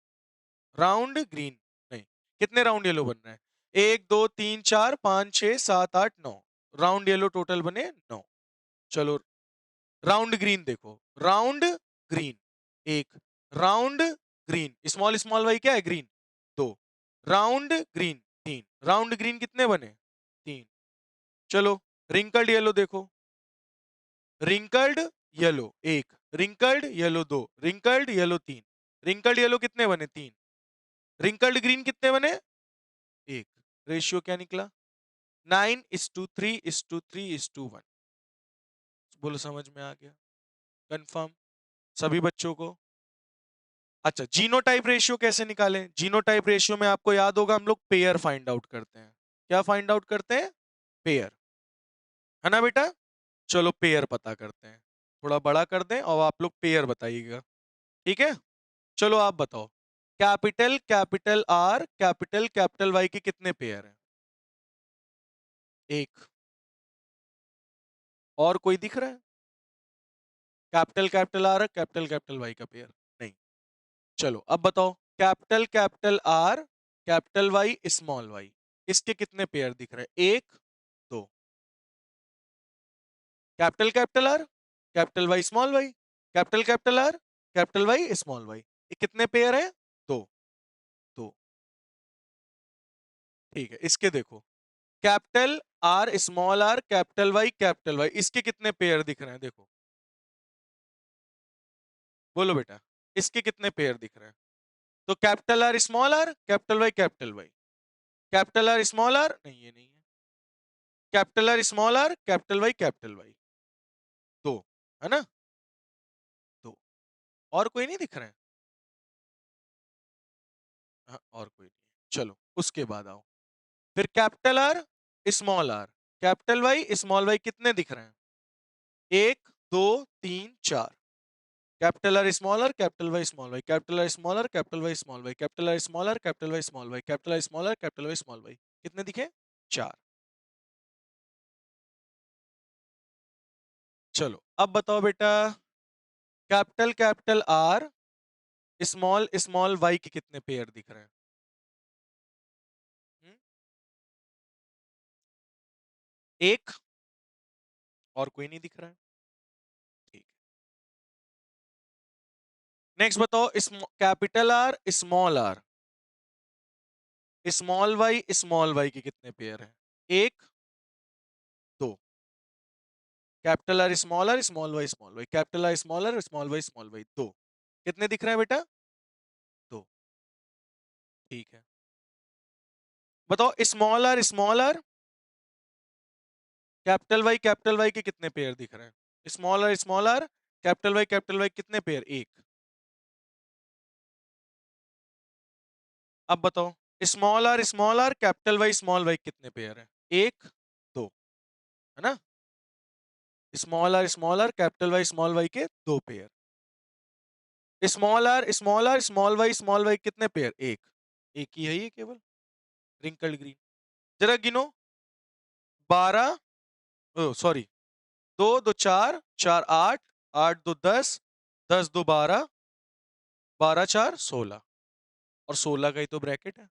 Speaker 1: round green नहीं। कितने राउंड येलो बन रहे हैं? 1 2 3 4 5 6 7 8 9 राउंड येलो टोटल बने 9। चलो राउंड ग्रीन देखो, राउंड ग्रीन एक, round green small small Y क्या है green, 2, round green 3, round green कितने बने? 3। चलो रिंकल्ड येलो देखो, रिंकल्ड येलो एक, wrinkled yellow 2, wrinkled yellow 3, wrinkled yellow कितने बने? 3। रिंकल्ड ग्रीन कितने बने? 1। रेशियो क्या निकला? 9:3:3:1। बोलो समझ में आ गया? कंफर्म सभी बच्चों को? अच्छा जीनोटाइप रेशियो कैसे निकालें? जीनोटाइप रेशियो में आपको याद होगा हम लोग पेयर फाइंड आउट करते हैं। क्या फाइंड आउट करते हैं? पेयर, है ना बेटा? चलो पेयर पता करते हैं। थोड़ा बड़ा कर दें और आप लोग पेयर बताइएगा, ठीक है? चलो आप बताओ, capital capital R capital capital Y के कितने पेयर हैं? एक। और कोई दिख रहा है? Capital capital R capital capital Y का पेयर नहीं। चलो अब बताओ, capital capital R capital Y small Y, इसके कितने पेयर दिख रहे हैं? एक, दो। Capital capital R capital Y small Y, capital R capital Y small Y, ये कितने पेयर है? दो। दो, ठीक है। इसके देखो, कैपिटल आर कैपिटल वाई, इसके कितने पेयर दिख रहे हैं? देखो बोलो बेटा, इसके कितने पेयर दिख रहे हैं? तो R capital Y, capital R small R नहीं, ये नहीं है, कैपिटल वाई दो, है ना? दो। और कोई नहीं दिख रहे हैं? हाँ, और कोई नहीं। चलो उसके बाद आओ, फिर R capital Y small Y कितने दिख रहे हैं? एक, दो, तीन, चार। Capital R small R capital Y small Y, capital R small R capital Y small Y, capital R small R capital Y small Y, capital R small R capital Y small Y, कितने दिखे? चार। चलो अब बताओ बेटा, capital R small small Y के कितने pair दिख रहे हैं? हम्म? एक। और कोई नहीं दिख रहा है, ठीक। नेक्स्ट बताओ, कैपिटल आर स्मॉल वाई के कितने पेयर हैं? एक, दो। Capital R small Y, capital R small Y दो। कितने दिख रहे हैं बेटा? दो, ठीक है। बताओ स्मॉल आर कैपिटल वाई के कितने पेयर दिख रहे हैं? स्मॉल आर कैपिटल वाई कितने पेयर? एक। अब बताओ, स्मॉल आर स्मॉल वाई कितने पेयर हैं? एक, दो, है ना? स्मॉल आर स्मॉल वाई के दो पेयर। स्मॉल वाई कितने पेयर? एक। एक ही है ये केवल, रिंकल्ड ग्रीन। जरा गिनो, 12, सॉरी, दो दो चार, चार आठ, आठ दो 10, 10 2 12, 12 4 16, और 16 का ही तो ब्रैकेट है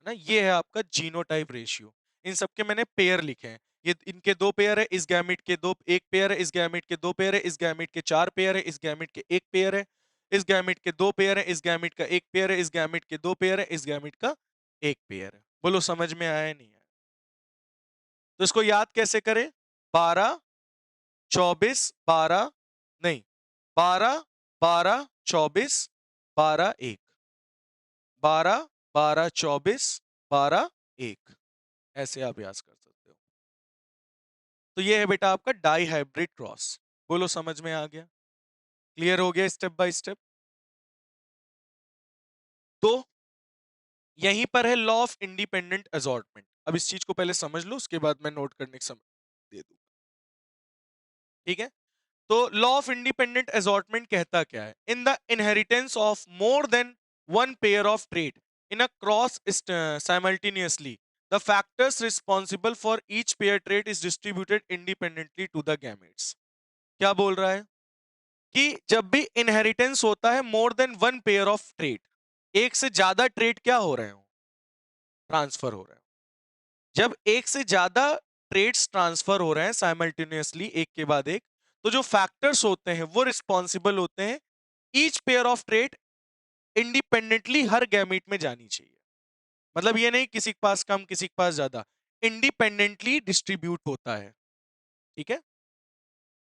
Speaker 1: ना? ये है आपका जीनोटाइप रेशियो। इन सबके मैंने पेयर लिखे हैं। ये इनके दो पेयर है, इस गैमेट के दो एक पेयर है, इस गैमेट के दो पेयर है, इस गैमेट के चार पेयर है, इस गैमेट के एक पेयर है, इस गैमेट के दो पेयर है, इस गैमेट का एक पेयर है, इस गैमेट के दो पेयर है, इस गैमेट का एक पेयर है। बोलो समझ में आया नहीं आया? तो इसको याद कैसे करें? 12 24 12, नहीं, 12 12 24 12 1, 12 12 24 12 1। ऐसे आप याद कर सकते हो। तो ये है बेटा आपका डाई हाइब्रिड क्रॉस। बोलो समझ में आ गया? क्लियर हो गया स्टेप बाय स्टेप? तो यहीं पर है लॉ ऑफ इंडिपेंडेंट असॉर्टमेंट। अब इस चीज को पहले समझ लो, उसके बाद मैं नोट करने का समय दे दूं। ठीक है? तो लॉ ऑफ इंडिपेंडेंट असॉर्टमेंट कहता क्या है? In the inheritance of more than one pair of trait in a cross simultaneously the factors responsible for each pair trait is distributed independently to the gametes. क्या बोल रहा है? कि जब भी इनहेरिटेंस होता है मोर than one pair of trait, एक से ज्यादा ट्रेट क्या हो रहे हो? ट्रांसफर हो रहे हैं। जब एक से ज्यादा ट्रेड्स ट्रांसफर हो रहे हैं साइमल्टेनियसली एक के बाद एक, तो जो फैक्टर्स होते हैं वो रिस्पॉन्सिबल होते हैं each pair of trade independently her gamete में जानी चाहिए। मतलब ये नहीं किसी के पास कम किसी के पास ज्यादा, इंडिपेंडेंटली डिस्ट्रीब्यूट होता है। ठीक है?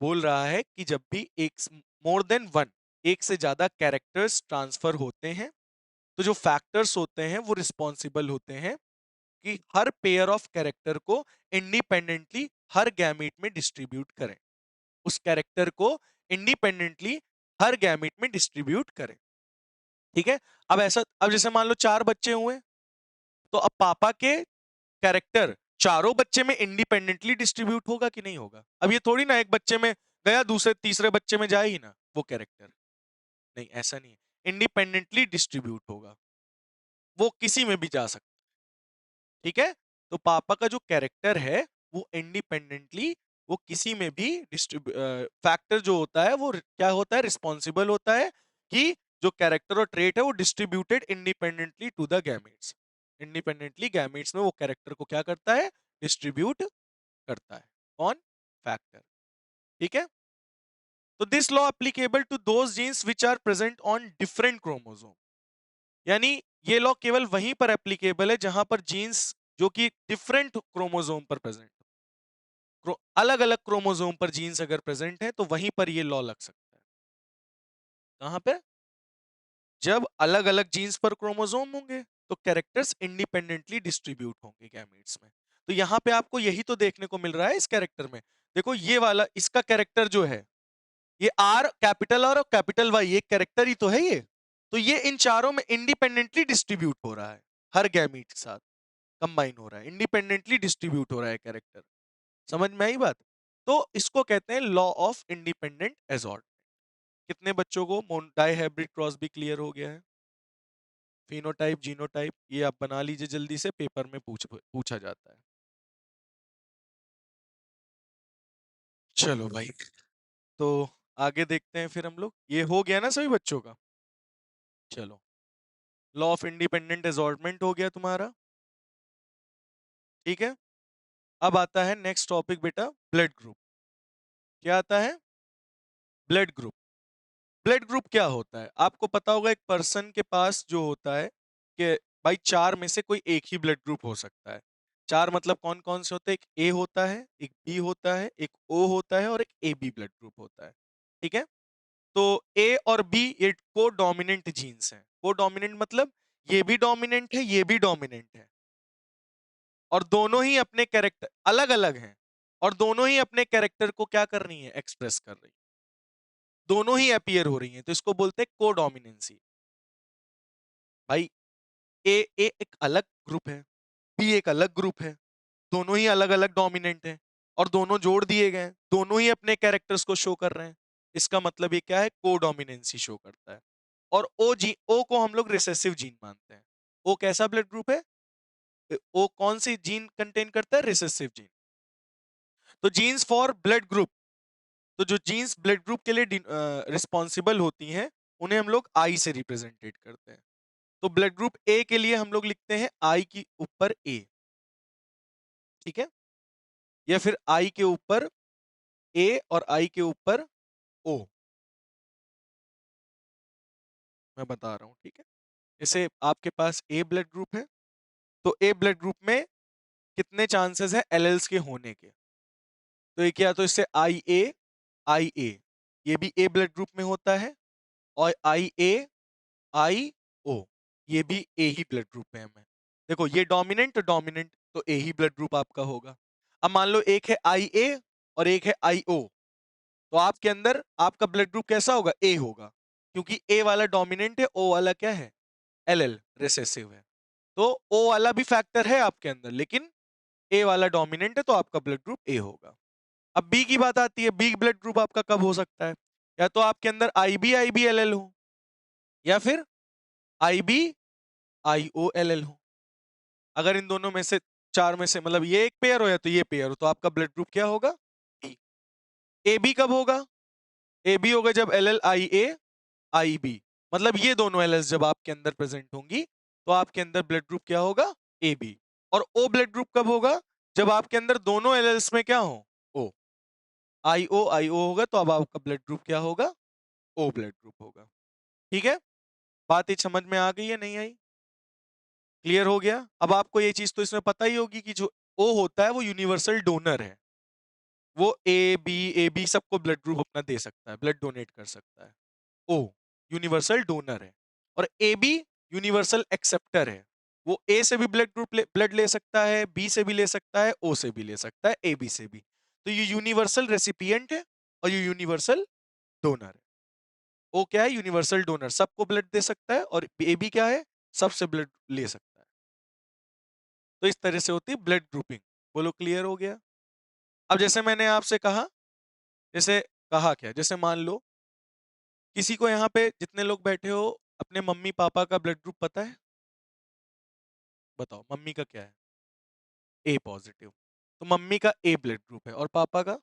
Speaker 1: बोल रहा है कि जब भी एक मोर देन वन, एक से ज्यादा कैरेक्टर्स ट्रांसफर होते हैं, तो जो फैक्टर्स होते हैं वो रिस्पॉन्सिबल होते हैं कि हर पेयर ऑफ कैरेक्टर को इंडिपेंडेंटली हर गैमीट में डिस्ट्रीब्यूट करें, उस कैरेक्टर को इंडिपेंडेंटली हर गैमीट में डिस्ट्रीब्यूट करें। ठीक है? अब ऐसा, अब जैसे मान लो 4 बच्चे हुए, तो अब पापा के कैरेक्टर चारों बच्चे में इंडिपेंडेंटली डिस्ट्रीब्यूट होगा कि नहीं होगा? अब ये थोड़ी ना एक बच्चे में गया दूसरे तीसरे बच्चे में जाए ही ना वो कैरेक्टर, नहीं ऐसा नहीं है, इंडिपेंडेंटली डिस्ट्रीब्यूट होगा, वो किसी में भी जा सकता। ठीक है? तो पापा का जो कैरेक्टर है वो इंडिपेंडेंटली वो किसी में भी फैक्टर जो होता है वो क्या होता है? रिस्पॉन्सिबल होता है कि जो कैरेक्टर और ट्रेट है वो distributed independently to the gametes. Independently gametes में वो कैरेक्टर को क्या करता है? डिस्ट्रीब्यूट करता है। कौन? फैक्टर। ठीक है? तो this law applicable to those genes which are present on different chromosome. यानी ये लॉ केवल वहीं पर एप्लीकेबल है जहां पर जीन्स जो कि डिफरेंट क्रोमोसोम पर प्रेजेंट, अलग अलग क्रोमोसोम पर जीन्स अगर प्रेजेंट है तो वहीं पर ये लॉ लग सकता है। कहां पे? जब अलग अलग जीन्स पर क्रोमोसोम होंगे तो कैरेक्टर्स इंडिपेंडेंटली डिस्ट्रीब्यूट होंगे गैमीट्स में। तो यहां पे आपको यही तो देखने को मिल रहा है इस कैरेक्टर में। देखो ये वाला इसका कैरेक्टर जो है, ये आर कैपिटल आर और कैपिटल वाई एक कैरेक्टर ही तो है ये। तो ये इन चारों में इंडिपेंडेंटली डिस्ट्रीब्यूट हो रहा है, हर गैमीट के साथ कंबाइन हो रहा है, इंडिपेंडेंटली डिस्ट्रीब्यूट हो रहा है कैरेक्टर। समझ में आई बात? तो इसको कहते हैं लॉ ऑफ इंडिपेंडेंट असॉर्टमेंट। कितने बच्चों को डाई हाइब्रिड क्रॉस भी क्लियर हो गया है? फिनोटाइप जीनोटाइप ये आप बना लीजिए जल्दी से, पेपर में पूछा जाता है। चलो भाई, तो आगे देखते हैं फिर हम लोग। ये हो गया ना सभी बच्चों का? चलो, लॉ ऑफ इंडिपेंडेंट असॉर्टमेंट हो गया तुम्हारा। ठीक है? अब आता है नेक्स्ट टॉपिक बेटा, ब्लड ग्रुप। क्या आता है? Blood group. ब्लड ग्रुप क्या होता है? आपको पता होगा एक पर्सन के पास जो होता है कि भाई चार में से कोई एक ही ब्लड ग्रुप हो सकता है। चार मतलब कौन कौन से होते हैं? एक ए होता है, एक बी होता है, एक ओ होता है और एक ए बी ब्लड ग्रुप होता है। ठीक है? तो ए और बी ये को डोमिनेंट जीन्स हैं। को डोमिनेंट मतलब ये भी डोमिनेंट है, ये भी डोमिनेंट है, और दोनों ही अपने कैरेक्टर अलग अलग हैं, और दोनों ही अपने कैरेक्टर को क्या कर रही है? एक्सप्रेस कर रही है, दोनों ही अपीयर हो रही हैं, तो इसको बोलते हैं को डोमिनेंसी। भाई ए ए एक अलग ग्रुप है, बी एक अलग ग्रुप है, दोनों ही अलग अलग डोमिनेंट हैं, और दोनों जोड़ दिए गए हैं, दोनों ही अपने कैरेक्टर्स को शो कर रहे हैं। इसका मतलब ये क्या है? को डोमिनेंसी शो करता है। और ओ को हम लोग रिसेसिव जीन मानते हैं। ओ कैसा ब्लड ग्रुप है? ओ कौन सी जीन कंटेन करता है? Recessive gene. तो जीन्स फॉर ब्लड ग्रुप, तो जो जीन्स ब्लड ग्रुप के लिए रिस्पॉन्सिबल होती हैं उन्हें हम लोग आई से रिप्रेजेंटेट करते हैं। तो ब्लड ग्रुप ए के लिए हम लोग लिखते हैं आई के ऊपर ए। ठीक है? या फिर आई के ऊपर ए और आई के ऊपर ओ, मैं बता रहा हूं। ठीक है? जैसे आपके पास ए ब्लड ग्रुप है, तो ए ब्लड ग्रुप में कितने चांसेस है एलएल्स के होने के? तो एक या तो इससे आई ए, ये भी ए ब्लड ग्रुप में होता है, और आई ए आई ओ, ये भी ए ही ब्लड ग्रुप में है। देखो ये डोमिनेंट डोमिनेंट, तो ए ही ब्लड ग्रुप आपका होगा। अब मान लो एक है आई ए और एक है आई ओ, तो आपके अंदर आपका ब्लड ग्रुप कैसा होगा? ए होगा, क्योंकि ए वाला डोमिनेंट है, ओ वाला क्या है? एल एल रिसेसिव है। तो ओ वाला भी फैक्टर है आपके अंदर, लेकिन ए वाला डोमिनेंट है, तो आपका ब्लड ग्रुप ए होगा। अब बी की बात आती है, बी ब्लड ग्रुप आपका कब हो सकता है? या तो आपके अंदर आई बी एल एल हो, या फिर I B I O L L हो। अगर इन दोनों में से, चार में से, मतलब ये एक पेयर हो या तो ये पेयर हो, तो आपका ब्लड ग्रुप क्या होगा? ए बी कब होगा? ए बी होगा जब एल एल आई बी, मतलब ये दोनों एल जब आपके अंदर प्रेजेंट होंगी, तो आपके अंदर ब्लड ग्रुप क्या होगा? A B. और ओ ब्लड ग्रुप कब होगा? जब आपके अंदर दोनों एल में क्या हो? ओ। आई ओ होगा, तो अब आपका ब्लड ग्रुप क्या होगा? ओ ब्लड ग्रुप होगा। ठीक है, बात ये समझ में आ गई है, नहीं आई? क्लियर हो गया? अब आपको ये चीज तो इसमें पता ही होगी कि जो ओ होता है वो यूनिवर्सल डोनर है। वो ए बी सबको ब्लड ग्रुप अपना दे सकता है, ब्लड डोनेट कर सकता है। ओ यूनिवर्सल डोनर है, और ए बी यूनिवर्सल एक्सेप्टर है। वो ए से भी ब्लड ले सकता है, बी से भी ले सकता है, ओ से भी ले सकता है, ए बी से भी। तो ये यूनिवर्सल रेसिपिएंट है और ये यूनिवर्सल डोनर है। ओ क्या है? यूनिवर्सल डोनर, सबको ब्लड दे सकता है, और ए बी क्या है? सबसे ब्लड ले सकता है। तो इस तरह से होती है ब्लड ग्रुपिंग। बोलो क्लियर हो गया? अब जैसे मैंने आपसे कहा, जैसे कहा क्या, जैसे मान लो किसी को यहाँ पे जितने लोग बैठे हो, अपने मम्मी पापा का ब्लड ग्रुप पता है? बताओ, मम्मी का क्या है? ए पॉजिटिव। तो मम्मी का ए ब्लड ग्रुप है, और पापा का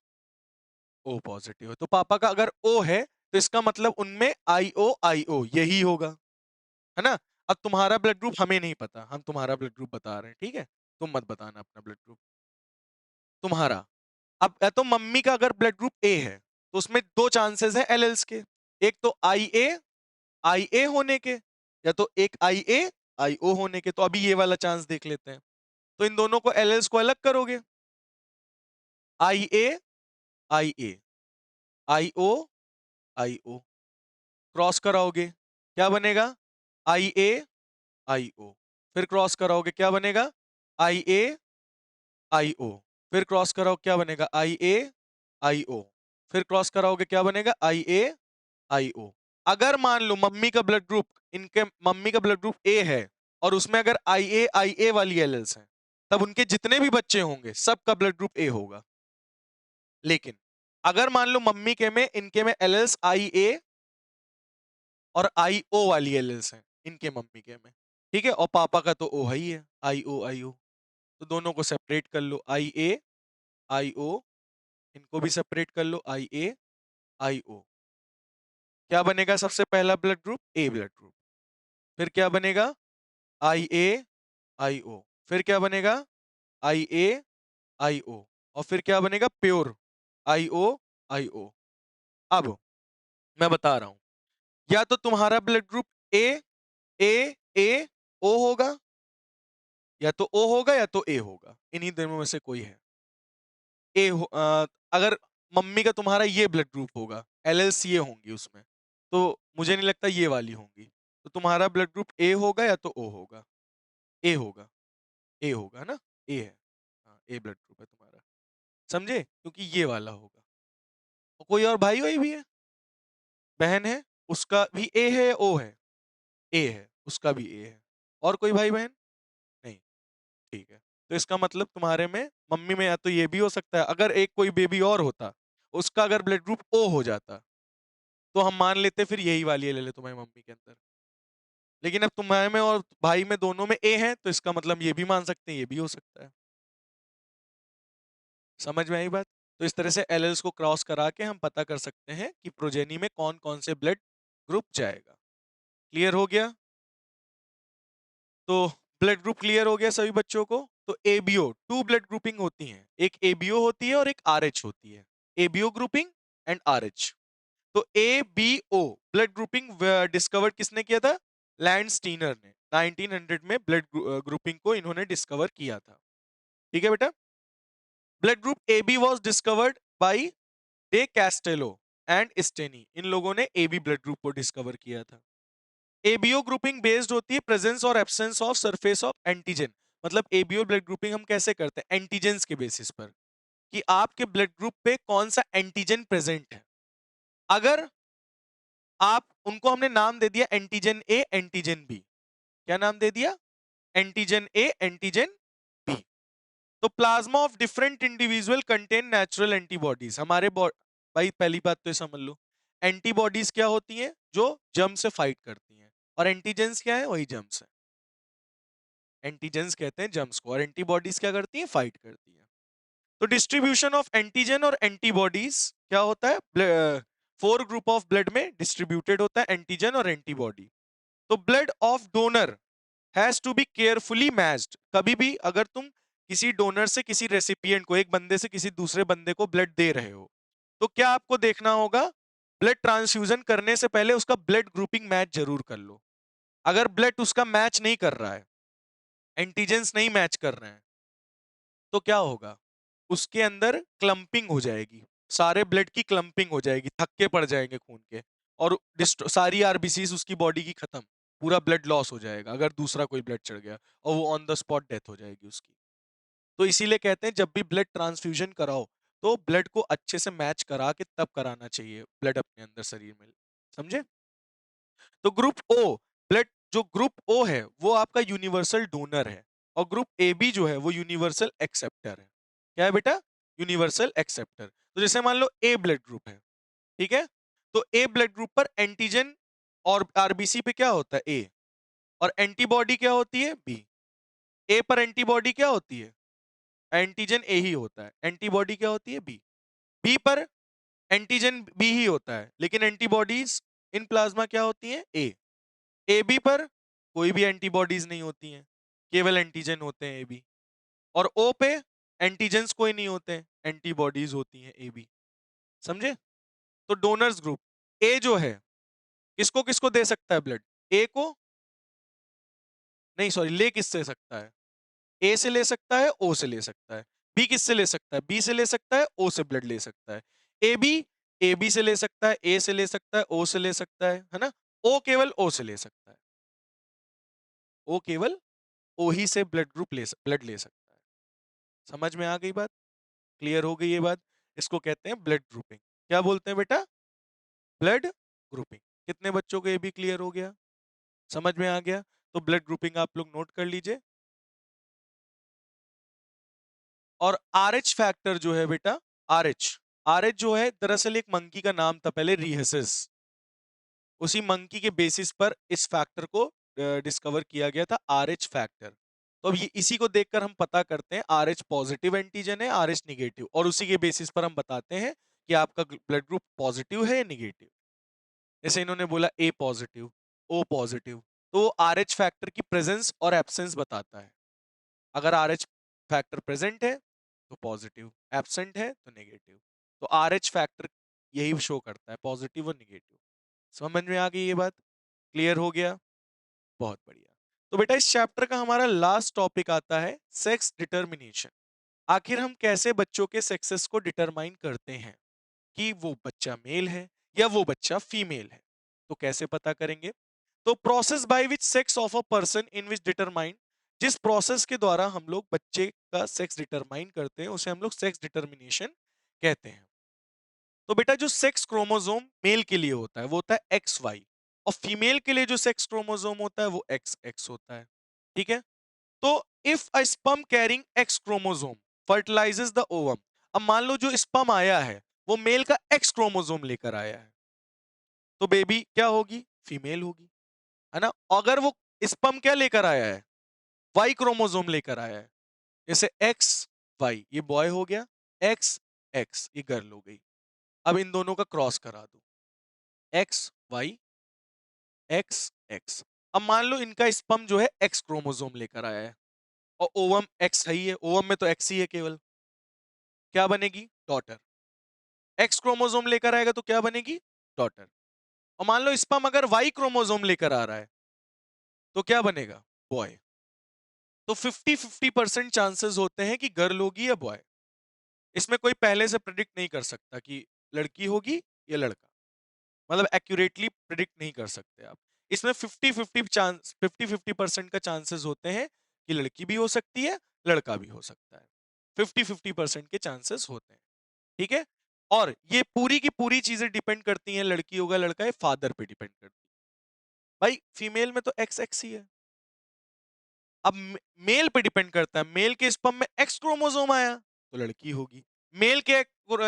Speaker 1: ओ पॉजिटिव है। तो पापा का अगर ओ है, तो इसका मतलब उनमें आई ओ यही होगा, है ना? अब तुम्हारा ब्लड ग्रुप हमें नहीं पता, हम तुम्हारा ब्लड ग्रुप बता रहे हैं, ठीक है? तुम मत बताना अपना ब्लड ग्रुप तुम्हारा। अब या तो मम्मी का अगर ब्लड ग्रुप ए है, तो उसमें दो चांसेस हैं एलएल्स के। एक तो आई ए होने के, या तो एक आई ओ होने के। तो अभी ये वाला चांस देख लेते हैं। तो इन दोनों को एलएल्स को अलग करोगे, आई ए आई ओ आई ओ, क्रॉस कराओगे, क्या बनेगा? आई ओ। फिर क्रॉस कराओगे, क्या बनेगा? आई ओ। फिर क्रॉस कराओ, क्या बनेगा? आई ओ। फिर क्रॉस कराओगे, क्या बनेगा? आई ओ। अगर मान लो मम्मी का ब्लड ग्रुप, इनके मम्मी का ब्लड ग्रुप ए है, और उसमें अगर आई ए वाली एलएल्स हैं, तब उनके जितने भी बच्चे होंगे सबका ब्लड ग्रुप ए होगा। लेकिन अगर मान लो मम्मी के में, इनके में एलएल्स आई ए और आई ओ वाली एलएल्स हैं, इनके मम्मी के में, ठीक है, और पापा का तो ओ है ही है, आई ओ। तो दोनों को सेपरेट कर लो, आई ओ, इनको भी सेपरेट कर लो, आई ओ। क्या बनेगा सबसे पहला ब्लड ग्रुप? ए ब्लड ग्रुप। फिर क्या बनेगा? आई ओ। फिर क्या बनेगा? आई ओ। और फिर क्या बनेगा? प्योर आई ओ। अब मैं बता रहा हूं, या तो तुम्हारा ब्लड ग्रुप ए ए ए ओ होगा, या तो ओ होगा या तो ए होगा, इन्हीं दोनों में से कोई है। अगर मम्मी का तुम्हारा ये ब्लड ग्रुप होगा, एलएलसी ये होंगी उसमें, तो मुझे नहीं लगता ये वाली होंगी। तो तुम्हारा ब्लड ग्रुप ए होगा या तो ओ होगा? ए होगा, ए होगा ना? ए है, हाँ ए ब्लड ग्रुप है तुम्हारा, समझे? क्योंकि ये वाला होगा। और कोई और भाई वाई भी है, बहन है, उसका भी ए है या ओ है? ए है, उसका भी ए है। और कोई भाई बहन नहीं? ठीक है। तो इसका मतलब तुम्हारे में, मम्मी में, या तो ये भी हो सकता है, अगर एक कोई बेबी और होता, उसका अगर ब्लड ग्रुप ओ हो जाता, तो हम मान लेते फिर यही वाली ले ले तुम्हारी मम्मी के अंदर। लेकिन अब तुम्हारे में और भाई में दोनों में ए है, तो इसका मतलब ये भी मान सकते हैं, ये भी हो सकता है। समझ में आई बात? तो इस तरह से एलएल्स को क्रॉस करा के हम पता कर सकते हैं कि प्रोजेनी में कौन कौन से ब्लड ग्रुप जाएगा। क्लियर हो गया? तो ब्लड ग्रुप क्लियर हो गया सभी बच्चों को? तो एबीओ, टू ब्लड ग्रुपिंग होती हैं, एक एबीओ होती है और एक आरएच होती है। ABO grouping and RH. तो एबीओ ब्लड ग्रुपिंग डिस्कवर किसने किया था? लैंड स्टीनर ने 1900 में ब्लड ग्रुपिंग को इन्होंने डिस्कवर किया था। ठीक है बेटा? Blood group AB was discovered by Decastello and Steni, इन लोगों ने एबी ब्लड ग्रुप को डिस्कवर किया था। एबीओ ग्रुपिंग बेस्ड होती है प्रेजेंस और absence of surface of antigen, मतलब एबीओ ब्लड ग्रुपिंग हम कैसे करते हैं, एंटीजेंस के बेसिस पर, कि आपके ब्लड ग्रुप पे कौन सा एंटीजन प्रेजेंट है। अगर आप उनको हमने नाम दे दिया एंटीजन ए एंटीजन बी, क्या नाम दे दिया, एंटीजन ए एंटीजन बी, तो plasma of different individual contain natural antibodies. हमारे भाई पहली बात तो ये समझ लो, एंटीबॉडीज क्या होती हैं, जो जर्म से फाइट करती हैं, और एंटीजेंस क्या है, वही जर्म्स है। एंटीजेंस कहते हैं जर्म्स को, और एंटीबॉडीज क्या करती हैं, फाइट करती हैं। तो डिस्ट्रीब्यूशन ऑफ एंटीजन और एंटीबॉडीज क्या होता है, 4 ग्रुप ऑफ ब्लड में डिस्ट्रीब्यूटेड होता है एंटीजन और एंटीबॉडी। तो blood of donor has to be carefully matched. कभी भी अगर तुम किसी डोनर से किसी रेसिपिएंट को, एक बंदे से किसी दूसरे बंदे को ब्लड दे रहे हो, तो क्या आपको देखना होगा, ब्लड ट्रांसफ्यूजन करने से पहले उसका ब्लड ग्रुपिंग मैच जरूर कर लो। अगर ब्लड उसका मैच नहीं कर रहा है, एंटीजेंस नहीं मैच कर रहे हैं, तो क्या होगा, उसके अंदर क्लंपिंग हो जाएगी, सारे ब्लड की क्लंपिंग हो जाएगी, थक्के पड़ जाएंगे खून के, और सारी आरबीसीज उसकी बॉडी की खत्म, पूरा ब्लड लॉस हो जाएगा अगर दूसरा कोई ब्लड चढ़ गया, और वो ऑन द स्पॉट डेथ हो जाएगी उसकी। तो इसीलिए कहते हैं जब भी ब्लड ट्रांसफ्यूजन कराओ, तो ब्लड को अच्छे से मैच करा के तब कराना चाहिए ब्लड अपने अंदर शरीर में, समझे। तो ग्रुप ओ ब्लड, जो ग्रुप ओ है वो आपका यूनिवर्सल डोनर है, और ग्रुप ए बी जो है वो यूनिवर्सल एक्सेप्टर है। क्या है बेटा, यूनिवर्सल एक्सेप्टर। तो जैसे मान लो ए ब्लड ग्रुप है, ठीक है, तो ए ब्लड ग्रुप पर एंटीजन और आरबीसी पे क्या होता है, ए, और एंटीबॉडी क्या होती है, बी। ए पर एंटीबॉडी क्या होती है, एंटीजन ए ही होता है, एंटीबॉडी क्या होती है, बी। बी पर एंटीजन बी ही होता है, लेकिन एंटीबॉडीज इन प्लाज्मा क्या होती है, ए। ए बी पर कोई भी एंटीबॉडीज नहीं होती हैं, केवल एंटीजन होते हैं ए बी। और ओ पे एंटीजेंस कोई नहीं होते हैं, एंटीबॉडीज होती हैं ए बी, समझे। तो डोनर्स ग्रुप ए जो है, किसको किसको दे सकता है ब्लड, ए को, नहीं सॉरी, ले किससे सकता है, ए से ले सकता है, ओ से ले सकता है। बी किससे ले सकता है, बी से ले सकता है, ओ से ब्लड ले सकता है। ए बी, ए बी से ले सकता है, ए से ले सकता है, ओ से ले सकता है ना। ओ केवल ओ से ले सकता है, ओ केवल ओ ही से ब्लड ले सकता है। समझ में आ गई बात, क्लियर हो गई ये बात। इसको कहते हैं ब्लड ग्रुपिंग। क्या बोलते हैं बेटा, ब्लड ग्रुपिंग। कितने बच्चों को ये भी क्लियर हो गया, समझ में आ गया। तो ब्लड ग्रुपिंग आप लोग नोट कर लीजिए। और आरएच फैक्टर जो है बेटा, आरएच, आरएच जो है दरअसल एक मंकी का नाम था पहले, रिहेसिस। उसी मंकी के बेसिस पर इस फैक्टर को डिस्कवर किया गया था, आरएच फैक्टर। तो अब ये इसी को देखकर हम पता करते हैं आरएच पॉजिटिव एंटीजन है, आरएच निगेटिव, और उसी के बेसिस पर हम बताते हैं कि आपका ब्लड ग्रुप पॉजिटिव है या निगेटिव। जैसे इन्होंने बोला ए पॉजिटिव, ओ पॉजिटिव, तो आरएच फैक्टर की प्रेजेंस और एब्सेंस बताता है। अगर आरएच फैक्टर प्रेजेंट है तो पॉजिटिव, एब्सेंट है तो नेगेटिव। तो आरएच फैक्टर यही शो करता है, पॉजिटिव और नेगेटिव। समझ में आ गई ये बात, क्लियर हो गया, बहुत बढ़िया। तो बेटा इस चैप्टर का हमारा लास्ट टॉपिक आता है सेक्स डिटर्मिनेशन। आखिर हम कैसे बच्चों के सेक्सेस को डिटरमाइन करते हैं, कि वो बच्चा मेल है या वो बच्चा फीमेल है। तो कैसे पता करेंगे, तो process by which sex of a person in which determine, जिस प्रोसेस के द्वारा हम लोग बच्चे का सेक्स डिटरमाइन करते हैं उसे हम लोग सेक्स डिटर्मिनेशन कहते हैं। तो बेटा जो सेक्स क्रोमोसोम मेल के लिए होता है वो होता है एक्स वाई, और फीमेल के लिए जो सेक्स क्रोमोसोम होता है वो एक्स एक्स होता है, ठीक है। तो if a sperm carrying X chromosome fertilises the ovum, अब मान लो जो स्पर्म आया है वो मेल का एक्स क्रोमोसोम लेकर आया है, तो बेबी क्या होगी, फीमेल होगी, है ना। अगर वो स्पर्म क्या लेकर आया है, वाई क्रोमोसोम लेकर आया है, जैसे एक्स वाई, ये बॉय हो गया, एक्स एक्स ये गर्ल हो गई। अब इन दोनों का क्रॉस करा दो, एक्स वाई एक्स एक्स। अब मान लो इनका स्पर्म जो है एक्स क्रोमोसोम लेकर आया है, और ओवम एक्स है ही है, ओवम में तो एक्स ही है केवल, क्या बनेगी, डॉटर। एक्स क्रोमोसोम लेकर आएगा तो क्या बनेगी, डॉटर। और मान लो स्पर्म अगर वाई क्रोमोसोम लेकर आ रहा है तो क्या बनेगा, बॉय। तो 50-50% चांसेस होते हैं कि गर्ल होगी या बॉय। इसमें कोई पहले से प्रिडिक्ट नहीं कर सकता कि लड़की होगी या लड़का, मतलब एक्यूरेटली प्रिडिक्ट नहीं कर सकते आप। इसमें 50-50 चांस, 50-50% का चांसेस होते हैं कि लड़की भी हो सकती है, लड़का भी हो सकता है। 50-50% के चांसेस होते हैं, ठीक है। और ये पूरी की पूरी चीजें डिपेंड करती हैं, लड़की होगा लड़का है, फादर पे डिपेंड करती है। भाई फीमेल में तो एक्स एक्स ही है। अब मेल पे डिपेंड करता है, मेल के स्पर्म में एक्स क्रोमोसोम आया तो लड़की होगी, मेल के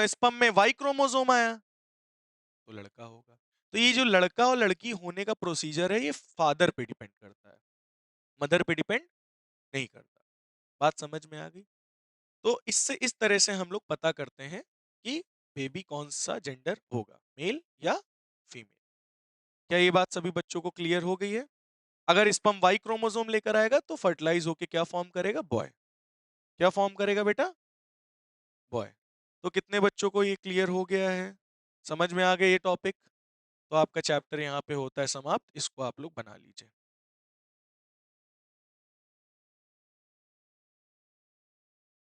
Speaker 1: स्पर्म में वाई क्रोमोसोम आया तो लड़का होगा। तो ये जो लड़का और लड़की होने का प्रोसीजर है, ये फादर पे डिपेंड करता है, मदर पे डिपेंड नहीं करता। बात समझ में आ गई? तो इससे इस तरह से हम लोग पता करते हैं कि बेबी कौन सा जेंडर होगा, मेल या फीमेल। क्या ये बात सभी बच्चों को क्लियर हो गई है? अगर स्पर्म वाई क्रोमोसोम लेकर आएगा तो फर्टिलाइज होके क्या फॉर्म करेगा? बॉय। क्या फॉर्म करेगा बेटा? बॉय। तो कितने बच्चों को ये क्लियर हो गया है? समझ में आ गया ये टॉपिक? तो आपका चैप्टर यहाँ पे होता है समाप्त, इसको आप लोग बना लीजिए।